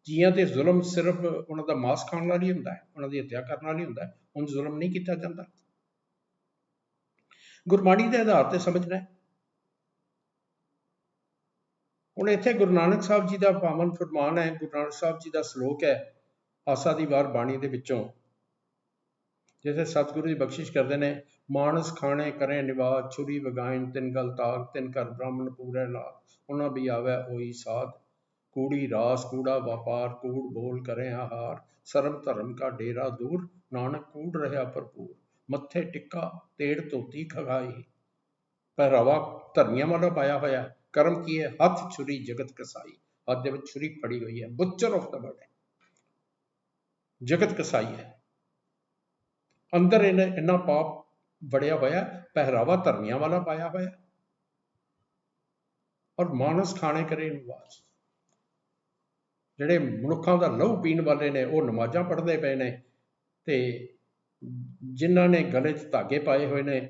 ਜੀਆਂ ਤੇ ਜ਼ੁਲਮ ਸਿਰਫ ਉਹਨਾਂ ਦਾ ਮਾਸ ਖਾਣ ਨਾਲ ਹੀ ਹੁੰਦਾ ਹੈ, ਉਹਨਾਂ ਦੀ ਹੱਤਿਆ ਕਰਨ ਨਾਲ ਹੀ ਹੁੰਦਾ ਹੈ, ਹੁਣ ਜ਼ੁਲਮ ਨਹੀਂ ਕੀਤਾ ਜਾਂਦਾ। ਗੁਰਬਾਣੀ ਦੇ ਆਧਾਰ ਤੇ ਸਮਝਣਾ। ਹੁਣ ਇੱਥੇ ਗੁਰੂ ਨਾਨਕ ਸਾਹਿਬ ਜੀ ਦਾ ਪਾਵਨ ਫਰਮਾਨ ਹੈ, ਗੁਰੂ ਨਾਨਕ ਸਾਹਿਬ ਜੀ ਦਾ ਸ਼ਲੋਕ ਹੈ ਆਸਾ ਦੀ ਵਾਰ ਬਾਣੀ ਦੇ ਵਿੱਚੋਂ, ਜਿੱਥੇ ਸਤਿਗੁਰੂ ਜੀ ਬਖਸ਼ਿਸ਼ ਕਰਦੇ ਨੇ, ਮਾਨਸ ਖਾਣੇ ਕਰੇ ਨਿਵਾਜ, ਛੁਰੀ ਵਗਾਇਨ ਤਿੰਨ ਗਲ ਤਾਗ, ਤਿੰਨ ਘਰ ਬ੍ਰਾਹਮਣ ਪੂਰੇ ਲਾਗ, ਉਹਨਾਂ ਵੀ ਆਵੈ ਹੋਈ ਸਾਧ, ਕੂੜੀ ਰਾਸ ਕੂੜਾ ਵਪਾਰ, ਕੂੜ ਬੋਲ ਕਰੇ ਆਹਾਰ, ਸਰਬ ਧਰਮ ਕਾ ਡੇਰਾ ਦੂਰ, ਨਾਨਕ ਕੂੜ ਰਿਹਾ ਭਰਪੂਰ, ਮੱਥੇ ਟਿੱਕਾ ਤੇੜ ਧੋਤੀ ਖਗਾਈ, ਪਹਿਰਾਵਾ ਧਰਮੀਆਂ ਵਾਲਾ ਪਾਇਆ ਹੋਇਆ, ਕਰਮ ਕੀ ਹੈ, ਹੱਥ ਛੁਰੀ ਜਗਤ ਕਸਾਈ, ਹੱਥ ਦੇ ਵਿੱਚ ਛੁਰੀ ਫੜੀ ਹੋਈ ਹੈ, ਬੁੱਚਰ ਆਫ ਦਾ ਵਰਡ ਹੈ, ਜਗਤ ਕਸਾਈ ਹੈ। ਅੰਦਰ ਇੰਨਾ ਪਾਪ ਵੜਿਆ ਹੋਇਆ, ਪਹਿਰਾਵਾ ਧਰਮੀਆਂ ਵਾਲਾ ਪਾਇਆ ਹੋਇਆ। ਔਰ ਮਾਨਸ ਖਾਣੇ ਕਰੇ ਨਿਵਾਸ। ਜਿਹੜੇ ਮਨੁੱਖਾਂ ਦਾ ਲਹੂ ਪੀਣ ਵਾਲੇ ਨੇ ਉਹ ਨਮਾਜ਼ਾਂ ਪੜ੍ਹਦੇ ਪਏ ਨੇ, ਤੇ ਜਿਨ੍ਹਾਂ ਨੇ ਗਲੇ 'ਚ ਧਾਗੇ ਪਾਏ ਹੋਏ ਨੇ,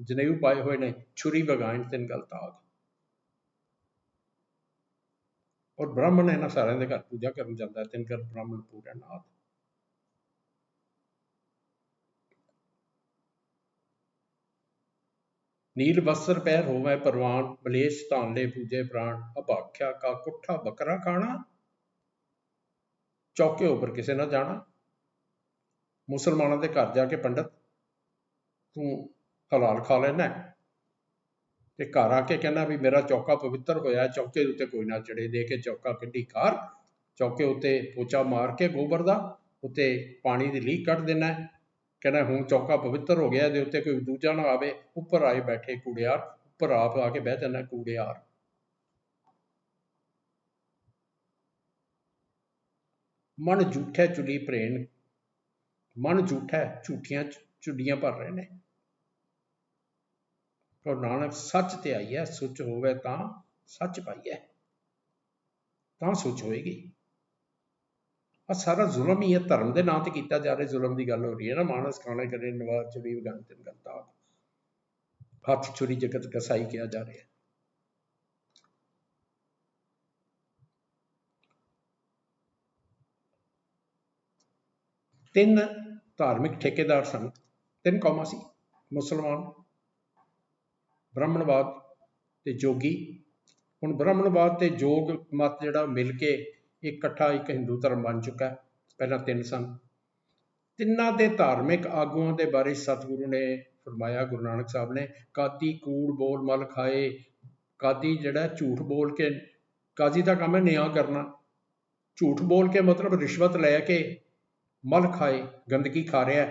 ਜਨੇਊ ਪਾਏ ਹੋਏ ਨੇ, ਛੁਰੀ ਵਗਾਇਣ ਤਿੰਨ ਗਲ ਤਾਗ। ਔਰ ਬ੍ਰਾਹਮਣ ਇਹਨਾਂ ਸਾਰਿਆਂ ਦੇ ਘਰ ਪੂਜਾ ਕਰਨ ਜਾਂਦਾ, ਤਿੰਨ ਕਰ ਬ੍ਰਾਹਮਣ ਪੂਰਾ ਨਾਥ। ਨੀਲ ਵਸਤਰ ਪਹਿਰ ਹੋਵੇ ਪ੍ਰਵਾਨ, ਮਲੇਸ਼ ਧਾਨਲੇ ਪੂਜੇ ਪ੍ਰਾਣ, ਅਭਾਖਿਆ ਕਾ ਕੁੱਠਾ ਬੱਕਰਾ ਖਾਣਾ, ਚੌਕੇ ਉੱਪਰ ਕਿਸੇ ਨਾ ਜਾਣਾ। ਮੁਸਲਮਾਨਾਂ ਦੇ ਘਰ ਜਾ ਕੇ ਪੰਡਤ ਤੂੰ ਹਲਾਲ ਖਾ ਲੈਣਾ, ਤੇ ਘਰ ਆ ਕੇ ਕਹਿੰਦਾ ਵੀ ਮੇਰਾ ਚੌਕਾ ਪਵਿੱਤਰ ਹੋਇਆ, ਚੌਕੇ ਉੱਤੇ ਕੋਈ ਨਾ ਚੜੇ। ਦੇ ਕੇ ਚੌਕਾ ਕੱਢੀ ਖਾਰ, ਚੌਕੇ ਉੱਤੇ ਪੋਚਾ ਮਾਰ ਕੇ ਗੋਬਰ ਦਾ, ਉੱਤੇ ਪਾਣੀ ਦੀ ਲੀਕ ਕੱਢ ਦੇਣਾ। ਕਹਿੰਦਾ ਹੁਣ ਚੌਕਾ ਪਵਿੱਤਰ ਹੋ ਗਿਆ, ਇਹਦੇ ਉੱਤੇ ਕੋਈ ਦੂਜਾ ਨਾ ਆਵੇ। ਉੱਪਰ ਆਏ ਬੈਠੇ ਕੂੜਿਆਰ, ਉੱਪਰ ਆਪ ਆ ਕੇ ਬਹਿ ਜਾਂਦਾ ਕੂੜਿਆਰ। ਮਨ ਝੂਠੇ ਚੁਲੀ ਪ੍ਰੇਣ, ਮਨ ਝੂਠਾ, ਝੂਠੀਆਂ ਚੁੱਡੀਆਂ ਭਰ ਰਹੇ ਨੇ। ਔਰ ਨਾਨਕ ਸੱਚ ਤੇ ਆਈ ਹੈ, ਸੁੱਚ ਹੋਵੇ ਤਾਂ ਸੱਚ ਪਾਈਐ, ਤਾਂ ਸੁੱਚ ਹੋਏਗੀ। ਆ ਸਾਰਾ ਜ਼ੁਲਮ ਹੀ ਹੈ, ਧਰਮ ਦੇ ਨਾਂ ਤੇ ਕੀਤਾ ਜਾ ਰਿਹਾ ਜ਼ੁਲਮ ਦੀ ਗੱਲ ਹੋ ਰਹੀ ਹੈ ਨਾ। ਮਾਨਸ ਖਾਣੇ ਕਰੇ ਨਿਵਾਜ, ਚੁਰੀ ਵਗਾਣ ਤਿੰਨ ਗਲ ਤਾਗ, ਹੱਥ ਛੁਰੀ ਜਗਤ ਕਸਾਈ ਕਿਹਾ ਜਾ ਰਿਹਾ। ਤਿੰਨ ਧਾਰਮਿਕ ਠੇਕੇਦਾਰ ਸਨ, ਤਿੰਨ ਕੌਮਾਂ ਸੀ, ਮੁਸਲਮਾਨ, ਬ੍ਰਾਹਮਣਵਾਦ ਤੇ ਜੋਗੀ। ਹੁਣ ਬ੍ਰਾਹਮਣਵਾਦ ਤੇ ਜੋਗ ਮਤ ਜਿਹੜਾ ਮਿਲ ਕੇ ਇਕੱਠਾ ਇੱਕ ਹਿੰਦੂ ਧਰਮ ਬਣ ਚੁੱਕਾ। ਪਹਿਲਾਂ ਤਿੰਨ ਸਨ। ਤਿੰਨਾਂ ਦੇ ਧਾਰਮਿਕ ਆਗੂਆਂ ਦੇ ਬਾਰੇ ਸਤਿਗੁਰੂ ਨੇ ਫਰਮਾਇਆ, ਗੁਰੂ ਨਾਨਕ ਸਾਹਿਬ ਨੇ, ਕਾਦੀ ਕੂੜ ਬੋਲ ਮਲ ਖਾਏ। ਕਾਦੀ ਜਿਹੜਾ ਝੂਠ ਬੋਲ ਕੇ, ਕਾਜ਼ੀ ਦਾ ਕੰਮ ਹੈ ਨਿਆਂ ਕਰਨਾ। ਝੂਠ ਬੋਲ ਕੇ ਮਤਲਬ ਰਿਸ਼ਵਤ ਲੈ ਕੇ ਮਲ ਖਾਏ, ਗੰਦਗੀ ਖਾ ਰਿਹਾ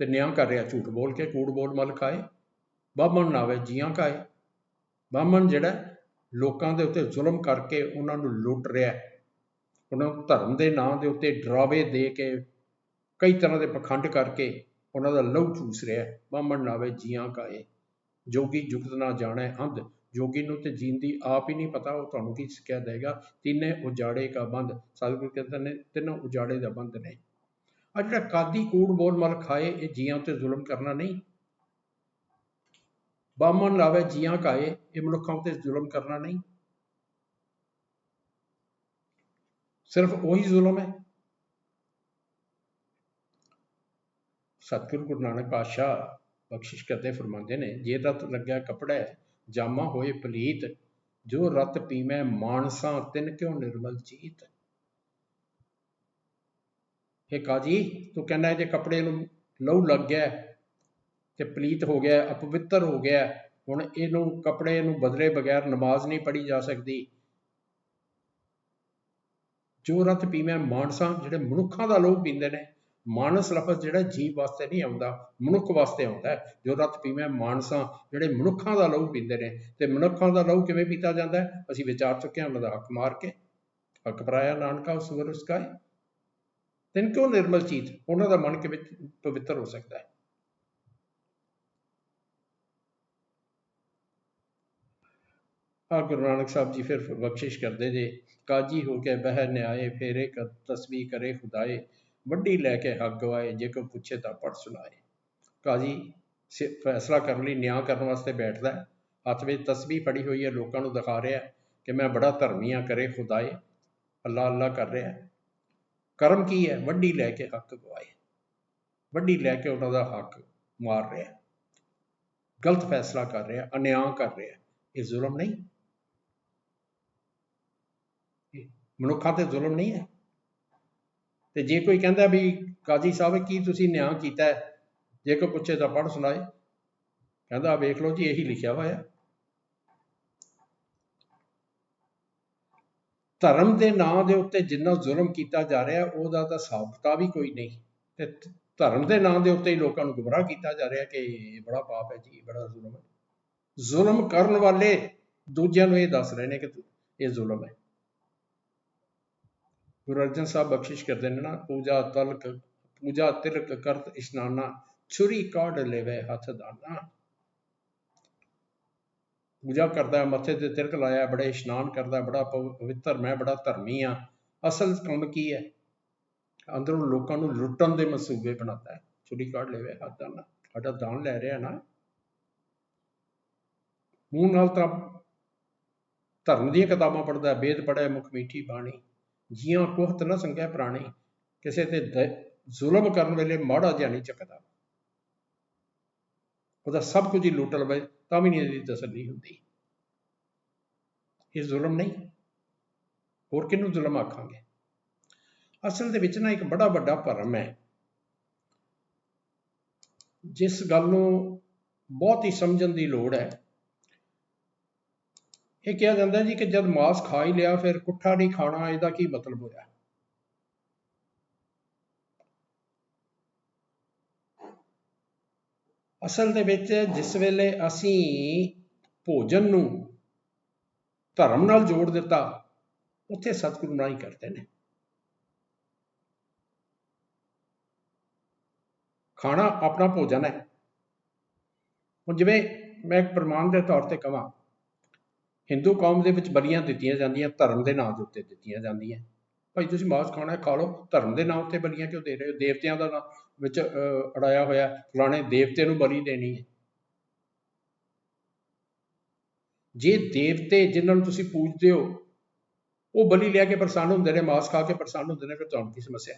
ਤੇ ਨਿਆਂ ਕਰ ਰਿਹਾ। ਝੂਠ ਬੋਲ ਕੇ ਕੂੜ ਬੋਲ ਮਲ ਖਾਏ। ਬਾਹਮਣ ਨਾਵੇ ਜੀਆਂ ਖਾਏ। ਬਾਹਮਣ ਜਿਹੜਾ ਲੋਕਾਂ ਦੇ ਉੱਤੇ ਜ਼ੁਲਮ ਕਰਕੇ ਉਹਨਾਂ ਨੂੰ ਲੁੱਟ ਰਿਹਾ, ਉਹਨਾਂ ਨੂੰ ਧਰਮ ਦੇ ਨਾਂ ਦੇ ਉੱਤੇ ਡਰਾਵੇ ਦੇ ਕੇ, ਕਈ ਤਰ੍ਹਾਂ ਦੇ ਪਖੰਡ ਕਰਕੇ ਉਹਨਾਂ ਦਾ ਲਹੂ ਚੂਸ ਰਿਹਾ। ਬਾਹਮਣ ਨਾਵੇ ਜੀਆਂ ਖਾਏ। ਜੋਗੀ ਜੁਗਤ ਨਾ ਜਾਣੇ ਅੰਧ, ਜੋਗੀ ਨੂੰ ਤੇ ਜੀਣ ਦੀ ਆਪ ਹੀ ਨਹੀਂ ਪਤਾ, ਉਹ ਤੁਹਾਨੂੰ ਕੀ ਸਿੱਖਿਆ ਦੇਗਾ। ਤਿੰਨੇ ਉਜਾੜੇ ਕਾ ਬੰਦ, ਸਤਿਗੁਰੂ ਕਹਿੰਦੇ ਨੇ ਤਿੰਨੋਂ ਉਜਾੜੇ ਦਾ ਬੰਦ ਨੇ। ਆ ਜਿਹੜਾ ਕਾਦੀ ਕੂੜ ਬੋਲ ਮਲ ਖਾਏ, ਇਹ ਜੀਆਂ ਉੱਤੇ ਜ਼ੁਲਮ ਕਰਨਾ ਨਹੀਂ। ਬਾਹਮਣ ਲਾਵੇ ਜੀਆਂ ਖਾਏ, ਇਹ ਮਨੁੱਖਾਂ ਉੱਤੇ ਜ਼ੁਲਮ ਕਰਨਾ ਨਹੀਂ। ਸਿਰਫ ਉਹੀ ਜ਼ੁਲਮ ਹੈ। ਸਤਿਗੁਰੂ ਗੁਰੂ ਨਾਨਕ ਪਾਤਸ਼ਾਹ ਬਖਸ਼ਿਸ਼ ਕਰਦੇ ਫਰਮਾਉਂਦੇ ਨੇ, ਜੇ ਰਤ ਲੱਗਿਆ ਕੱਪੜਾ ਜਾਮਾ ਹੋਏ ਪਲੀਤ, ਜੋ ਰਤ ਪੀਵੇਂ ਮਾਨਸਾਂ ਤਿੰਨ ਕਿਉਂ ਨਿਰਮਲ ਚੀਤ। ਇਹ ਕਾਜੀ ਤੂੰ ਕਹਿੰਦਾ ਜੇ ਕੱਪੜੇ ਨੂੰ ਲਹੂ ਲੱਗ ਗਿਆ ਤੇ ਪਲੀਤ ਹੋ ਗਿਆ, ਅਪਵਿੱਤਰ ਹੋ ਗਿਆ, ਹੁਣ ਇਹਨੂੰ ਕੱਪੜੇ ਨੂੰ ਬਦਲੇ ਬਗੈਰ ਨਮਾਜ਼ ਨਹੀਂ ਪੜ੍ਹੀ ਜਾ ਸਕਦੀ। ਜੋ ਰਤ ਪੀਵੇਂ ਮਾਨਸਾਂ, ਜਿਹੜੇ ਮਨੁੱਖਾਂ ਦਾ ਲਹੂ ਪੀਂਦੇ ਨੇ। ਮਾਨਸ ਲਫ਼ਜ਼ ਜਿਹੜਾ ਜੀਵ ਵਾਸਤੇ ਨਹੀਂ ਆਉਂਦਾ, ਮਨੁੱਖ ਵਾਸਤੇ ਆਉਂਦਾ। ਜੋ ਰਤ ਪੀਵੇਂ ਮਾਨਸਾਂ, ਜਿਹੜੇ ਮਨੁੱਖਾਂ ਦਾ ਲਹੂ ਪੀਂਦੇ ਨੇ। ਤੇ ਮਨੁੱਖਾਂ ਦਾ ਲਹੂ ਕਿਵੇਂ ਪੀਤਾ ਜਾਂਦਾ? ਅਸੀਂ ਵਿਚਾਰ ਚੁੱਕੇ ਹਾਂ, ਉਹਨਾਂ ਦਾ ਹੱਕ ਮਾਰ ਕੇ। ਹੱਕ ਪਰਾਇਆ ਨਾਨਕਾ ਸੁਵਰ ਉਸਕਾਏ, ਤਿੰਨ ਕਿਉਂ ਨਿਰਮਲ ਚੀਤ, ਉਹਨਾਂ ਦਾ ਮਨ ਕਿਵੇਂ ਪਵਿੱਤਰ ਹੋ ਸਕਦਾ ਹੈ। ਗੁਰੂ ਨਾਨਕ ਸਾਹਿਬ ਜੀ ਫਿਰ ਬਖਸ਼ਿਸ਼ ਕਰਦੇ ਜੇ, ਕਾਜੀ ਹੋ ਕੇ ਬਹਿ ਨਿਆਏ, ਫੇਰੇ ਤਸਬੀਹ ਕਰੇ ਖੁਦਾਏ, ਵੱਡੀ ਲੈ ਕੇ ਹੱਕ ਗਵਾਏ, ਜੇ ਕੋਈ ਪੁੱਛੇ ਤਾਂ ਪੜ੍ਹ ਸੁਣਾਏ। ਕਾਜੀ ਫੈਸਲਾ ਕਰਨ ਲਈ, ਨਿਆਂ ਕਰਨ ਵਾਸਤੇ ਬੈਠਦਾ, ਹੱਥ ਵਿੱਚ ਤਸਬੀਹ ਫੜੀ ਹੋਈ ਹੈ, ਲੋਕਾਂ ਨੂੰ ਦਿਖਾ ਰਿਹਾ ਕਿ ਮੈਂ ਬੜਾ ਧਰਮੀ ਹਾਂ, ਕਰੇ ਖੁਦਾਏ, ਅੱਲਾ ਅੱਲਾ ਕਰ ਰਿਹਾ। ਕਰਮ ਕੀ ਹੈ? ਵੱਡੀ ਲੈ ਕੇ ਹੱਕ ਗਵਾਏ, ਵੱਡੀ ਲੈ ਕੇ ਉਹਨਾਂ ਦਾ ਹੱਕ ਮਾਰ ਰਿਹਾ, ਗਲਤ ਫੈਸਲਾ ਕਰ ਰਿਹਾ, ਅਨਿਆਂ ਕਰ ਰਿਹਾ। ਇਹ ਜ਼ੁਲਮ ਨਹੀਂ? ਮਨੁੱਖਾਂ ਤੇ ਜ਼ੁਲਮ ਨਹੀਂ ਹੈ? ਤੇ ਜੇ ਕੋਈ ਕਹਿੰਦਾ ਵੀ ਕਾਜੀ ਸਾਹਿਬ ਕੀ ਤੁਸੀਂ ਨਿਆਂ ਕੀਤਾ ਹੈ, ਜੇ ਕੋਈ ਪੁੱਛੇ ਤਾਂ ਪੜ੍ਹ ਸੁਣਾਏ, ਕਹਿੰਦਾ ਵੇਖ ਲਓ ਜੀ ਇਹੀ ਲਿਖਿਆ ਹੋਇਆ। ਧਰਮ ਦੇ ਨਾਂ ਦੇ ਉੱਤੇ ਜਿੰਨਾ ਜ਼ੁਲਮ ਕੀਤਾ ਜਾ ਰਿਹਾ, ਉਹਦਾ ਤਾਂ ਹਿਸਾਬ ਕਿਤਾਬ ਹੀ ਕੋਈ ਨਹੀਂ। ਤੇ ਧਰਮ ਦੇ ਨਾਂ ਦੇ ਉੱਤੇ ਹੀ ਲੋਕਾਂ ਨੂੰ ਗੁੰਮਰਾਹ ਕੀਤਾ ਜਾ ਰਿਹਾ ਕਿ ਇਹ ਬੜਾ ਪਾਪ ਹੈ ਜੀ, ਬੜਾ ਜ਼ੁਲਮ ਹੈ। ਜ਼ੁਲਮ ਕਰਨ ਵਾਲੇ ਦੂਜਿਆਂ ਨੂੰ ਇਹ ਦੱਸ ਰਹੇ ਨੇ ਕਿ ਇਹ ਜ਼ੁਲਮ ਹੈ। ਗੁਰੂ ਅਰਜਨ ਸਾਹਿਬ ਬਖਸ਼ਿਸ਼ ਕਰਦੇ ਨੇ ਨਾ, ਪੂਜਾ ਤਿਲਕ ਕਰਤ ਇਸ਼ਨਾਨਾ, ਛੁਰੀ ਕਾਢ ਲੇਵੇ ਹੱਥ ਦਾਨਾ। पूजा करता है, मत्थे ते तिलक लाया, बड़े इशनान करता, बड़ा पवित्र, मैं बड़ा धर्मी हाँ। असल काम की है? अंदरों लोगों को लुटन के मनसूबे बनाता है। छुरी काट ले हाथों ना, साडा दान लै रहा ना, मूँह नाल तां धर्म दी किताबां पढ़दा, वेद पढ़े मुख मीठी बाणी, जियां कुहत ना संगै प्राणी, किसी ते जुल्म करन वेले माड़ा जिहा नहीं चकदा, ਉਹਦਾ सब कुछ ही लुट लवे तां भी नहीं ਇਹਦੀ तसल्ली ਹੁੰਦੀ। ਇਹ ਜ਼ੁਲਮ नहीं, होर किहनूं जुल्म आखांगे? असल दे विच ना एक बड़ा वड्डा भरम है, जिस गल नूं बहुत ही समझण दी लोड़ है। ये कहा जाता है जी कि जब मांस खा ही लिया फिर कुट्ठा नहीं खाना, इसका की मतलब होया? असल दे विच जिस वेले असीं भोजन नूं धर्म नाल जोड़ दिता, उत्थे सतगुरु मनाही करते हैं। खाना अपना भोजन है। हुण जिवें मैं एक प्रमाण के तौर पर कहां, हिंदू कौम दे विच बलियां दित्तियां जांदियां, धर्म के नाम के उत्ते दित्तियां जांदियां। भाई तुसीं मांस खाना है खा लो, धर्म के नाम उत्ते बलियां क्यों दे रहे हो? देवतियां दा नाम विच अड़ाया होया, फलाणे देवते नूं बली देनी है। जे देवते जिन्हां नूं तुसीं पूजदे हो वो बली लिया के प्रसन्न हुंदे ने, मांस खा के प्रसन्न हुंदे ने, फिर तुहानूं की समस्या?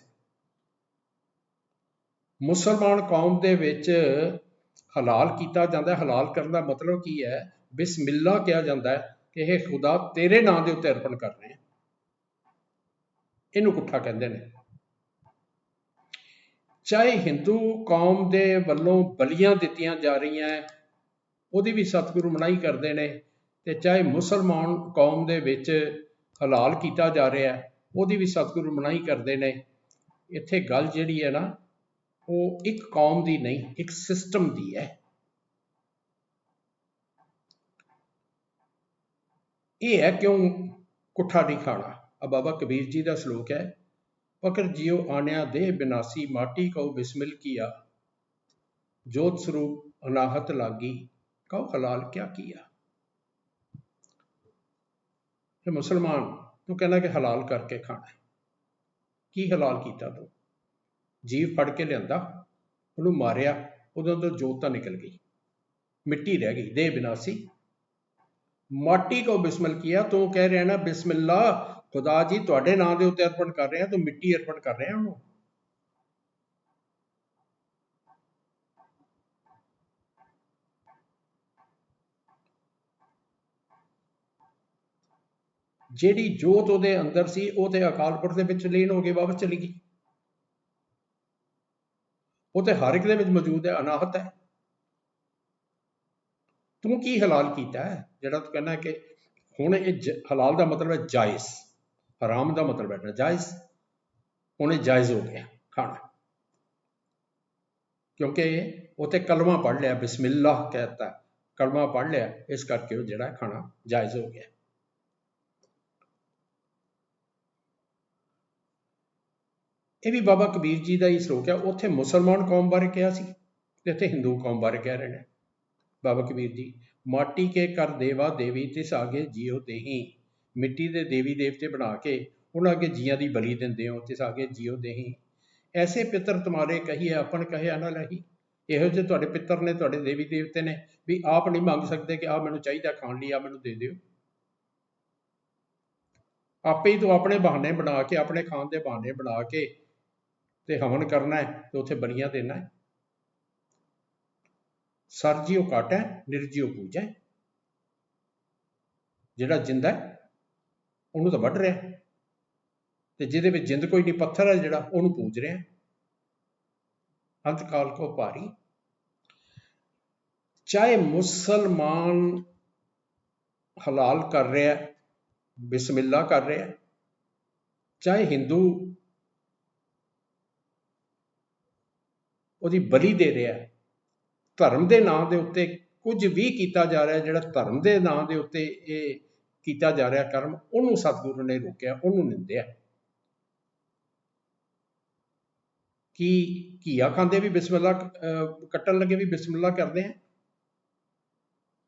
मुसलमान कौम दे विच हलाल किया जाता है। हलाल करने का मतलब की है? बिस्मिल्ला कहा जाता है कि हे खुदा तेरे नाम के उत्ते अर्पण कर रहे हैं, इनू कुट्ठा कहते हैं। चाहे हिंदू कौम के वलों बलियां दित्तियां जा रही हैं, ਉਹਦੀ भी सतगुरु मनाही करते हैं, तो चाहे मुसलमान कौम के विच हलाल किया जा रहा है, ਉਹਦੀ भी सतगुरु मनाही करते हैं। इत्थे गल जिहड़ी है ना, वो एक कौम की नहीं, एक सिस्टम की है। ये है क्यों कुट्ठा नहीं खाना? अब बाबा कबीर जी का श्लोक है, पकड़ जियो आनिया देह बिनासी, माटी कहो बिस्मिल किया, जोत स्वरूप अनाहत लागी, कहो हलाल क्या किया। तो मुसलमान तू कहना कि हलाल करके खाना है, की हलाल किया? तू जीव फड़ के लिया, उन्होंने मारिया, उदों तो जोत तो निकल गई, मिट्टी रह गई, देह बिनासी। माटी को बिस्मिल किया, तो कह रहे हैं ना बिस्मिल्ला, खुदा जी तुहाडे नाम के उत्ते अर्पण कर रहे हैं, तो मिट्टी अर्पण कर रहे हैं उन्होंने। ਜਿਹੜੀ जोत ਉਹਦੇ अंदर सी, वो तो अकाल पुरख ਦੇ ਵਿੱਚ ਲੀਨ हो गई, वापस चली गई। वो तो हर एक दे ਵਿੱਚ मौजूद है, अनाहत है। तू की हलाल किया है जिहड़ा तू कहना कि हुण ये हलाल का मतलब है जायज़, हराम का मतलब है नाजायज़। हुण ये जायज़ हो गया खाना, क्योंकि उत्ते कलमा पढ़ लिया, बिस्मिल्लाह कहता, कलमा पढ़ लिया, इस करके वो जिहड़ा खाना जायज़ हो गया। ये भी बाबा कबीर जी का ही श्लोक है। उत्थे मुसलमान कौम बारे कहा सी, इत्थे हिंदू कौम बारे कह रहे हैं बाबा कबीर जी। माटी के कर देवा देवी तिस आगे जियो देही, मिट्टी के देवी देवते बना के उन्होंने अगे जियां की बली देंदे हो, तिस आगे जियो देही, ऐसे पितर तुम्हारे कहिए अपन कहे ना लही। इहो जे तुहाडे पितर ने, तुहाडे देवी देवते ने, भी आप नहीं मंग सकते कि आ मैनूं चाहिदा खाण लई, आ मैनूं दे दिओ। आपे ही तो अपने बहाने बना के, अपने खाण के बहाने बना के ते हवन करना है, तो उत्थे बलियां देना है। सर जियो काटै, निर्जियो पूजै। जिहड़ा जिंदा है उन्होंने तो वढ़ रहा, तो जिहदे विच जिंद कोई नहीं, पत्थर है जिहड़ा, उन्होंने पूज रहा। अंतकाल को भारी। चाहे मुसलमान हलाल कर रहा है, बिस्मिल्ला कर रहा है, चाहे हिंदू ਉਹਦੀ बली दे रहा है, धर्म के नाम के उत्ते कुछ भी किया जा रहा है, जिहड़ा धर्म के नाम के उत्ते ये किया जा रहा कर्म, उन्होंने सतगुरु ने रोकिया, उन्होंने निंदिया। कि घीया खांदे भी बिस्मिल्ला, कट्टन लगे भी बिस्मिल्ला करते हैं,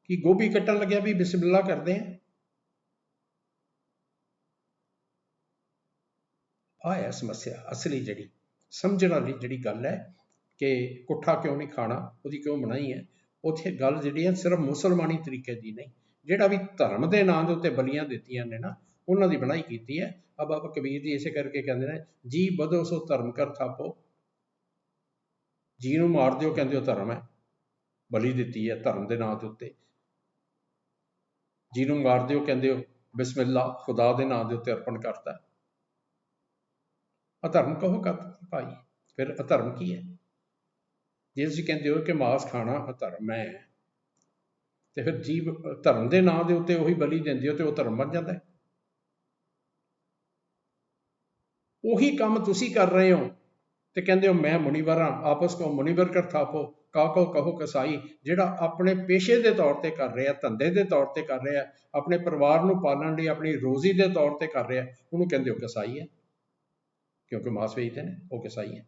कि गोभी कट्टन लग्या भी बिस्मिल्लाह करते हैं। आ है समस्या असली जी समझने वाली जी गल है कि कुट्ठा क्यों नहीं खाना, उसकी क्यों मनाही है। उत्थे गल जी है सिर्फ मुसलमानी तरीके की नहीं, जोड़ा भी धर्म के नाम के उत्ते बलियां दित्तियां ने ना उन्हों की बनाई की है। अब बाबा कबीर जी इसे करके कहते हैं जी बधो सो धर्म कर थापो, जी नूं मार दिओ कहते धर्म है, बली दिती है धर्म के नाम के उत्ते। जी नूं मार दिओ कहते बिस्मिल्ला खुदा के नाम के उत्ते अर्पण करता। अधर्म कहो कर भाई, फिर अधर्म की है? जे तुसीं कहते हो कि मांस खाना अधर्म है, तो फिर जीव धर्म के नाम के उत्ते उही बली देंदे हो तो वह धर्म बन जाता है। उही काम तुसीं कर रहे हो तो कहते हो मैं मुनिवर हाँ, आपस को मुनिवर कर थापो, काको कहो कसाई। जिहड़ा अपने पेशे के तौर पर कर रहा, धंधे के तौर पर कर रहा, अपने परिवार को पालण लई अपनी रोजी के तौर पर कर रहा, उन्होंने कहते हो कसाई है, क्योंकि मांस वेचते हैं वो कसाई है।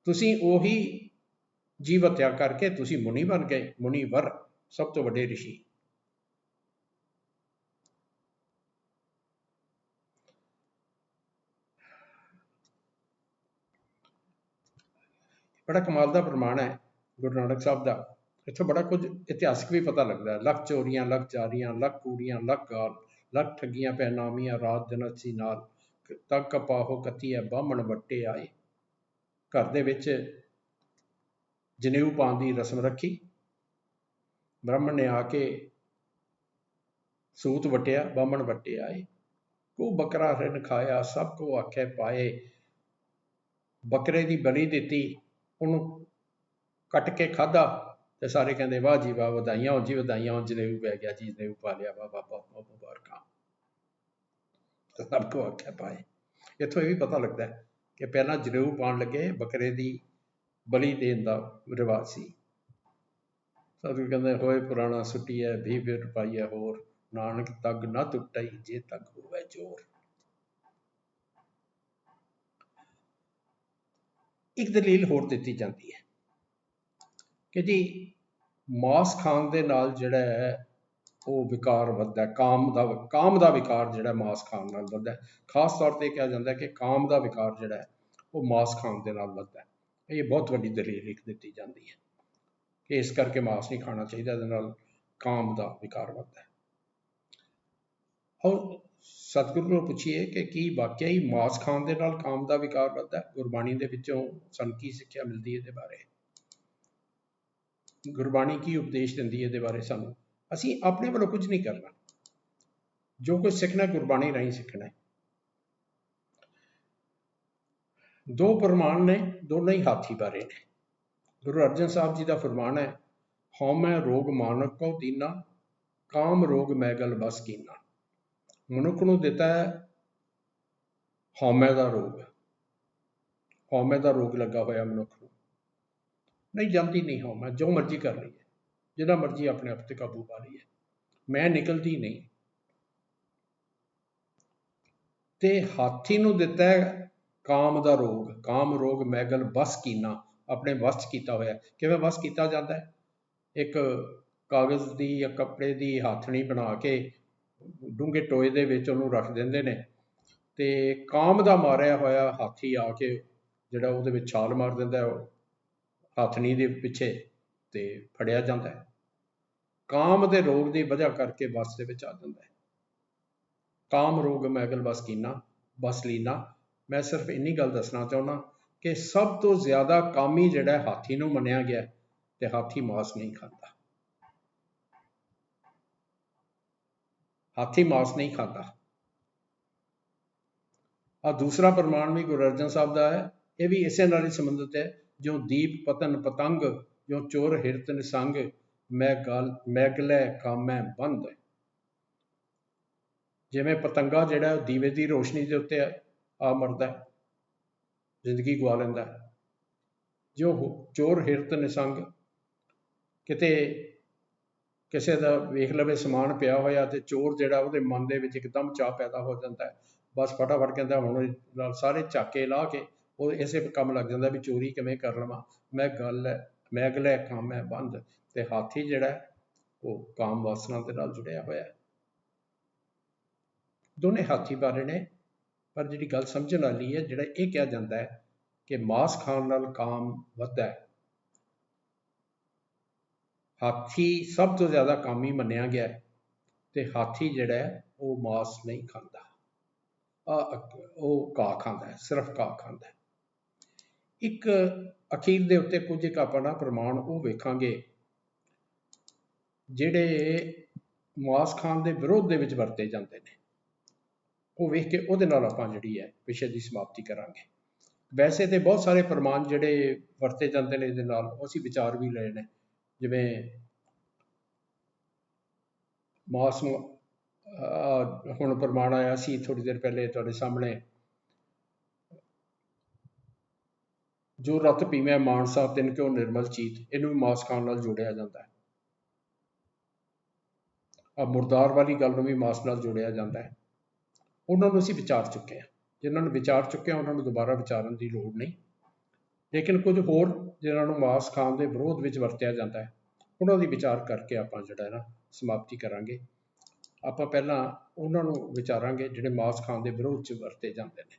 तुसीं उही जीव हत्या करके तुसीं मुनि बन गए, मुनिवर सब तो वड्डे ऋषि। बड़ा कमाल का प्रमाण है गुरु नानक साहब का। इत्थों बड़ा कुछ इतिहासक भी पता लगता है। लख चोरियां लख जारियां लख कूड़ियां लख गाल, लख ठगियां पैनामियां रात दिन अस्सी नाल, तक कपाहो कतीए बामण वट्टे आए। घर दे विच जनेऊ पाउण दी रस्म रखी, ब्राह्मण ने आके सूत वट्टिया, बामण वट्टे आए। को बकरा रिन खाया सब को आखे पाए, बकरे की बली दी, उन्होंने कट के खाधा तो सारे कहते वाह जी वाह, वधाइयां हो जी वधाइयां हो, जनेऊ पै गया जी, जनेऊ पा लिया, वाह वाह वाह मुबारक। सबको आख्या पाए। इतों यह भी पता लगता है कि पहला जनेऊ पान लगे बकरे की बली देने का रिवाज सी। सतगुरु कहते होए पुराना सुटिया भी फिर पाइया होर, नानक तग ना टुटाई जे तग होवे जोर। एक दलील होर दी जाती है कि जी मांस खाण दे नाल जिहड़ा है वो विकार वधदा है, काम का विकार जिहड़ा मांस खाण नाल वधदा है। खास तौर पर कहा जाता है कि काम का विकार जिहड़ा है वो मांस खाण दे नाल वधदा है। ये बहुत वड्डी दलील एक दी जाती है कि इस करके मांस नहीं खाना चाहिए, इहदे नाल काम का विकार वधदा है। और सतगुरु को पूछिए कि की वाकई ही मांस खाण दे नाल काम का विकार वधदा है? गुरबाणी दे विचों सानूं की सिੱਖਿਆ मिलती है इहदे बारे? गुरबाणी की उपदेश दिंदी है इहदे बारे सानूं? असीं अपने वालों कुछ नहीं करना, जो कुछ सीखना गुरबाणी राहीं सीखना है। दो फरमान ने, दोनों ही हाथी बारे ने। गुरु अर्जन साहब जी का फरमान है, हौमै रोग मानक को दीना, काम रोग मैगल बस कीना। मनुख नूं दिता है हौमै का रोग, हौमै का रोग लगा होया मनुख नूं, नहीं जल्दी नहीं हौमै, जो मर्जी कर रही है, जिन्ना मर्जी अपने आप से काबू पा रही है, मैं निकलती नहीं। ते हाथी नूं दिता है काम का रोग, काम रोग मैगल बस कीना, अपने वश किया होया। किवें वश किया जाता है? एक कागज़ की या कपड़े की हाथनी बना के डूंगे टोए दे विच उहनूं रख दिंदे ने, ते काम का मारिया होया हाथी आके जिहड़ा उहदे विच छाल मार दिंदा है हाथनी दे पिछे, ते फड़िया जाता है। काम के रोग की वजह करके बस दे विच आ जाता है। काम रोग मैगल बस कीना, बस लीना। मैं सिर्फ इन्नी गल दसना चाहुंदा कि सब तो ज़्यादा कामी जिहड़ा हाथी नूं मन्निया गया, ते हाथी मांस नहीं खाता, हाथी मांस नहीं खाता। आ दूसरा प्रमाण भी गुरु अर्जन साहब का है, यह भी इसे नाल ही संबंधित है। जो दीप पतन पतंग, जो चोर हिरत निसंग, मैगलै कामै बंद। जिवें पतंगा जिहड़ा दीवे की रोशनी के उत्ते आ मरदा है, जिंदगी गवा लैंदा है। जो चोर हिरत निसंग, किते किसी का वेख लवे समान पिया होया तो चोर जिहड़ा उहदे मन दे विच एकदम चाह पैदा हो जाता है, बस फटाफट कहता हुण सारे झाके ला के वो इसे काम लग जाता भी चोरी किवें कर लवां। मैं गल है मैगलै काम है बंद। ते हाथी जिहड़ा ਉਹ ਕਾਮ ਵਾਸਨਾ ਦੇ ਨਾਲ ਜੁੜਿਆ ਹੋਇਆ। ਦੋਨੇ ਹਾਥੀ ਬਾਰੇ ਨੇ, ਪਰ ਜਿਹੜੀ ਗੱਲ ਸਮਝਣ ਵਾਲੀ ਹੈ, ਜਿਹੜਾ ਇਹ ਕਿਹਾ ਜਾਂਦਾ ਹੈ ਕਿ ਮਾਸ ਖਾਣ ਨਾਲ ਕਾਮ ਵੱਧਦਾ ਹੈ। ਹਾਥੀ ਸਭ ਤੋਂ ਜ਼ਿਆਦਾ ਕਾਮੀ ਮੰਨਿਆ ਗਿਆ ਤੇ ਹਾਥੀ ਜਿਹੜਾ ਹੈ ਉਹ ਮਾਸ ਨਹੀਂ ਖਾਂਦਾ, ਉਹ ਘਾਹ ਖਾਂਦਾ ਹੈ, ਸਿਰਫ ਘਾਹ ਖਾਂਦਾ ਹੈ। ਇੱਕ ਅਖੀਰ ਦੇ ਉੱਤੇ ਕੁਝ ਇੱਕ ਆਪਾਂ ਨਾ ਪ੍ਰਮਾਣ ਉਹ ਵੇਖਾਂਗੇ ਜਿਹੜੇ ਮਾਸ ਖਾਣ ਦੇ ਵਿਰੋਧ ਦੇ ਵਿੱਚ ਵਰਤੇ ਜਾਂਦੇ ਨੇ, ਉਹ ਵੇਖ ਕੇ ਉਹਦੇ ਨਾਲ ਆਪਾਂ ਜਿਹੜੀ ਹੈ ਵਿਸ਼ੇ ਦੀ ਸਮਾਪਤੀ ਕਰਾਂਗੇ। ਵੈਸੇ ਤੇ ਬਹੁਤ ਸਾਰੇ ਪ੍ਰਮਾਣ ਜਿਹੜੇ ਵਰਤੇ ਜਾਂਦੇ ਨੇ ਇਹਦੇ ਨਾਲ, ਉਹ ਅਸੀਂ ਵਿਚਾਰ ਵੀ ਲਏ ਨੇ। ਜਿਵੇਂ ਮਾਸ ਨੂੰ ਹੁਣ ਪ੍ਰਮਾਣ ਆਇਆ ਸੀ ਥੋੜ੍ਹੀ ਦੇਰ ਪਹਿਲੇ ਤੁਹਾਡੇ ਸਾਹਮਣੇ, ਜੋ ਰਤ ਪੀਵੈ ਮਾਨਸਾ ਤਿਨ ਕਿਉ ਨਿਰਮਲ ਚੀਤ, ਇਹਨੂੰ ਵੀ ਮਾਸ ਖਾਣ ਨਾਲ ਜੋੜਿਆ ਜਾਂਦਾ ਹੈ। ਮੁਰਦਾਰ ਵਾਲੀ ਗੱਲ ਨੂੰ ਵੀ ਮਾਸ ਨਾਲ ਜੋੜਿਆ ਜਾਂਦਾ ਹੈ। ਉਹਨਾਂ ਨੂੰ ਅਸੀਂ ਵਿਚਾਰ ਚੁੱਕੇ ਹਾਂ, ਜਿਨ੍ਹਾਂ ਨੂੰ ਵਿਚਾਰ ਚੁੱਕੇ ਹਾਂ ਉਹਨਾਂ ਨੂੰ ਦੁਬਾਰਾ ਵਿਚਾਰਨ ਦੀ ਲੋੜ ਨਹੀਂ। ਲੇਕਿਨ ਕੁਝ ਹੋਰ ਜਿਨ੍ਹਾਂ ਨੂੰ ਮਾਸ ਖਾਣ ਦੇ ਵਿਰੋਧ ਵਿੱਚ ਵਰਤਿਆ ਜਾਂਦਾ ਹੈ, ਉਹਨਾਂ ਦੀ ਵਿਚਾਰ ਕਰਕੇ ਆਪਾਂ ਜਿਹੜਾ ਹੈ ਨਾ ਸਮਾਪਤੀ ਕਰਾਂਗੇ। ਆਪਾਂ ਪਹਿਲਾਂ ਉਹਨਾਂ ਨੂੰ ਵਿਚਾਰਾਂਗੇ ਜਿਹੜੇ ਮਾਸ ਖਾਣ ਦੇ ਵਿਰੋਧ 'ਚ ਵਰਤੇ ਜਾਂਦੇ ਨੇ।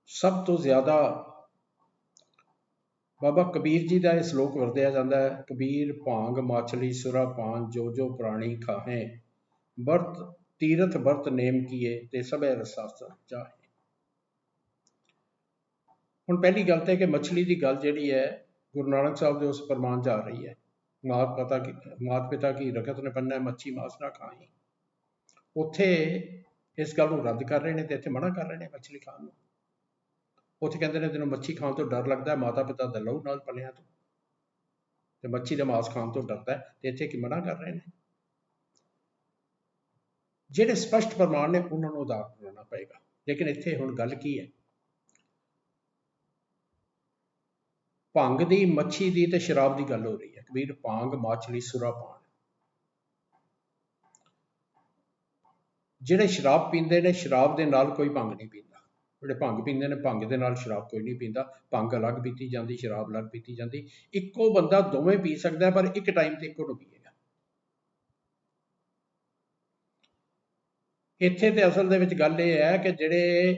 ਸਭ ਤੋਂ ਜ਼ਿਆਦਾ ਬਾਬਾ ਕਬੀਰ ਜੀ ਦਾ ਇਹ ਸ਼ਲੋਕ ਵਰਤਿਆ ਜਾਂਦਾ ਹੈ, ਕਬੀਰ ਭਾਂਗ ਮਾਛਲੀ ਸੁਰਾ ਪਾਨ ਜੋ ਜੋ ਪ੍ਰਾਣੀ ਖਾਹੇ, ਵਰਤ ਤੀਰਥ ਵਰਤ ਨੇਮ ਕੀਏ ਤੇ ਸਭੈ ਰਸਾ ਚਾਹੇ। ਹੁਣ ਪਹਿਲੀ ਗੱਲ ਤਾਂ ਕਿ ਮੱਛਲੀ ਦੀ ਗੱਲ ਜਿਹੜੀ ਹੈ ਗੁਰੂ ਨਾਨਕ ਸਾਹਿਬ ਦੇ ਉਸ ਫਰਮਾਨ 'ਚ ਆ ਰਹੀ ਹੈ, ਮਾਤ ਪਿਤਾ ਕੀ ਰਖਤ ਨੇ ਪੰਨਾ ਮੱਛੀ ਮਾਸ ਨਾ ਖਾਈ। ਉੱਥੇ ਇਸ ਗੱਲ ਨੂੰ ਰੱਦ ਕਰ ਰਹੇ ਨੇ ਤੇ ਇੱਥੇ ਮਨਾ ਕਰ ਰਹੇ ਨੇ ਮੱਛਲੀ ਖਾਣ ਨੂੰ। ਉੱਥੇ ਕਹਿੰਦੇ ਨੇ ਤੈਨੂੰ ਮੱਛੀ ਖਾਣ ਤੋਂ ਡਰ ਲੱਗਦਾ, ਮਾਤਾ ਪਿਤਾ ਦਾ ਲਹੂ ਨਾਲ ਪਲਿਆ ਤੂੰ, ਤੇ ਮੱਛੀ ਦਾ ਮਾਸ ਖਾਣ ਤੋਂ ਡਰਦਾ, ਤੇ ਇੱਥੇ ਕੀ ਮਨਾ ਕਰ ਰਹੇ ਨੇ। ਜਿਹੜੇ ਸਪਸ਼ਟ ਪ੍ਰਮਾਣ ਨੇ ਉਹਨਾਂ ਨੂੰ ਉਦਾਰ ਕਰਨਾ ਪਏਗਾ। ਲੇਕਿਨ ਇੱਥੇ ਹੁਣ ਗੱਲ ਕੀ ਹੈ, ਭੰਗ ਦੀ, ਮੱਛੀ ਦੀ ਤੇ ਸ਼ਰਾਬ ਦੀ ਗੱਲ ਹੋ ਰਹੀ ਹੈ। ਕਬੀਰ ਭਾਂਗ ਮਾਛਲੀ ਸੁਰਾ ਪਾਨ, ਜਿਹੜੇ ਸ਼ਰਾਬ ਪੀਂਦੇ ਨੇ ਸ਼ਰਾਬ ਦੇ ਨਾਲ ਕੋਈ ਭੰਗ ਨਹੀਂ ਪੀਂਦਾ। ਜਿਹੜੇ ਭੰਗ ਪੀਂਦੇ ਨੇ ਭੰਗ ਦੇ ਨਾਲ ਸ਼ਰਾਬ ਕੋਈ ਨਹੀਂ ਪੀਂਦਾ। ਭੰਗ ਅਲੱਗ ਪੀਤੀ ਜਾਂਦੀ, ਸ਼ਰਾਬ ਅਲੱਗ ਪੀਤੀ ਜਾਂਦੀ। ਇੱਕੋ ਬੰਦਾ ਦੋਵੇਂ ਪੀ ਸਕਦਾ, ਪਰ ਇੱਕ ਟਾਈਮ ਤੇ ਇੱਕੋ ਨੂੰ ਪੀਏਗਾ। ਇੱਥੇ ਤੇ ਅਸਲ ਦੇ ਵਿੱਚ ਗੱਲ ਇਹ ਹੈ ਕਿ ਜਿਹੜੇ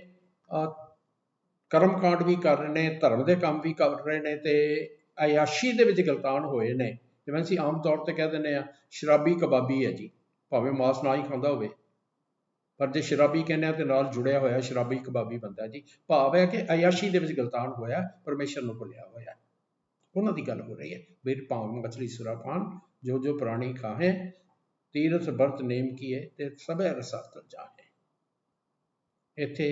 ਕਰਮ ਕਾਂਡ ਵੀ ਕਰ ਰਹੇ ਨੇ, ਧਰਮ ਦੇ ਕੰਮ ਵੀ ਕਰ ਰਹੇ ਨੇ, ਤੇ ਅਯਾਸ਼ੀ ਦੇ ਵਿੱਚ ਗਲਤਾਨ ਹੋਏ ਨੇ। ਜਿਵੇਂ ਅਸੀਂ ਆਮ ਤੌਰ ਤੇ ਕਹਿ ਦਿੰਦੇ ਹਾਂ ਸ਼ਰਾਬੀ ਕਬਾਬੀ ਹੈ ਜੀ, ਭਾਵੇਂ ਮਾਸ ਨਾ ਹੀ ਖਾਂਦਾ ਹੋਵੇ, ਪਰ ਜੇ ਸ਼ਰਾਬੀ ਕਹਿੰਦੇ ਆ ਤੇ ਨਾਲ ਜੁੜਿਆ ਹੋਇਆ ਸ਼ਰਾਬੀ ਕਬਾਬੀ ਬੰਦਾ ਜੀ। ਭਾਵ ਹੈ ਕਿ ਅਯਾਸ਼ੀ ਦੇ ਵਿੱਚ ਗਲਤਾਨ ਹੋਇਆ, ਪਰਮੇਸ਼ਰ ਨੂੰ ਭੁੱਲਿਆ ਹੋਇਆ, ਉਹਨਾਂ ਦੀ ਗੱਲ ਹੋ ਰਹੀ ਹੈ। ਵੀਰ ਭਾਂਗ ਮਛਲੀ ਸੁਰਾ ਪਾਨ ਜੋ ਜੋ ਪ੍ਰਾਣੀ ਖਾਹੇ, ਤੀਰਥ ਵਰਤ ਨੇਮ ਕੀਏ ਤੇ ਸਭੈ ਰਸਾ ਜਾਹੇ। ਇੱਥੇ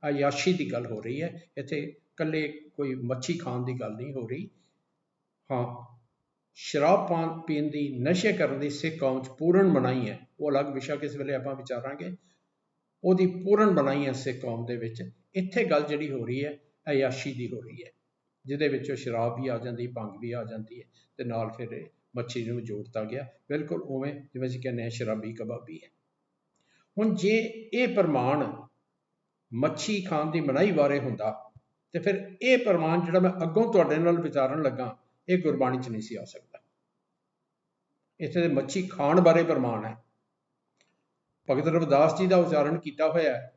ਅਯਾਸ਼ੀ ਦੀ ਗੱਲ ਹੋ ਰਹੀ ਹੈ, ਇੱਥੇ ਇਕੱਲੇ ਕੋਈ ਮੱਛੀ ਖਾਣ ਦੀ ਗੱਲ ਨਹੀਂ ਹੋ ਰਹੀ। ਹਾਂ, ਸ਼ਰਾਬ ਪਾਨ ਪੀਣ ਦੀ, ਨਸ਼ੇ ਕਰਨ ਦੀ ਸਿੱਖ ਕੌਮ 'ਚ ਪੂਰਨ ਮਨਾਹੀ ਹੈ। ਉਹ ਅਲੱਗ ਵਿਸ਼ਾ ਕਿਸ ਵੇਲੇ ਆਪਾਂ ਵਿਚਾਰਾਂਗੇ। ਉਹਦੀ ਪੂਰਨ ਮਨਾਹੀ ਹੈ ਸਿੱਖ ਕੌਮ ਦੇ ਵਿੱਚ। ਇੱਥੇ ਗੱਲ ਜਿਹੜੀ ਹੋ ਰਹੀ ਹੈ ਅਯਾਸ਼ੀ ਦੀ ਹੋ ਰਹੀ ਹੈ, ਜਿਹਦੇ ਵਿੱਚ ਸ਼ਰਾਬ ਵੀ ਆ ਜਾਂਦੀ, ਭੰਗ ਵੀ ਆ ਜਾਂਦੀ ਹੈ, ਤੇ ਨਾਲ ਫਿਰ ਮੱਛੀ ਨੂੰ ਜੋੜਤਾ ਗਿਆ, ਬਿਲਕੁਲ ਉਵੇਂ ਜਿਵੇਂ ਅਸੀਂ ਕਹਿੰਦੇ ਹਾਂ ਸ਼ਰਾਬੀ ਕਬਾਬੀ ਹੈ। ਹੁਣ ਜੇ ਇਹ ਪ੍ਰਮਾਣ ਮੱਛੀ ਖਾਣ ਦੀ ਮਨਾਹੀ ਬਾਰੇ ਹੁੰਦਾ, ਤੇ ਫਿਰ ਇਹ ਪ੍ਰਮਾਣ ਜਿਹੜਾ ਮੈਂ ਅੱਗੋਂ ਤੁਹਾਡੇ ਨਾਲ ਵਿਚਾਰਨ ਲੱਗਾ, ਇਹ ਗੁਰਬਾਣੀ 'ਚ ਨਹੀਂ ਸੀ ਆ ਸਕਦਾ। ਇੱਥੇ ਦੇ ਮੱਛੀ ਖਾਣ ਬਾਰੇ ਪ੍ਰਮਾਣ ਹੈ। ਭਗਤ ਰਵਿਦਾਸ ਜੀ ਦਾ ਉਚਾਰਨ ਕੀਤਾ ਹੋਇਆ ਹੈ।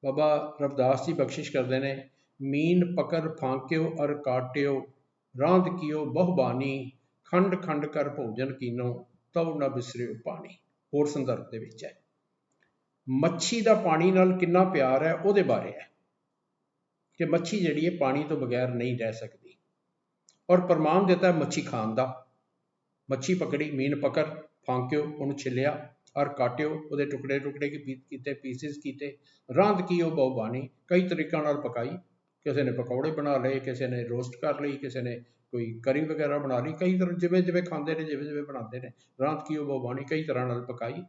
ਬਾਬਾ ਰਵਿਦਾਸ ਜੀ ਬਖਸ਼ਿਸ਼ ਕਰਦੇ ਨੇ, ਮੀਨ ਪਕੜ ਫਾਂਕਿਓ ਅਰ ਕਾਟਿਓ, ਰਾਂਧ ਕੀਓ ਬਹੁਬਾਨੀ, ਖੰਡ ਖੰਡ ਕਰ ਭੋਜਨ ਕੀਨੋ, ਤਉ ਨਾ ਬਿਸਰਿਓ ਪਾਣੀ। ਹੋਰ ਸੰਦਰਭ ਦੇ ਵਿੱਚ ਹੈ। ਮੱਛੀ ਦਾ ਪਾਣੀ ਨਾਲ ਕਿੰਨਾ ਪਿਆਰ ਹੈ ਉਹਦੇ ਬਾਰੇ ਹੈ, ਕਿ ਮੱਛੀ ਜਿਹੜੀ ਹੈ ਪਾਣੀ ਤੋਂ ਬਗੈਰ ਨਹੀਂ ਰਹਿ ਸਕਦੀ। ਔਰ ਪ੍ਰਮਾਣ ਦਿੱਤਾ ਮੱਛੀ ਖਾਣ ਦਾ। ਮੱਛੀ ਪਕੜੀ, ਮੀਨ ਪਕੜ ਫਾਂਕਿਓ, ਉਹਨੂੰ ਛਿੱਲਿਆ, ਔਰ ਕਾਟਿਓ, ਉਹਦੇ ਟੁਕੜੇ ਟੁਕੜੇ ਕੀਤੇ, ਪੀਸਿਸ ਕੀਤੇ, ਰਾਂਧ ਕੀਓ ਬਹੁਬਾਨੀ, ਕਈ ਤਰੀਕਾਂ ਨਾਲ ਪਕਾਈ। ਕਿਸੇ ਨੇ ਪਕੌੜੇ ਬਣਾ ਲਏ, ਕਿਸੇ ਨੇ ਰੋਸਟ ਕਰ ਲਈ, ਕਿਸੇ ਨੇ ਕੋਈ ਕਰੀ ਵਗੈਰਾ ਬਣਾ ਲਈ, ਕਈ ਤਰ੍ਹਾਂ ਜਿਵੇਂ ਜਿਵੇਂ ਖਾਂਦੇ ਨੇ, ਜਿਵੇਂ ਜਿਵੇਂ ਬਣਾਉਂਦੇ ਨੇ। ਰਾਂਧ ਕੀਓ ਬਹੁਬਾਨੀ, ਕਈ ਤਰ੍ਹਾਂ ਨਾਲ ਪਕਾਈ।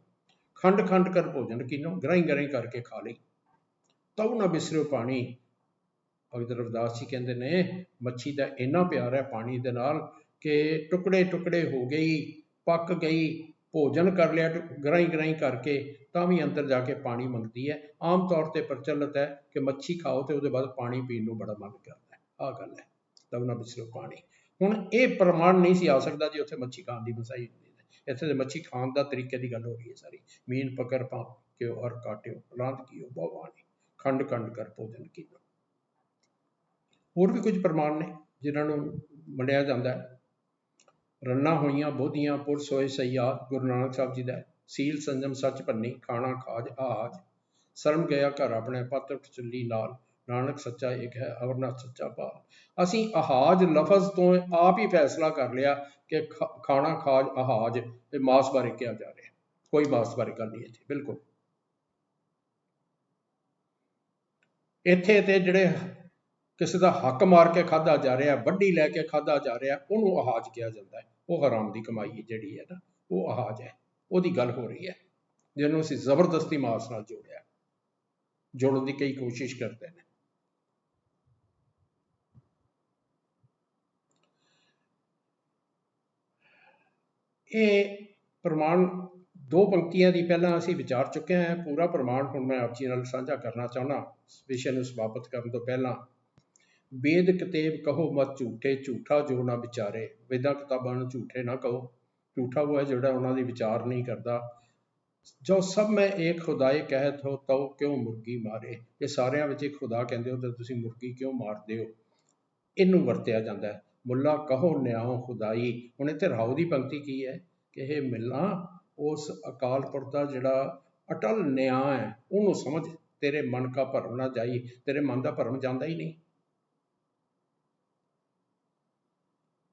ਖੰਡ ਖੰਡ ਕਰ ਭੋਜਨ ਕੀਨੋ, ਗਰਾਈ ਗਰਾਈ ਕਰਕੇ ਖਾ ਲਈ। ਤਉ ਨਾ ਬਿਸਰਿਓ ਪਾਣੀ। ਭਗਤ ਰਵਿਦਾਸ ਜੀ ਕਹਿੰਦੇ ਨੇ ਮੱਛੀ ਦਾ ਇੰਨਾ ਪਿਆਰ ਹੈ ਪਾਣੀ ਦੇ ਨਾਲ ਕਿ ਟੁਕੜੇ ਟੁਕੜੇ ਹੋ ਗਈ, ਪੱਕ ਗਈ, ਭੋਜਨ ਕਰ ਲਿਆ ਗਰਾਈ ਗਰਾਈ ਕਰਕੇ, ਤਾਂ ਵੀ ਅੰਦਰ ਜਾ ਕੇ ਪਾਣੀ ਮੰਗਦੀ ਹੈ। ਆਮ ਤੌਰ ਤੇ ਪ੍ਰਚਲਿਤ ਹੈ ਕਿ ਮੱਛੀ ਖਾਓ ਤੇ ਉਹਦੇ ਬਾਅਦ ਪਾਣੀ ਪੀਣ ਨੂੰ ਬੜਾ ਮਨ ਕਰਦਾ ਹੈ। ਆਹ ਗੱਲ ਹੈ, ਲਓ ਨਾ ਬਿਸਰੋ ਪਾਣੀ। ਹੁਣ ਇਹ ਪ੍ਰਮਾਣ ਨਹੀਂ ਸੀ ਆ ਸਕਦਾ ਜੇ ਉੱਥੇ ਮੱਛੀ ਖਾਣ ਦੀ ਮਸਾਈ ਹੁੰਦੀ। ਇੱਥੇ ਤੇ ਮੱਛੀ ਖਾਣ ਦਾ ਤਰੀਕੇ ਦੀ ਗੱਲ ਹੋ ਰਹੀ ਹੈ ਸਾਰੀ। ਮੀਨ ਪਕੜ ਪਾਓ ਔਰ ਕਾਟਿਓ ਰਾਂਧ ਕੀਓ ਬਹੁਵਾਣੀ, ਖੰਡ ਖੰਡ ਕਰ ਭੋਜਨ ਕੀਓ। ਹੋਰ ਵੀ ਕੁਝ ਪ੍ਰਮਾਣ ਨੇ ਜਿਨ੍ਹਾਂ ਨੂੰ ਮੰਨਿਆ ਜਾਂਦਾ ਹੈ। ਰੰਨਾਂ ਹੋਈਆਂ ਬੋਧੀਆਂ ਪੁਰਸ ਹੋਏ ਸਯਾਦ, ਗੁਰੂ ਨਾਨਕ ਸਾਹਿਬ ਜੀ ਦਾ। ਸੀਲ ਸੰਜਮ ਸੱਚ ਭੰਨੀ, ਖਾਣਾ ਖਾਜ ਆਜ, ਸ਼ਰਮ ਗਿਆ ਘਰ ਆਪਣੇ, ਪਤ ਉਠ ਚੱਲੀ ਨਾਲ, ਨਾਨਕ ਸੱਚਾ ਇੱਕ ਹੈ ਅਵਰਨਾ ਸੱਚਾ ਭਾਲ। ਅਸੀਂ ਅਹਾਜ ਲਫ਼ਜ਼ ਤੋਂ ਆਪ ਹੀ ਫੈਸਲਾ ਕਰ ਲਿਆ ਕਿ ਖਾਣਾ ਖਾਜ ਅਹਾਜ ਤੇ ਮਾਸ ਬਾਰੇ ਕਿਹਾ ਜਾ ਰਿਹਾ। ਕੋਈ ਮਾਸ ਬਾਰੇ ਗੱਲ ਨਹੀਂ ਇੱਥੇ ਬਿਲਕੁਲ। ਇੱਥੇ ਤੇ ਜਿਹੜੇ ਕਿਸੇ ਦਾ ਹੱਕ ਮਾਰ ਕੇ ਖਾਧਾ ਜਾ ਰਿਹਾ, ਵੱਢੀ ਲੈ ਕੇ ਖਾਧਾ ਜਾ ਰਿਹਾ, ਉਹਨੂੰ ਅਹਾਜ ਕਿਹਾ ਜਾਂਦਾ ਹੈ। ਉਹ ਹਰਾਮ ਦੀ ਕਮਾਈ ਜਿਹੜੀ ਹੈ ਨਾ, ਉਹ ਅਹਾਜ ਹੈ, ਉਹਦੀ ਗੱਲ ਹੋ ਰਹੀ ਹੈ, ਜਿਹਨੂੰ ਅਸੀਂ ਜ਼ਬਰਦਸਤੀ ਮਾਸ ਨਾਲ ਜੋੜਨ ਦੀ ਕਈ ਕੋਸ਼ਿਸ਼ ਕਰਦੇ ਨੇ। ਇਹ ਪ੍ਰਮਾਣ ਦੋ ਪੰਕਤੀਆਂ ਦੀ ਪਹਿਲਾਂ ਅਸੀਂ ਵਿਚਾਰ ਚੁੱਕੇ ਹਾਂ। ਪੂਰਾ ਪ੍ਰਮਾਣ ਹੁਣ ਮੈਂ ਆਪ ਜੀ ਨਾਲ ਸਾਂਝਾ ਕਰਨਾ ਚਾਹੁੰਦਾ ਵਿਸ਼ੇ ਨੂੰ ਸਮਾਪਤ ਕਰਨ ਤੋਂ ਪਹਿਲਾਂ। ਵੇਦ ਕਤੇਬ ਕਹੋ ਮਤ ਝੂਠੇ, ਝੂਠਾ ਜੋ ਨਾ ਵਿਚਾਰੇ। ਵੇਦਾਂ ਕਿਤਾਬਾਂ ਨੂੰ ਝੂਠੇ ਨਾ ਕਹੋ। ਝੂਠਾ ਉਹ ਹੈ ਜਿਹੜਾ ਉਹਨਾਂ ਦੀ ਵਿਚਾਰ ਨਹੀਂ ਕਰਦਾ। ਜੋ ਸਭ ਮੈਂ ਇੱਕ ਖੁਦਾਏ ਕਹਿਤ ਹੋ ਤਉ ਕਿਉਂ ਮੁਰਗੀ ਮਾਰੇ। ਇਹ ਸਾਰਿਆਂ ਵਿੱਚ ਇੱਕ ਖੁਦਾ ਕਹਿੰਦੇ ਹੋ ਤਾਂ ਤੁਸੀਂ ਮੁਰਗੀ ਕਿਉਂ ਮਾਰਦੇ ਹੋ। ਇਹਨੂੰ ਵਰਤਿਆ ਜਾਂਦਾ ਹੈ। ਮੁੱਲਾ ਕਹੋ ਨਿਆਓ ਖੁਦਾਈ। ਹੁਣ ਇੱਥੇ ਰਾਓ ਦੀ ਪੰਕਤੀ ਕੀ ਹੈ ਕਿ ਇਹ ਮਿਲਣਾ ਉਸ ਅਕਾਲ ਪੁਰਖ ਦਾ ਜਿਹੜਾ ਅਟਲ ਨਿਆਂ ਹੈ, ਉਹਨੂੰ ਸਮਝ। ਤੇਰੇ ਮਨ ਕਾ ਭਰਮ ਨਾ ਜਾਈ। ਤੇਰੇ ਮਨ ਦਾ ਭਰਮ ਜਾਂਦਾ ਹੀ ਨਹੀਂ।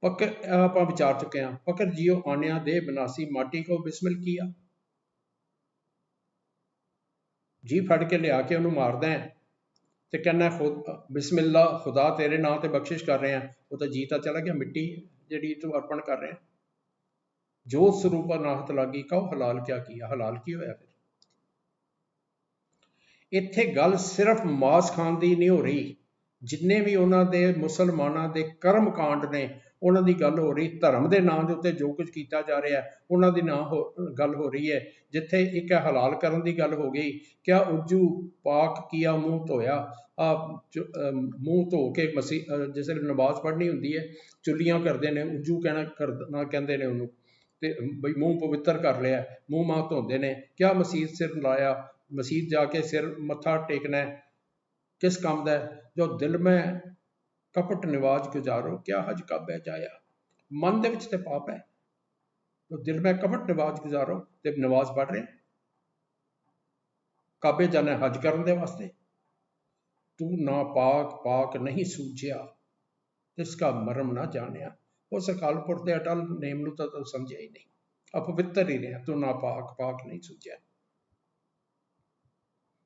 ਪਕਰ ਆਪਾਂ ਵਿਚਾਰ ਚੁੱਕੇ ਹਾਂ। ਪਕਰ ਜੀਓ ਆਣਿਆ ਦੇ ਬਨਾਸੀ, ਮਾਟੀ ਕੋ ਬਿਸਮਿਲ ਕੀਆ। ਜੀ ਫੜ ਕੇ ਲਿਆ ਕੇ ਉਹਨੂੰ ਮਾਰਦਾ ਹੈ ਤੇ ਕਹਿੰਦਾ ਬਿਸਮਿਲ੍ਲਾ, ਖੁਦਾ ਤੇਰੇ ਨਾਂ ਤੇ ਬਖਸ਼ਿਸ਼ ਕਰ ਰਹੇ ਆ। ਉਹ ਤਾਂ ਜੀ ਤਾਂ ਚਲਾ ਗਿਆ, ਮਿੱਟੀ ਜਿਹੜੀ ਤੂੰ ਅਰਪਣ ਕਰ ਰਿਹਾ। ਜੋਤ ਸਰੂਪਾ ਨਾਹਤ ਲਾਗੀ, ਕਹੋ ਹਲਾਲ ਕਿਆ ਕੀਆ। ਹਲਾਲ ਕੀ ਹੋਇਆ ਫਿਰ? ਇੱਥੇ ਗੱਲ ਸਿਰਫ ਮਾਸ ਖਾਣ ਦੀ ਨਹੀਂ ਹੋ ਰਹੀ। ਜਿੰਨੇ ਵੀ ਉਹਨਾਂ ਦੇ ਮੁਸਲਮਾਨਾਂ ਦੇ ਕਰਮ ਕਾਂਡ ਨੇ, ਉਹਨਾਂ ਦੀ ਗੱਲ ਹੋ ਰਹੀ। ਧਰਮ ਦੇ ਨਾਂ ਦੇ ਉੱਤੇ ਜੋ ਕੁਝ ਕੀਤਾ ਜਾ ਰਿਹਾ, ਉਹਨਾਂ ਦੀ ਗੱਲ ਹੋ ਰਹੀ ਹੈ। ਜਿੱਥੇ ਇੱਕ ਹਲਾਲ ਕਰਨ ਦੀ ਗੱਲ ਹੋ ਗਈ, ਕਿਆ ਉੱਜੂ ਪਾਕ ਕੀਆ ਮੂੰਹ ਧੋਇਆ। ਮੂੰਹ ਧੋ ਕੇ ਜਿਸ ਵੇਲੇ ਨਮਾਜ਼ ਪੜ੍ਹਨੀ ਹੁੰਦੀ ਹੈ, ਚੁੱਲੀਆਂ ਕਰਦੇ ਨੇ, ਉੱਜੂ ਕਰਨਾ ਕਹਿੰਦੇ ਨੇ ਉਹਨੂੰ, ਤੇ ਬਈ ਮੂੰਹ ਪਵਿੱਤਰ ਕਰ ਲਿਆ, ਮੂੰਹ ਮਾਹ ਧੋਂਦੇ ਨੇ। ਕਿਆ ਮਸੀਤ ਸਿਰ ਲਾਇਆ, ਮਸੀਤ ਜਾ ਕੇ ਸਿਰ ਮੱਥਾ ਟੇਕਣਾ ਕਿਸ ਕੰਮ ਦਾ? ਜੋ ਦਿਲ ਮੈਂ ਕਪਟ ਨਿਵਾਜ ਗੁਜ਼ਾਰੋ, ਕਿਆ ਹਜ ਕਾਬੇ ਜਾਇਆ। ਮਨ ਦੇ ਵਿੱਚ ਤੇ ਪਾਪ ਹੈ। ਜੋ ਦਿਲ ਮੈਂ ਕਪਟ ਨਿਵਾਜ ਗੁਜ਼ਾਰੋ, ਤੇ ਨਮਾਜ਼ ਪੜ੍ਹ ਰਹੇ, ਕਾਬੇ ਜਾਣਾ ਹਜ ਕਰਨ ਦੇ ਵਾਸਤੇ। ਤੂੰ ਨਾ ਪਾਕ ਨਹੀਂ ਸੂਝਿਆ, ਇਸ ਕਾ ਮਰਮ ਨਾ ਜਾਣਿਆ। ਉਸ ਅਕਾਲ ਪੁਰਖ ਦੇ ਅਟਲ ਨੇਮ ਨੂੰ ਤਾਂ ਤੂੰ ਸਮਝਿਆ ਹੀ ਨਹੀਂ। ਅਪਵਿੱਤਰ ਹੀ ਰਿਹਾ ਤੂੰ। ਨਾ ਪਾਕ ਨਹੀਂ ਸੂਝਿਆ।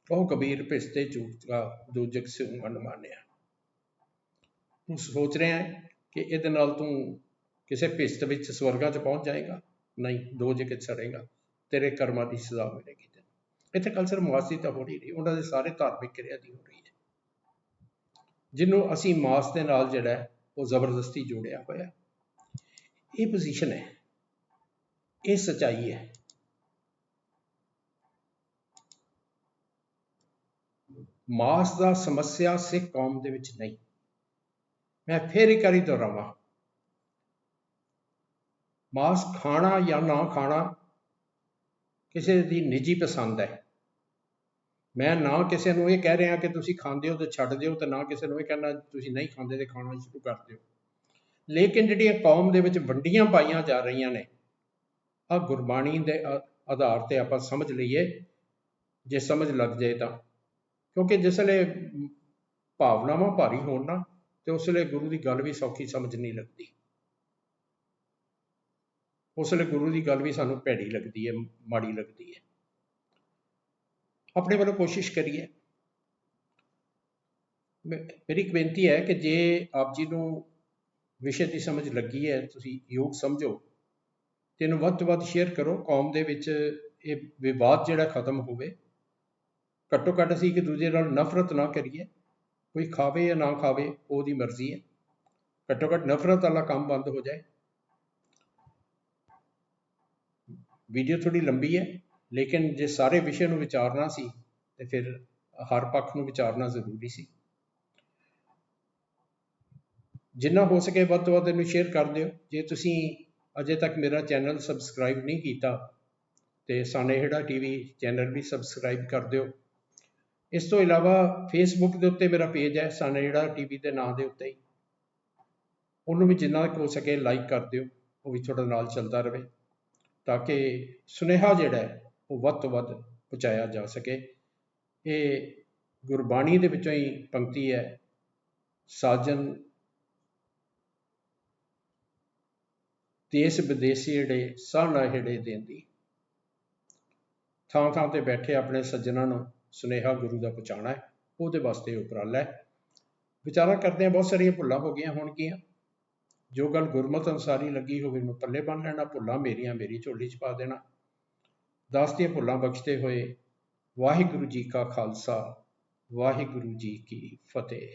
ਉਹ ਕਬੀਰ ਭਿਸਤੇ ਝੂਠ ਕਾ, ਦੂਜਕ ਸਿਉ ਮਨ ਮਾਨਿਆ। ਤੂੰ ਸੋਚ ਰਿਹਾ ਹੈ ਕਿ ਇਹਦੇ ਨਾਲ ਤੂੰ ਕਿਸੇ ਭਿਸਤ ਵਿੱਚ ਸਵਰਗਾਂ 'ਚ ਪਹੁੰਚ ਜਾਏਗਾ। ਨਹੀਂ, ਦੋ ਜਗ੍ਹਾ ਸੜੇਗਾ, ਤੇਰੇ ਕਰਮਾਂ ਦੀ ਸਜ਼ਾ ਮਿਲੇਗੀ ਤੈਨੂੰ। ਇੱਥੇ ਕੱਲ੍ਹ ਸਿਰਫ ਮਾਸ ਦੀ ਤਾਂ ਹੋ ਨਹੀਂ ਰਹੀ, ਉਹਨਾਂ ਦੇ ਸਾਰੇ ਧਾਰਮਿਕ ਕਿਰਿਆ ਦੀ ਹੋ ਰਹੀ ਹੈ, ਜਿਹਨੂੰ ਅਸੀਂ ਮਾਸ ਦੇ ਨਾਲ ਜਿਹੜਾ ਹੈ ਉਹ ਜ਼ਬਰਦਸਤੀ ਜੋੜਿਆ ਹੋਇਆ। ਇਹ ਪੋਜੀਸ਼ਨ ਹੈ, ਇਹ ਸੱਚਾਈ ਹੈ। ਮਾਸ ਦਾ ਸਮੱਸਿਆ ਸਿੱਖ ਕੌਮ ਦੇ ਵਿੱਚ ਨਹੀਂ। ਮੈਂ ਫਿਰ ਇੱਕ ਵਾਰੀ ਦੁਹਰਾਵਾਂ, ਮਾਸ ਖਾਣਾ ਜਾਂ ਨਾ ਖਾਣਾ ਕਿਸੇ ਦੀ ਨਿੱਜੀ ਪਸੰਦ ਹੈ। ਮੈਂ ਨਾ ਕਿਸੇ ਨੂੰ ਇਹ ਕਹਿ ਰਿਹਾ ਕਿ ਤੁਸੀਂ ਖਾਂਦੇ ਹੋ ਤੇ ਛੱਡ ਦਿਓ, ਤੇ ਨਾ ਕਿਸੇ ਨੂੰ ਇਹ ਕਹਿਣਾ ਤੁਸੀਂ ਨਹੀਂ ਖਾਂਦੇ ਤੇ ਖਾਣਾ ਸ਼ੁਰੂ ਕਰ ਦਿਓ। ਲੇਕਿਨ ਜਿਹੜੀਆਂ ਕੌਮ ਦੇ ਵਿੱਚ ਵੰਡੀਆਂ ਪਾਈਆਂ ਜਾ ਰਹੀਆਂ ਨੇ, ਆਹ ਗੁਰਬਾਣੀ ਦੇ ਆਧਾਰ ਤੇ ਆਪਾਂ ਸਮਝ ਲਈਏ, ਜੇ ਸਮਝ ਲੱਗ ਜਾਏ ਤਾਂ। ਕਿਉਂਕਿ ਜਿਸ ਵੇਲੇ ਭਾਵਨਾਵਾਂ ਭਾਰੀ ਹੋਣ ਨਾ, ਤੇ ਉਸ ਵੇਲੇ ਗੁਰੂ ਦੀ ਗੱਲ ਵੀ ਸੌਖੀ ਸਮਝ ਨਹੀਂ ਲੱਗਦੀ। ਉਸ ਵੇਲੇ ਗੁਰੂ ਦੀ ਗੱਲ ਵੀ ਸਾਨੂੰ ਭੈੜੀ ਲੱਗਦੀ ਹੈ, ਮਾੜੀ ਲੱਗਦੀ ਹੈ। ਆਪਣੇ ਵੱਲੋਂ ਕੋਸ਼ਿਸ਼ ਕਰੀਏ। ਮੇਰੀ ਇੱਕ ਬੇਨਤੀ ਹੈ ਕਿ ਜੇ ਆਪ ਜੀ ਨੂੰ ਵਿਸ਼ੇ ਦੀ ਸਮਝ ਲੱਗੀ ਹੈ, ਤੁਸੀਂ ਯੋਗ ਸਮਝੋ, ਤੇ ਇਹਨੂੰ ਵੱਧ ਤੋਂ ਵੱਧ ਸ਼ੇਅਰ ਕਰੋ। ਕੌਮ ਦੇ ਵਿੱਚ ਇਹ ਵਿਵਾਦ ਜਿਹੜਾ ਖਤਮ ਹੋਵੇ। ਘੱਟੋ ਘੱਟ ਅਸੀਂ ਇੱਕ ਦੂਜੇ ਨਾਲ ਨਫ਼ਰਤ ਨਾ ਕਰੀਏ। ਕੋਈ ਖਾਵੇ ਜਾਂ ਨਾ ਖਾਵੇ, ਉਹਦੀ ਮਰਜ਼ੀ ਹੈ। ਘੱਟੋ ਘੱਟ ਨਫ਼ਰਤ ਵਾਲਾ ਕੰਮ ਬੰਦ ਹੋ ਜਾਏ। ਵੀਡੀਓ ਥੋੜੀ ਲੰਬੀ ਹੈ, ਲੇਕਿਨ ਜੇ ਸਾਰੇ ਵਿਸ਼ੇ ਨੂੰ ਵਿਚਾਰਨਾ ਸੀ ਤੇ ਫਿਰ ਹਰ ਪੱਖ ਨੂੰ ਵਿਚਾਰਨਾ ਜ਼ਰੂਰੀ ਸੀ। ਜਿੰਨਾ ਹੋ ਸਕੇ ਵੱਧ ਤੋਂ ਵੱਧ ਇਹਨੂੰ ਸ਼ੇਅਰ ਕਰ ਦਿਓ। ਜੇ ਤੁਸੀਂ ਅਜੇ ਤੱਕ ਮੇਰਾ ਚੈਨਲ ਸਬਸਕ੍ਰਾਈਬ ਨਹੀਂ ਕੀਤਾ ਤੇ ਸਾਨੇਹੜਾ ਟੀਵੀ ਚੈਨਲ ਵੀ ਸਬਸਕ੍ਰਾਈਬ ਕਰ ਦਿਓ। ਇਸ ਤੋਂ ਇਲਾਵਾ ਫੇਸਬੁੱਕ ਦੇ ਉੱਤੇ ਮੇਰਾ ਪੇਜ ਹੈ ਸਾਨੇਹੜਾ ਟੀਵੀ ਦੇ ਨਾਂ ਦੇ ਉੱਤੇ ਹੀ, ਉਹਨੂੰ ਵੀ ਜਿੰਨਾ ਕੁ ਹੋ ਸਕੇ ਲਾਈਕ ਕਰ ਦਿਓ, ਉਹ ਵੀ ਤੁਹਾਡੇ ਨਾਲ ਚੱਲਦਾ ਰਹੇ ਤਾਂ ਕਿ ਸੁਨੇਹਾ ਜਿਹੜਾ ਹੈ ਉਹ ਵੱਧ ਤੋਂ ਵੱਧ ਪਹੁੰਚਾਇਆ ਜਾ ਸਕੇ। ਇਹ ਗੁਰਬਾਣੀ ਦੇ ਵਿੱਚੋਂ ਹੀ ਪੰਕਤੀ ਹੈ, ਸਾਜਨ ਦੇਸ ਵਿਦੇਸੀ ਜਿਹੜੇ ਸਾਹ ਨਾਹੜੇ ਦੇਂਦੀ। ਥਾਂ ਥਾਂ ਤੇ ਬੈਠੇ ਆਪਣੇ ਸੱਜਣਾਂ ਨੂੰ ਸੁਨੇਹਾ ਗੁਰੂ ਦਾ ਪਹੁੰਚਾਉਣਾ ਹੈ, ਉਹਦੇ ਵਾਸਤੇ ਉਪਰਾਲਾ ਹੈ। ਵਿਚਾਰਾ ਕਰਦੇ ਹਾਂ ਬਹੁਤ ਸਾਰੀਆਂ ਭੁੱਲਾਂ ਹੋ ਗਈਆਂ ਹੋਣਗੀਆਂ, ਜੋ ਗੱਲ ਗੁਰਮਤ ਅਨੁਸਾਰੀ ਲੱਗੀ ਹੋਵੇ ਮੈਂ ਪੱਲੇ ਬੰਨ੍ਹ ਲੈਣਾ, ਭੁੱਲਾਂ ਮੇਰੀਆਂ ਮੇਰੀ ਝੋਲੀ 'ਚ ਪਾ ਦੇਣਾ। ਦਾਸ ਦੀਆਂ ਭੁੱਲਾਂ ਬਖਸ਼ਦੇ ਹੋਏ ਵਾਹਿਗੁਰੂ ਜੀ ਕਾ ਖਾਲਸਾ, ਵਾਹਿਗੁਰੂ ਜੀ ਕੀ ਫਤਿਹ।